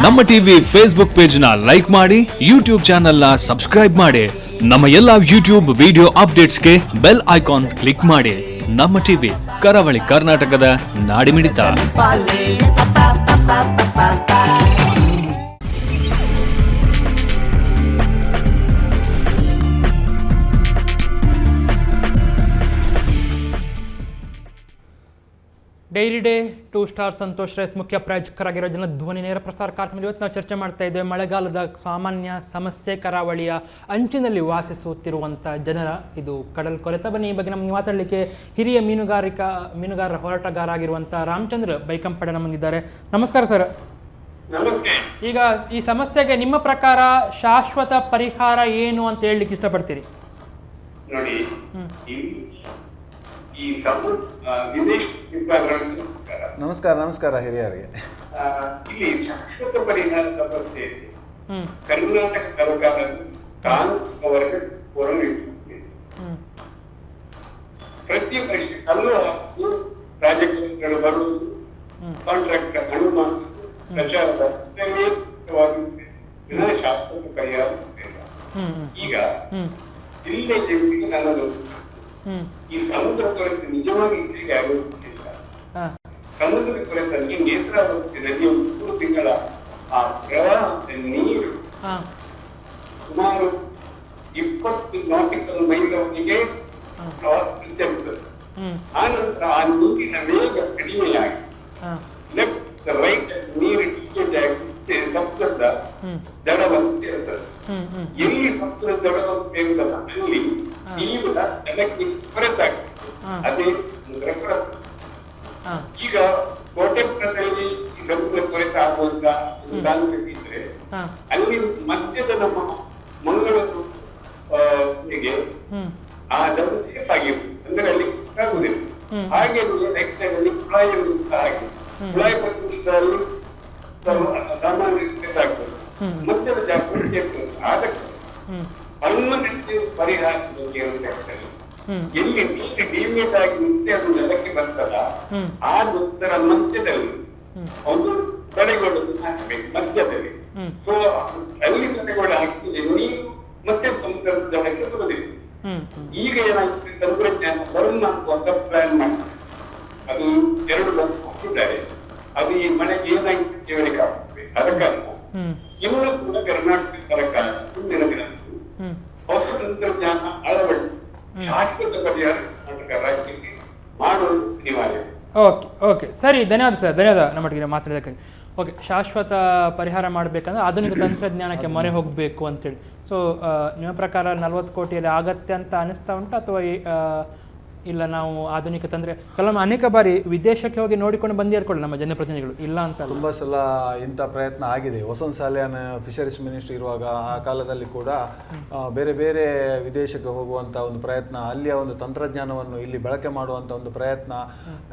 ನಮ್ಮ ಟಿವಿ ಫೇಸ್ಬುಕ್ ಪೇಜ್ ನ ಲೈಕ್ ಮಾಡಿ, ಯೂಟ್ಯೂಬ್ ಚಾನೆಲ್ ನ ಸಬ್ಸ್ಕ್ರೈಬ್ ಮಾಡಿ. ನಮ್ಮ ಎಲ್ಲಾ ಯೂಟ್ಯೂಬ್ ವಿಡಿಯೋ ಅಪ್ಡೇಟ್ಸ್ಗೆ ಬೆಲ್ ಐಕಾನ್ ಕ್ಲಿಕ್ ಮಾಡಿ. ನಮ್ಮ ಟಿವಿ ಕರಾವಳಿ ಕರ್ನಾಟಕದ ನಾಡಿಮಿಡಿತ. Dairy day 2 star Santosh rice ಮುಖ್ಯ ಪ್ರಾಯೋಜಕರಾಗಿರೋ ಜನಧ್ವನಿ ನೇರ ಪ್ರಸಾರ ಕಾರ್ಯಕ್ರಮದಲ್ಲಿ ಇವತ್ತು ನಾವು ಚರ್ಚೆ ಮಾಡ್ತಾ ಇದ್ದೇವೆ ಮಳೆಗಾಲದ ಸಾಮಾನ್ಯ ಸಮಸ್ಯೆ, ಕರಾವಳಿಯ ಅಂಚಿನಲ್ಲಿ ವಾಸಿಸುತ್ತಿರುವಂಥ ಜನರ ಇದು ಕಡಲ್ ಕೊರೆತ. ಬನ್ನಿ ಈ ಬಗ್ಗೆ ನಮಗೆ ಮಾತಾಡಲಿಕ್ಕೆ ಹಿರಿಯ ಮೀನುಗಾರರ ಹೋರಾಟಗಾರ ಆಗಿರುವಂಥ ರಾಮಚಂದ್ರ ಬೈಕಂಪಡೆ ನಮಗಿದ್ದಾರೆ. ನಮಸ್ಕಾರ ಸರ್. ಈಗ ಈ ಸಮಸ್ಯೆಗೆ ನಿಮ್ಮ ಪ್ರಕಾರ ಶಾಶ್ವತ ಪರಿಹಾರ ಏನು ಅಂತ ಹೇಳಲಿಕ್ಕೆ ಇಷ್ಟಪಡ್ತೀರಿ? ನೋಡಿ, ಈ ವಿದೇಶ ನಮಸ್ಕಾರ ಹಿರಿಯರಿಗೆ. ಇಲ್ಲಿ ಶಾಶ್ವತ ಪರಿಹಾರ ಸಮಸ್ಯೆ ಕರ್ನಾಟಕ ಸರ್ಕಾರ ಕಾನೂನಿನವರೆಗೆ ಹೊರನಿಟ್ಟಿದೆ. ಪ್ರತಿ ವರ್ಷ ಕಲ್ಲು ಹಾಕಿ ರಾಜಕಾರಣಿಗಳು ಬರುವುದು, ಕಾಂಟ್ರಾಕ್ಟರ್ ಹಣ ಮಾಡುವುದು, ಪ್ರಚಾರದ ಶಾಶ್ವತ ಪರಿಹಾರ. ಈಗ ಇಲ್ಲೇ ಜಗತ್ತಿಗೆ ನನ್ನದು ಈ ಸಮುದ್ರ ಕೊರೆತ ನಿಜವಾಗಿ ಹೇಗೆ ಆಗುತ್ತಿಲ್ಲ. ಸಮುದ್ರ ಕೊರೆತಲ್ಲಿ ನೇತ್ರಾವತಿ ನದಿಯ 3 ತಿಂಗಳ ಆ ಪ್ರವಾಹದ ನೀರು ಸುಮಾರು 20 ನಾಟಿಕಲ್ ಮೈಲವರೆಗೆ ಪ್ರವಾಹಿಸುತ್ತದೆ. ಆ ನಂತರ ಆ ನೀರಿನ ವೇಗ ಕಡಿಮೆಯಾಗಿ ಲೆಫ್ಟ್ ರೈಟ್ ನೀರು ಟಿಕೆಟ್ ಆಗಿ ಸಮುದ್ರದ ದಡವಂತೆ ಇರುತ್ತದೆ. ಎಲ್ಲಿ ಸಮುದ್ರ ದಡವಂತೆ ಇರುತ್ತಲ್ಲ ಅಲ್ಲಿ ತೀವ್ರ ಜನಕ್ಕೆ ಕೊರೆತಾಗ್ತದೆ. ಅದೇ ಸಮುದ್ರ ಕೊರೆತ. ಈಗ ಕೋಟೆಪುರದಲ್ಲಿ ಸಮುದ್ರ ಕೊರೆತ ಆಗುವಂತ ಇದ್ರೆ ಅಲ್ಲಿ ಮಧ್ಯದ ನಮ್ಮ ಮಂಗಳೂರು ಆ ದಡ ಸೇಫ್ ಆಗಿರುತ್ತೆ. ಅಂದ್ರೆ ಅಲ್ಲಿ ಆಗುದಿಲ್ಲ. ಹಾಗೆ ರೈಟ್ ಸೈಡ್ ಅಲ್ಲಿ ಕುಳಾಯಿ ಹಾಗೆ ಕುಳಾಯಿ ಪ್ರದೇಶದಲ್ಲಿ ಸಾಮಾನ್ಯ ಆಗ್ತದೆ. ಮಧ್ಯದ ಜಾಗೃತಿ ಇರ್ತದೆ. ಅದಕ್ಕೆ ಪರ್ಮನೆಂಟ್ ಪರಿಹಾರ ಬಗ್ಗೆ ಎಲ್ಲಿ ನೀರು ಡಿಮೇಟ್ ಆಗಿ ಮುಂಚೆ ಅದು ನೆಲಕ್ಕೆ ಬರ್ತದ ಆ ನಂತರ ಮಧ್ಯದಲ್ಲಿ ಒಂದು ತಡೆಗೋಡನ್ನು ಹಾಕಬೇಕು. ಮಧ್ಯದಲ್ಲಿ ಸೊ ಅಲ್ಲಿ ತಡೆಗೋಡೆ ಹಾಕಿದ್ರೆ ನೀರು ಮತ್ತೆ ಸಮುದ್ರದ ಜಲಕ್ಕೆ ಬರುವುದಿಲ್ಲ. ಈಗ ಏನಾಗ್ತದೆ, ತಂತ್ರಜ್ಞಾನ ಬರನ್ನ ಅಂತ ಪ್ಲಾನ್ ಮಾಡ್ತಾರೆ. ಅದು 2 ವರ್ಷ ಹಾಕಿದ್ದಾರೆ. ಅದು ಈ ಮಳೆಗೆ ಏನಾಗ್ತದೆ ಇವರಿಗೆ ಆಗ್ತದೆ. ಅದಕ್ಕಾಗಿ ಇವರು ಕೂಡ ಕರ್ನಾಟಕ ಸರ್ಕಾರ ಮುಂದಿನ ದಿನ ಹೊಸ ತಂತ್ರಜ್ಞಾನ ಅಳವಡಿಸಿ ಶಾಶ್ವತ ಪರಿಹಾರ ಕರ್ನಾಟಕ ರಾಜ್ಯಕ್ಕೆ ಮಾಡುವುದು ಅನಿವಾರ್ಯ. ಓಕೆ ಸರಿ, ಧನ್ಯವಾದ ಸರ್, ಧನ್ಯವಾದ ನಮ್ಮೊಟ್ಟಿಗೆ ಮಾತಾಡೋದಕ್ಕೆ. ಓಕೆ, ಶಾಶ್ವತ ಪರಿಹಾರ ಮಾಡಬೇಕಂದ್ರೆ ಆಧುನಿಕ ತಂತ್ರಜ್ಞಾನಕ್ಕೆ ಮೊರೆ ಹೋಗಬೇಕು ಅಂತೇಳಿ. ಸೊ ನಿಮ್ಮ ಪ್ರಕಾರ 40 ಕೋಟಿಯಲ್ಲಿ ಆಗತ್ತೆ ಅಂತ ಅನಿಸ್ತಾ ಉಂಟು, ಅಥವಾ ಇಲ್ಲ ನಾವು ಆಧುನಿಕ ಕೆಲವೊಮ್ಮೆ ಅನೇಕ ಬಾರಿ ವಿದೇಶಕ್ಕೆ ಹೋಗಿ ನೋಡಿಕೊಂಡು ಬಂದಿರ್ಕೊಳ್ಳಿ ನಮ್ಮ ಜನಪ್ರತಿನಿಧಿಗಳು, ಇಲ್ಲ ಅಂತ ತುಂಬ ಸಲ ಇಂಥ ಪ್ರಯತ್ನ ಆಗಿದೆ. ವಸಂತ್ ಸಾಲಿಯಾನ್ ಫಿಶರೀಸ್ ಮಿನಿಸ್ಟರ್ ಇರುವಾಗ ಆ ಕಾಲದಲ್ಲಿ ಕೂಡ ಬೇರೆ ಬೇರೆ ವಿದೇಶಕ್ಕೆ ಹೋಗುವಂಥ ಒಂದು ಪ್ರಯತ್ನ, ಅಲ್ಲಿಯ ಒಂದು ತಂತ್ರಜ್ಞಾನವನ್ನು ಇಲ್ಲಿ ಬಳಕೆ ಮಾಡುವಂಥ ಒಂದು ಪ್ರಯತ್ನ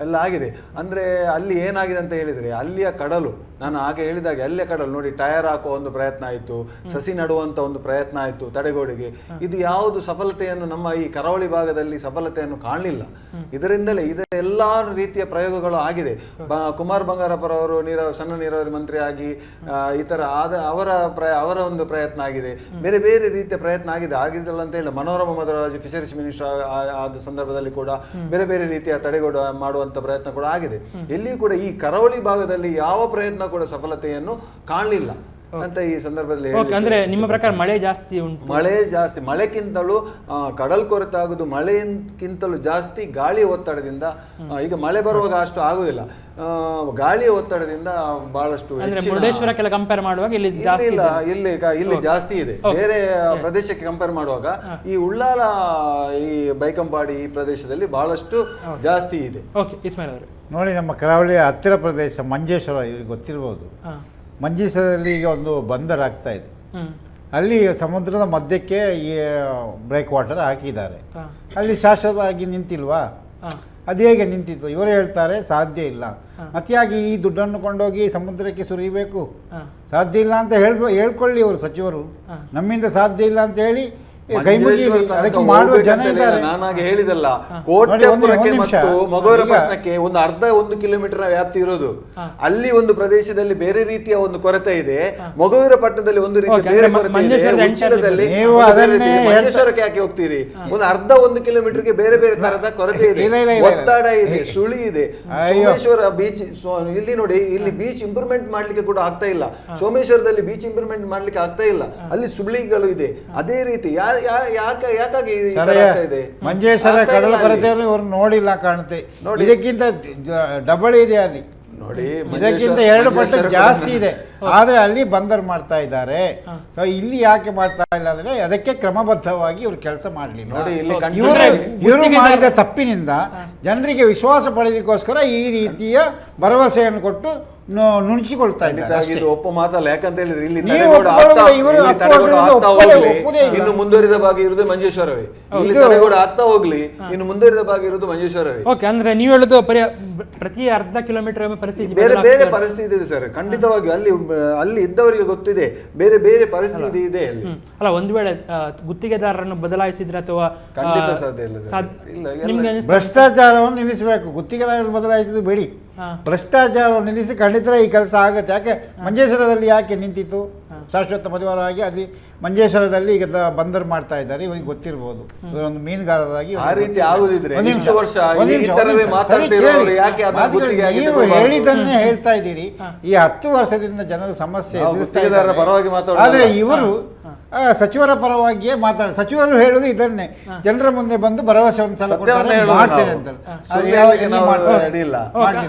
ಎಲ್ಲ ಆಗಿದೆ. ಅಂದರೆ ಅಲ್ಲಿ ಏನಾಗಿದೆ ಅಂತ ಹೇಳಿದರೆ ಅಲ್ಲಿಯ ಕಡಲು, ನಾನು ಹಾಗೆ ಹೇಳಿದಾಗೆ ಅಲ್ಲಿಯ ಕಡಲು ನೋಡಿ, ಟಯರ್ ಹಾಕುವ ಒಂದು ಪ್ರಯತ್ನ ಆಯಿತು, ಸಸಿ ನಡುವಂಥ ಒಂದು ಪ್ರಯತ್ನ ಆಯಿತು ತಡೆಗೋಡೆಗೆ. ಇದು ಯಾವುದು ಸಫಲತೆಯನ್ನು ನಮ್ಮ ಈ ಕರಾವಳಿ ಭಾಗದಲ್ಲಿ ಸಫಲತೆಯನ್ನು ಕಾಣಲಿಲ್ಲ. ಇದರಿಂದಲೇ ಇದೆಲ್ಲ ರೀತಿಯ ಪ್ರಯೋಗಗಳು ಆಗಿದೆ. ಕುಮಾರ್ ಬಂಗಾರಪ್ಪರವರು ಸಣ್ಣ ನೀರಾವರಿ ಮಂತ್ರಿ ಆಗಿ ಈ ತರ ಅವರ ಒಂದು ಪ್ರಯತ್ನ ಆಗಿದೆ. ಬೇರೆ ಬೇರೆ ರೀತಿಯ ಪ್ರಯತ್ನ ಆಗಿದ್ದಲ್ಲ ಅಂತ ಹೇಳಿ ಮನೋರಮ ಮಧುರಾಜ್ ಫಿಶರೀಸ್ ಮಿನಿಸ್ಟರ್ ಆದ ಸಂದರ್ಭದಲ್ಲಿ ಕೂಡ ಬೇರೆ ಬೇರೆ ರೀತಿಯ ತಡೆಗೋಡೆ ಮಾಡುವಂತ ಪ್ರಯತ್ನ ಕೂಡ ಆಗಿದೆ. ಎಲ್ಲಿಯೂ ಕೂಡ ಈ ಕರಾವಳಿ ಭಾಗದಲ್ಲಿ ಯಾವ ಪ್ರಯತ್ನ ಕೂಡ ಸಫಲತೆಯನ್ನು ಕಾಣಲಿಲ್ಲ ಅಂತ ಈ ಸಂದರ್ಭದಲ್ಲಿ. ಅಂದ್ರೆ ನಿಮ್ಮ ಪ್ರಕಾರ ಮಳೆ ಜಾಸ್ತಿ ಉಂಟು? ಮಳೆ ಜಾಸ್ತಿ, ಮಳೆಗಿಂತಲೂ ಕಡಲ್ ಕೊರೆತ ಆಗುದು ಮಳೆಗಿಂತಲೂ ಜಾಸ್ತಿ ಗಾಳಿಯ ಒತ್ತಡದಿಂದ. ಈಗ ಮಳೆ ಬರುವಾಗ ಅಷ್ಟು ಆಗುದಿಲ್ಲ, ಗಾಳಿಯ ಒತ್ತಡದಿಂದ ಬಹಳಷ್ಟು. ಮುರುಡೇಶ್ವರಕ್ಕೆಲ್ಲ ಕಂಪೇರ್ ಮಾಡುವಾಗ ಇಲ್ಲಿ ಜಾಸ್ತಿ ಇದೆ. ಬೇರೆ ಪ್ರದೇಶಕ್ಕೆ ಕಂಪೇರ್ ಮಾಡುವಾಗ ಈ ಉಳ್ಳಾಲ, ಈ ಬೈಕಂಪಾಡಿ ಈ ಪ್ರದೇಶದಲ್ಲಿ ಬಹಳಷ್ಟು ಜಾಸ್ತಿ ಇದೆ. ನೋಡಿ, ನಮ್ಮ ಕರಾವಳಿಯ ಹತ್ತಿರ ಪ್ರದೇಶ ಮಂಜೇಶ್ವರ, ಇವ್ರಿಗೆ ಗೊತ್ತಿರ್ಬೋದು. ಮಂಜೇಶ್ವರದಲ್ಲಿ ಈಗ ಒಂದು ಬಂದರ್ ಆಗ್ತಾ ಇದೆ. ಅಲ್ಲಿ ಸಮುದ್ರದ ಮಧ್ಯಕ್ಕೆ ಈ ಬ್ರೇಕ್ ವಾಟರ್ ಹಾಕಿದ್ದಾರೆ. ಅಲ್ಲಿ ಶಾಶ್ವತವಾಗಿ ನಿಂತಿಲ್ವಾ? ಅದು ಹೇಗೆ ನಿಂತಿತ್ತು? ಇವರೇ ಹೇಳ್ತಾರೆ ಸಾಧ್ಯ ಇಲ್ಲ. ಮತ್ಯಾಗಿ ಈ ದುಡ್ಡನ್ನು ಕೊಂಡೋಗಿ ಸಮುದ್ರಕ್ಕೆ ಸುರಿಬೇಕು? ಸಾಧ್ಯ ಇಲ್ಲ ಅಂತ ಹೇಳ್ಕೊಳ್ಳಿ ಅವರು ಸಚಿವರು. ನಮ್ಮಿಂದ ಸಾಧ್ಯ ಇಲ್ಲ ಅಂತ ಹೇಳಿ ಕೈ ಮುಗಿಯಲಿ. ಅದಕ್ಕೆ ಮಾಡುವ ಜನ ಇದ್ದಾರೆ. ನಾನಾಗ ಹೇಳಿದಲ್ಲ, ಕೋಟೆಪುರಕ್ಕೆ ಮತ್ತು ಮೊಗವೀರ ಪಟ್ಟಣಕ್ಕೆ ಒಂದು 1 ಕಿಲೋಮೀಟರ್ ವ್ಯಾಪ್ತಿ ಇರೋದು. ಅಲ್ಲಿ ಒಂದು ಪ್ರದೇಶದಲ್ಲಿ ಬೇರೆ ರೀತಿಯ ಒಂದು ಕೊರತೆ ಇದೆ, ಮೊಗವೀರ ಪಟ್ಟಣದಲ್ಲಿ ಒಂದು ರೀತಿಯ ಬೇರೆ ಕೊರತೆ ಇದೆ. ಉಚ್ಚಿಲದಲ್ಲಿ ಮಂಜೇಶ್ವರಕ್ಕೆ ಯಾಕೆ ಹೋಗ್ತೀರಿ? ಒಂದು 1 ಕಿಲೋಮೀಟರ್ಗೆ ಬೇರೆ ಬೇರೆ ತರದ ಕೊರತೆ ಇದೆ, ಒತ್ತಡ ಇದೆ, ಸುಳಿ ಇದೆ. ಸೋಮೇಶ್ವರ ಬೀಚ್ ಇಲ್ಲಿ ನೋಡಿ, ಇಲ್ಲಿ ಬೀಚ್ ಇಂಪ್ರೂವ್ಮೆಂಟ್ ಮಾಡ್ಲಿಕ್ಕೆ ಕೂಡ ಆಗ್ತಾ ಇಲ್ಲ. ಸೋಮೇಶ್ವರದಲ್ಲಿ ಬೀಚ್ ಇಂಪ್ರೂವ್ಮೆಂಟ್ ಮಾಡ್ಲಿಕ್ಕೆ ಆಗ್ತಾ ಇಲ್ಲ, ಅಲ್ಲಿ ಸುಳಿಗಳು ಇದೆ. ಅದೇ ರೀತಿ ಯಾಕಾಗಿ ಮಂಜೇಶ್ವರ ಕಡಲ ಕೊರತೆಯನ್ನು ಇವರು ನೋಡಿಲ್ಲ ಕಾಣುತ್ತೆ. ಇದಕ್ಕಿಂತ ಡಬಲ್ ಇದೆ ಅಲ್ಲಿ ನೋಡಿ, ಇದಕ್ಕಿಂತ 2 ಪಟ್ಟು ಜಾಸ್ತಿ ಇದೆ. ಆದ್ರೆ ಅಲ್ಲಿ ಬಂದರ್ ಮಾಡ್ತಾ ಇದ್ದಾರೆ. ಸೊ ಇಲ್ಲಿ ಯಾಕೆ ಮಾಡ್ತಾ ಇಲ್ಲ ಅಂದ್ರೆ ಅದಕ್ಕೆ ಕ್ರಮಬದ್ಧವಾಗಿ ಇವರು ಕೆಲಸ ಮಾಡಲಿಲ್ಲ. ಇವರು ಮಾಡಿದ ತಪ್ಪಿನಿಂದ ಜನರಿಗೆ ವಿಶ್ವಾಸ ಪಡೆಯೋದಕ್ಕೋಸ್ಕರ ಈ ರೀತಿಯ ಭರವಸೆಯನ್ನು ಕೊಟ್ಟು ನುಣಿಸಿಕೊಳ್ತಾ ಇದ್ದಾರೆ. ಒಪ್ಪ ಮಾತಲ್ಲ. ಯಾಕಂತ ಹೇಳಿದ್ರೆ ಇಲ್ಲಿ ಇನ್ನು ಮುಂದುವರಿದ ಭಾಗ ಇರುವುದು ಮಂಜೇಶ್ವರವೇ. ಇಲ್ಲಿ ತಡೆಗೋಡೆ ಆಗ್ತಾ ಹೋಗ್ಲಿ, ಇನ್ನು ಮುಂದುವರಿದ ಭಾಗ ಇರುವುದು ಮಂಜೇಶ್ವರವೇ. ಓಕೆ, ಅಂದ್ರೆ ನೀವು ಹೇಳುದು ಪ್ರತಿ 1/2 ಕಿಲೋಮೀಟರ್ ಪರಿಸ್ಥಿತಿ ಬೇರೆ ಬೇರೆ ಪರಿಸ್ಥಿತಿ ಇದೆ ಸರ್. ಖಂಡಿತವಾಗಿ ಅಲ್ಲಿ ಇದ್ದವರಿಗೆ ಗೊತ್ತಿದೆ, ಬೇರೆ ಬೇರೆ ಪರಿಸ್ಥಿತಿ ಇದೆ ಅಲ್ಲಿ. ಅಲ್ಲ, ಒಂದು ವೇಳೆ ಗುತ್ತಿಗೆದಾರರನ್ನು ಬದಲಾಯಿಸಿದ್ರೆ ಅಥವಾ ಖಂಡಿತ ಸಾಧ್ಯ ಇಲ್ಲ. ಭ್ರಷ್ಟಾಚಾರವನ್ನು ನಿಲ್ಲಿಸಬೇಕು. ಗುತ್ತಿಗೆದಾರರನ್ನು ಬದಲಾಯಿಸಿದ್ದು ಬೇಡಿ, ಭ್ರಷ್ಟಾಚಾರವನ್ನು ನಿಲ್ಲಿಸಿ ಖಂಡಿತ ಈ ಕೆಲಸ ಆಗುತ್ತೆ. ಯಾಕೆ ಮಂಜೇಶ್ವರದಲ್ಲಿ ಯಾಕೆ ನಿಂತಿತ್ತು? ಶಾಶ್ವತ ಪರಿವಾರ ಆಗಿ ಅಲ್ಲಿ ಮಂಜೇಶ್ವರದಲ್ಲಿ ಈಗ ಬಂದರ್ ಮಾಡ್ತಾ ಇದ್ದಾರೆ. ಇವರಿಗೆ ಗೊತ್ತಿರಬಹುದು, ಇವರೊಂದು ಮೀನುಗಾರರಾಗಿ. ಆ ರೀತಿ ಆಗುದಿದ್ರೆ ನೀವು ಹೇಳಿದ್ದನ್ನೇ ಹೇಳ್ತಾ ಇದ್ದೀರಿ. ಈ 10 ವರ್ಷದಿಂದ ಜನರ ಸಮಸ್ಯೆ ಎದುರಿಸ್ತಾ ಇದ್ದಾರೆ. ಆದ್ರೆ ಇವರು ಸಚಿವರ ಪರವಾಗಿಯೇ ಸಚಿವರು ಹೇಳುದು ಇದನ್ನೇ, ಜನರ ಮುಂದೆ ಬಂದು ಭರವಸೆ ಒಂದು ಸಲ ಮಾಡ್ತೇನೆ ಅಂತ.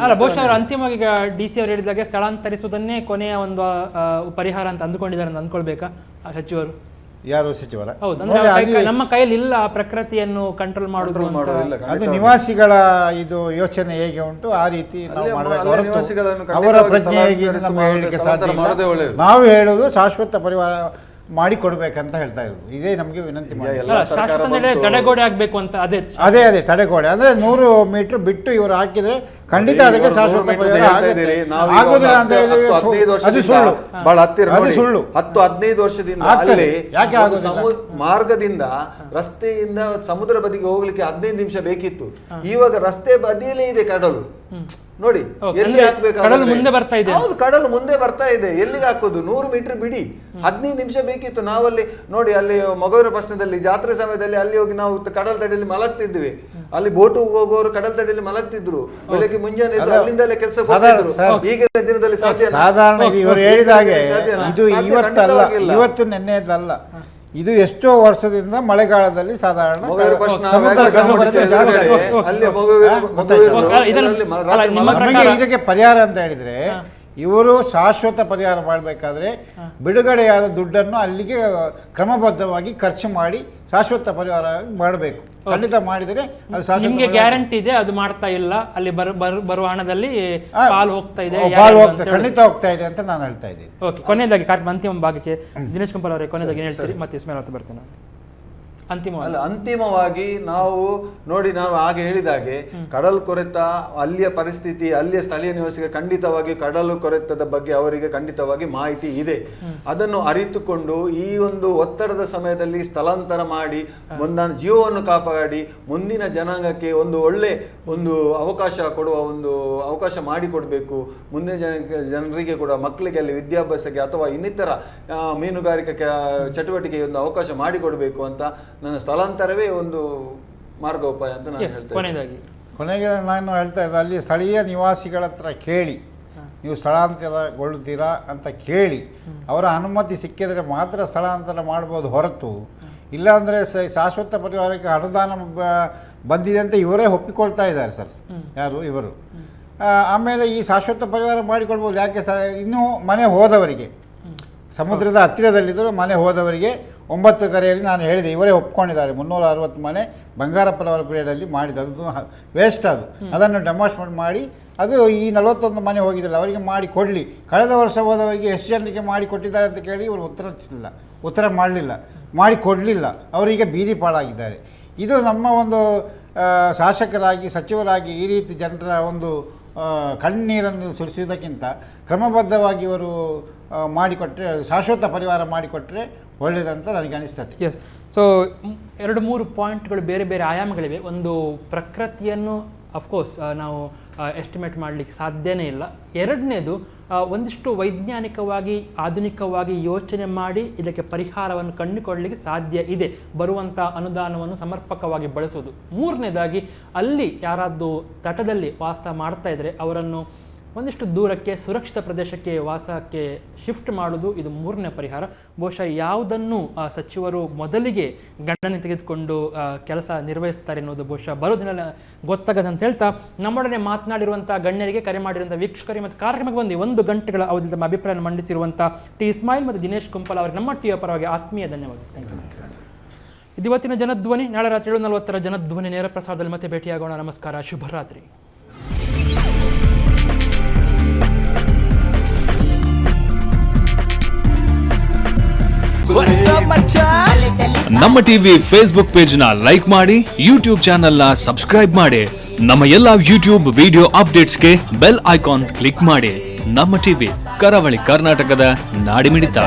ಅಲ್ಲ, ಬಹುಶಃ ಅವರು ಅಂತಿಮವಾಗಿ DC ಅವರು ಹೇಳಿದಾಗೆ ಸ್ಥಳಾಂತರಿಸುವುದನ್ನೇ ಕೊನೆಯ ಒಂದು ಪರಿಹಾರ ಅಂತ ಅಂದ್ಕೊಂಡಿದ್ದಾರೆ ಅಂತ ಅಂದ್ಕೊಳ್ಬೇಕಾ ಸಚಿವರು? ಯಾರು ಸಚಿವರ? ಹೌದು, ಅಂದ್ರೆ ನಮ್ಮ ಕೈಯಲ್ಲಿ ಇಲ್ಲ ಪ್ರಕೃತಿಯನ್ನು ಕಂಟ್ರೋಲ್ ಮಾಡುವುದು. ಅದು ನಿವಾಸಿಗಳ ಇದು ಯೋಚನೆ ಹೇಗೆ ಉಂಟು ಆ ರೀತಿ ನಾವು ಮಾಡಬೇಕು. ಅವರ ಪ್ರಜ್ಞೆ ಹೇಗೆ ನಮಗೆ ಹೇಳಲಿಕ್ಕೆ ಸಾಧ್ಯ ಇಲ್ಲ. ನಾವು ಹೇಳುವುದು ಶಾಶ್ವತ ಪರಿವಾರ ಮಾಡಿಕೊಡ್ಬೇಕಂತ ಹೇಳ್ತಾ ಇರೋದು. ಇದೇ ನಮಗೆ ವಿನಂತಿ ತಡೆಗೋಡೆ ಆಗ್ಬೇಕು ಅಂತ. ಅದೇ ತಡೆಗೋಡೆ ಅಂದ್ರೆ 100 ಮೀಟರ್ ಬಿಟ್ಟು ಇವರು ಹಾಕಿದ್ರೆ ಖಂಡಿತ ಅದಕ್ಕೆ ಶಾಶ್ವತ ಪರಿಹಾರ ಆಗುದಿಲ್ಲ ಅಂತ ಹೇಳಿದ್ರೆ ಅದು ಸುಳ್ಳು. ಬಹಳ ಹತ್ತಿರ, ಅದು ಸುಳ್ಳು. 10-15 ವರ್ಷದಿಂದ ಅಲ್ಲಿ ಯಾಕೆ ಆಗುದಿಲ್ಲ? ಮಾರ್ಗದಿಂದ ರಸ್ತೆಯಿಂದ ಸಮುದ್ರ ಬದಿಗೆ ಹೋಗ್ಲಿಕ್ಕೆ 15 ನಿಮಿಷ ಬೇಕಿತ್ತು. ಇವಾಗ ರಸ್ತೆ ಬದಿಯಲ್ಲೇ ಇದೆ ಕಡಲು. ನೋಡಿ, ಎಲ್ಲಿ ಕಡಲು ಮುಂದೆ ಬರ್ತಾ ಇದೆ. ಹೌದು, ಕಡಲು ಮುಂದೆ ಬರ್ತಾ ಇದೆ. ಎಲ್ಲಿಗೆ ಹಾಕೋದು? 100 ಮೀಟರ್ ಬಿಡಿ, 15 ನಿಮಿಷ ಬೇಕಿತ್ತು. ನಾವಲ್ಲಿ ನೋಡಿ, ಅಲ್ಲಿ ಮೊಗವೀರ ಪಟ್ಟಣದಲ್ಲಿ ಜಾತ್ರೆ ಸಮಯದಲ್ಲಿ ಅಲ್ಲಿ ಹೋಗಿ ನಾವು ಕಡಲ ತಡೆಯಲ್ಲಿ ಮಲಗ್ತಿದ್ವಿ. ಅಲ್ಲಿ ಬೋಟು ಹೋಗೋರು ಕಡಲ ತಡೆಯಲ್ಲಿ ಮಲಗ್ತಿದ್ರು. ಬೆಳಗ್ಗೆ ಮುಂಜಾನೆ ಅಲ್ಲಿಂದಲೇ ಕೆಲಸ ಕೊಡ್ತಿದ್ರು. ಈಗಿನ ದಿನದಲ್ಲಿ ಸಾಧಾರಣ ಇವರು ಹೇಳಿದ ಹಾಗೆ ಇದು ಇವತ್ತಲ್ಲ, ಇವತ್ತು ನೆನ್ನೆದಲ್ಲ. ಇದು ಎಷ್ಟೋ ವರ್ಷದಿಂದ ಮಳೆಗಾಲದಲ್ಲಿ ಸಾಧಾರಣ ಇದಕ್ಕೆ ಪರಿಹಾರ ಅಂತ ಹೇಳಿದ್ರೆ, ಇವರು ಶಾಶ್ವತ ಪರಿಹಾರ ಮಾಡಬೇಕಾದ್ರೆ ಬಿಡುಗಡೆಯಾದ ದುಡ್ಡನ್ನು ಅಲ್ಲಿಗೆ ಕ್ರಮಬದ್ಧವಾಗಿ ಖರ್ಚು ಮಾಡಿ ಶಾಶ್ವತ ಪರಿಹಾರ ಮಾಡಬೇಕು. ಖಂಡಿತ ಮಾಡಿದರೆ ಅದು ನಿಮಗೆ ಗ್ಯಾರಂಟಿ ಇದೆ. ಅದು ಮಾಡ್ತಾ ಇಲ್ಲ. ಅಲ್ಲಿ ಬರುವ ಹಣದಲ್ಲಿ ಪಾಲು ಹೋಗ್ತಾ ಇದೆ, ಖಂಡಿತ ಹೋಗ್ತಾ ಇದೆ ಅಂತ ನಾನು ಹೇಳ್ತಾ ಇದ್ದೀನಿ. ಓಕೆ, ಕೊನೆಯದಾಗಿ ಕಾರ್ಯಕ್ರಮ ಅಂತಿಮ ಭಾಗಕ್ಕೆ ದಿನೇಶ್ ಕುಂಪಲ್ ಅವರೇ ಕೊನೆಯದಾಗಿ ಏನು ಹೇಳ್ತೀರಿ? ಮತ್ತೆ ಇಸ್ಮೇಲ್ ಅವತ್ತು ಬರ್ತೇನೆ. ಅಂತಿಮವಾಗಿ ನಾವು ನೋಡಿ, ನಾವು ಹಾಗೆ ಹೇಳಿದಾಗೆ ಕಡಲು ಕೊರೆತ, ಅಲ್ಲಿಯ ಪರಿಸ್ಥಿತಿ, ಅಲ್ಲಿಯ ಸ್ಥಳೀಯ ನಿವಾಸಿಗೆ ಖಂಡಿತವಾಗಿ ಕಡಲು ಕೊರೆತದ ಬಗ್ಗೆ ಅವರಿಗೆ ಖಂಡಿತವಾಗಿ ಮಾಹಿತಿ ಇದೆ. ಅದನ್ನು ಅರಿತುಕೊಂಡು ಈ ಒಂದು ಒತ್ತಡದ ಸಮಯದಲ್ಲಿ ಸ್ಥಳಾಂತರ ಮಾಡಿ ಮುಂದಾನ ಜೀವವನ್ನು ಕಾಪಾಡಿ ಮುಂದಿನ ಜನಾಂಗಕ್ಕೆ ಒಂದು ಒಳ್ಳೆ ಒಂದು ಅವಕಾಶ ಕೊಡುವ ಒಂದು ಅವಕಾಶ ಮಾಡಿಕೊಡ್ಬೇಕು. ಮುಂದಿನ ಜನರಿಗೆ ಕೂಡ, ಮಕ್ಕಳಿಗೆ ಅಲ್ಲಿ ವಿದ್ಯಾಭ್ಯಾಸಕ್ಕೆ ಅಥವಾ ಇನ್ನಿತರ ಮೀನುಗಾರಿಕೆ ಚಟುವಟಿಕೆಗೆ ಒಂದು ಅವಕಾಶ ಮಾಡಿಕೊಡ್ಬೇಕು ಅಂತ ನನ್ನ ಸ್ಥಳಾಂತರವೇ ಒಂದು ಮಾರ್ಗೋಪಾಯ ಅಂತ ನಾನು ಹೇಳ್ತೇನೆ. ಕೊನೆಗೆ ನಾನು ಹೇಳ್ತಾ ಇದ್ದೆ, ಅಲ್ಲಿ ಸ್ಥಳೀಯ ನಿವಾಸಿಗಳ ಹತ್ರ ಕೇಳಿ, ನೀವು ಸ್ಥಳಾಂತರಗೊಳ್ಳುತ್ತೀರಾ ಅಂತ ಕೇಳಿ ಅವರ ಅನುಮತಿ ಸಿಕ್ಕಿದರೆ ಮಾತ್ರ ಸ್ಥಳಾಂತರ ಮಾಡ್ಬೋದು ಹೊರತು, ಇಲ್ಲಾಂದರೆ ಶಾಶ್ವತ ಪರಿವಾರಕ್ಕೆ ಅನುದಾನ ಬಂದಿದೆ ಅಂತ ಇವರೇ ಒಪ್ಪಿಕೊಳ್ತಾ ಇದ್ದಾರೆ ಸರ್, ಯಾರು ಇವರು. ಆಮೇಲೆ ಈ ಶಾಶ್ವತ ಪರಿವಾರ ಮಾಡಿಕೊಳ್ಬೋದು. ಯಾಕೆ ಇನ್ನೂ ಮನೆ ಹೋದವರಿಗೆ, ಸಮುದ್ರದ ಹತ್ತಿರದಲ್ಲಿದ್ದರೂ ಮನೆ ಹೋದವರಿಗೆ 9 ಕರೆಯಲ್ಲಿ ನಾನು ಹೇಳಿದೆ, ಇವರೇ ಒಪ್ಕೊಂಡಿದ್ದಾರೆ 360 ಮನೆ ಬಂಗಾರಪ್ಪನವರ ಪೀರಿಯಡಲ್ಲಿ ಮಾಡಿದ್ದು. ಅದು ವೇಸ್ಟ್, ಅದನ್ನು ಡೆಮಾನ್ಸ್ಟ್ರೇಟ್ ಮಾಡಿ ಅದು ಈ 41 ಮನೆ ಹೋಗಿದ್ದಲ್ಲ ಅವರಿಗೆ ಮಾಡಿ ಕೊಡಲಿ. ಕಳೆದ ವರ್ಷ ಹೋದವರಿಗೆ ಎಷ್ಟು ಜನರಿಗೆ ಮಾಡಿ ಕೊಟ್ಟಿದ್ದಾರೆ ಅಂತ ಕೇಳಿ ಇವರು ಉತ್ತರ ಮಾಡಲಿಲ್ಲ, ಮಾಡಿ ಕೊಡಲಿಲ್ಲ. ಅವರೀಗ ಬೀದಿ ಪಾಲಾಗಿದ್ದಾರೆ. ಇದು ನಮ್ಮ ಒಂದು ಶಾಸಕರಾಗಿ ಸಚಿವರಾಗಿ ಈ ರೀತಿ ಜನರ ಒಂದು ಕಣ್ಣೀರನ್ನು ಸುರಿಸುವುದಕ್ಕಿಂತ ಕ್ರಮಬದ್ಧವಾಗಿ ಇವರು ಮಾಡಿಕೊಟ್ರೆ, ಶಾಶ್ವತ ಪರಿಹಾರ ಮಾಡಿಕೊಟ್ರೆ ಒಳ್ಳೆಯದಂತ ನನಗೆ ಅನಿಸ್ತದೆ. ಎಸ್. ಸೊ 2-3 ಪಾಯಿಂಟ್ಗಳು ಬೇರೆ ಬೇರೆ ಆಯಾಮಗಳಿವೆ. ಒಂದು, ಪ್ರಕೃತಿಯನ್ನು ಅಫ್ಕೋರ್ಸ್ ನಾವು ಎಸ್ಟಿಮೇಟ್ ಮಾಡಲಿಕ್ಕೆ ಸಾಧ್ಯನೇ ಇಲ್ಲ. ಎರಡನೇದು, ಒಂದಿಷ್ಟು ವೈಜ್ಞಾನಿಕವಾಗಿ ಆಧುನಿಕವಾಗಿ ಯೋಚನೆ ಮಾಡಿ ಇದಕ್ಕೆ ಪರಿಹಾರವನ್ನು ಕಂಡುಕೊಳ್ಳಲಿಕ್ಕೆ ಸಾಧ್ಯ ಇದೆ, ಬರುವಂಥ ಅನುದಾನವನ್ನು ಸಮರ್ಪಕವಾಗಿ ಬಳಸೋದು. ಮೂರನೇದಾಗಿ, ಅಲ್ಲಿ ಯಾರಾದರೂ ತಟದಲ್ಲಿ ವಾಸ ಮಾಡ್ತಾ ಇದ್ದರೆ ಅವರನ್ನು ಒಂದಿಷ್ಟು ದೂರಕ್ಕೆ ಸುರಕ್ಷಿತ ಪ್ರದೇಶಕ್ಕೆ ವಾಸಕ್ಕೆ ಶಿಫ್ಟ್ ಮಾಡೋದು, ಇದು ಮೂರನೇ ಪರಿಹಾರ. ಬಹುಶಃ ಯಾವುದನ್ನು ಸಚಿವರು ಮೊದಲಿಗೆ ಗಣನೆ ತೆಗೆದುಕೊಂಡು ಕೆಲಸ ನಿರ್ವಹಿಸ್ತಾರೆ ಅನ್ನೋದು ಬಹುಶಃ ಬರೋ ದಿನ ಗೊತ್ತಾಗದು ಅಂತ ಹೇಳ್ತಾ, ನಮ್ಮೊಡನೆ ಮಾತನಾಡಿರುವಂಥ ಗಣ್ಯರಿಗೆ, ಕರೆ ಮಾಡಿರುವಂಥ ವೀಕ್ಷಕರಿಗೆ ಮತ್ತು ಕಾರ್ಯಕ್ರಮಕ್ಕೆ ಬಂದು 1 ಗಂಟೆಗಳ ಅವಧಿಯಲ್ಲಿ ತಮ್ಮ ಅಭಿಪ್ರಾಯ ಮಂಡಿಸಿರುವಂಥ ಟಿ ಇಸ್ಮಾಯಿಲ್ ಮತ್ತು ದಿನೇಶ್ ಕುಂಪಲ್ ಅವರಿಗೆ ನಮ್ಮ ಟಿವಿಯ ಪರವಾಗಿ ಆತ್ಮೀಯ ಧನ್ಯವಾದ. ಇದು ಇವತ್ತಿನ ಜನಧ್ವನಿ. ನಾಳೆ ರಾತ್ರಿ 7:40 ಜನಧ್ವನಿ ನೇರ ಪ್ರಸಾರದಲ್ಲಿ ಮತ್ತೆ ಭೇಟಿಯಾಗೋಣ. ನಮಸ್ಕಾರ, ಶುಭರಾತ್ರಿ. ನಮ್ಮ ಟಿವಿ ಫೇಸ್ಬುಕ್ ಪೇಜ್ ನ ಲೈಕ್ ಮಾಡಿ, ಯೂಟ್ಯೂಬ್ ಚಾನೆಲ್ ನ ಸಬ್ಸ್ಕ್ರೈಬ್ ಮಾಡಿ. ನಮ್ಮ ಎಲ್ಲಾ ಯೂಟ್ಯೂಬ್ ವಿಡಿಯೋ ಅಪ್ಡೇಟ್ಸ್ಗೆ ಬೆಲ್ ಐಕಾನ್ ಕ್ಲಿಕ್ ಮಾಡಿ. ನಮ್ಮ ಟಿವಿ, ಕರಾವಳಿ ಕರ್ನಾಟಕದ ನಾಡಿಮಿಡಿತ.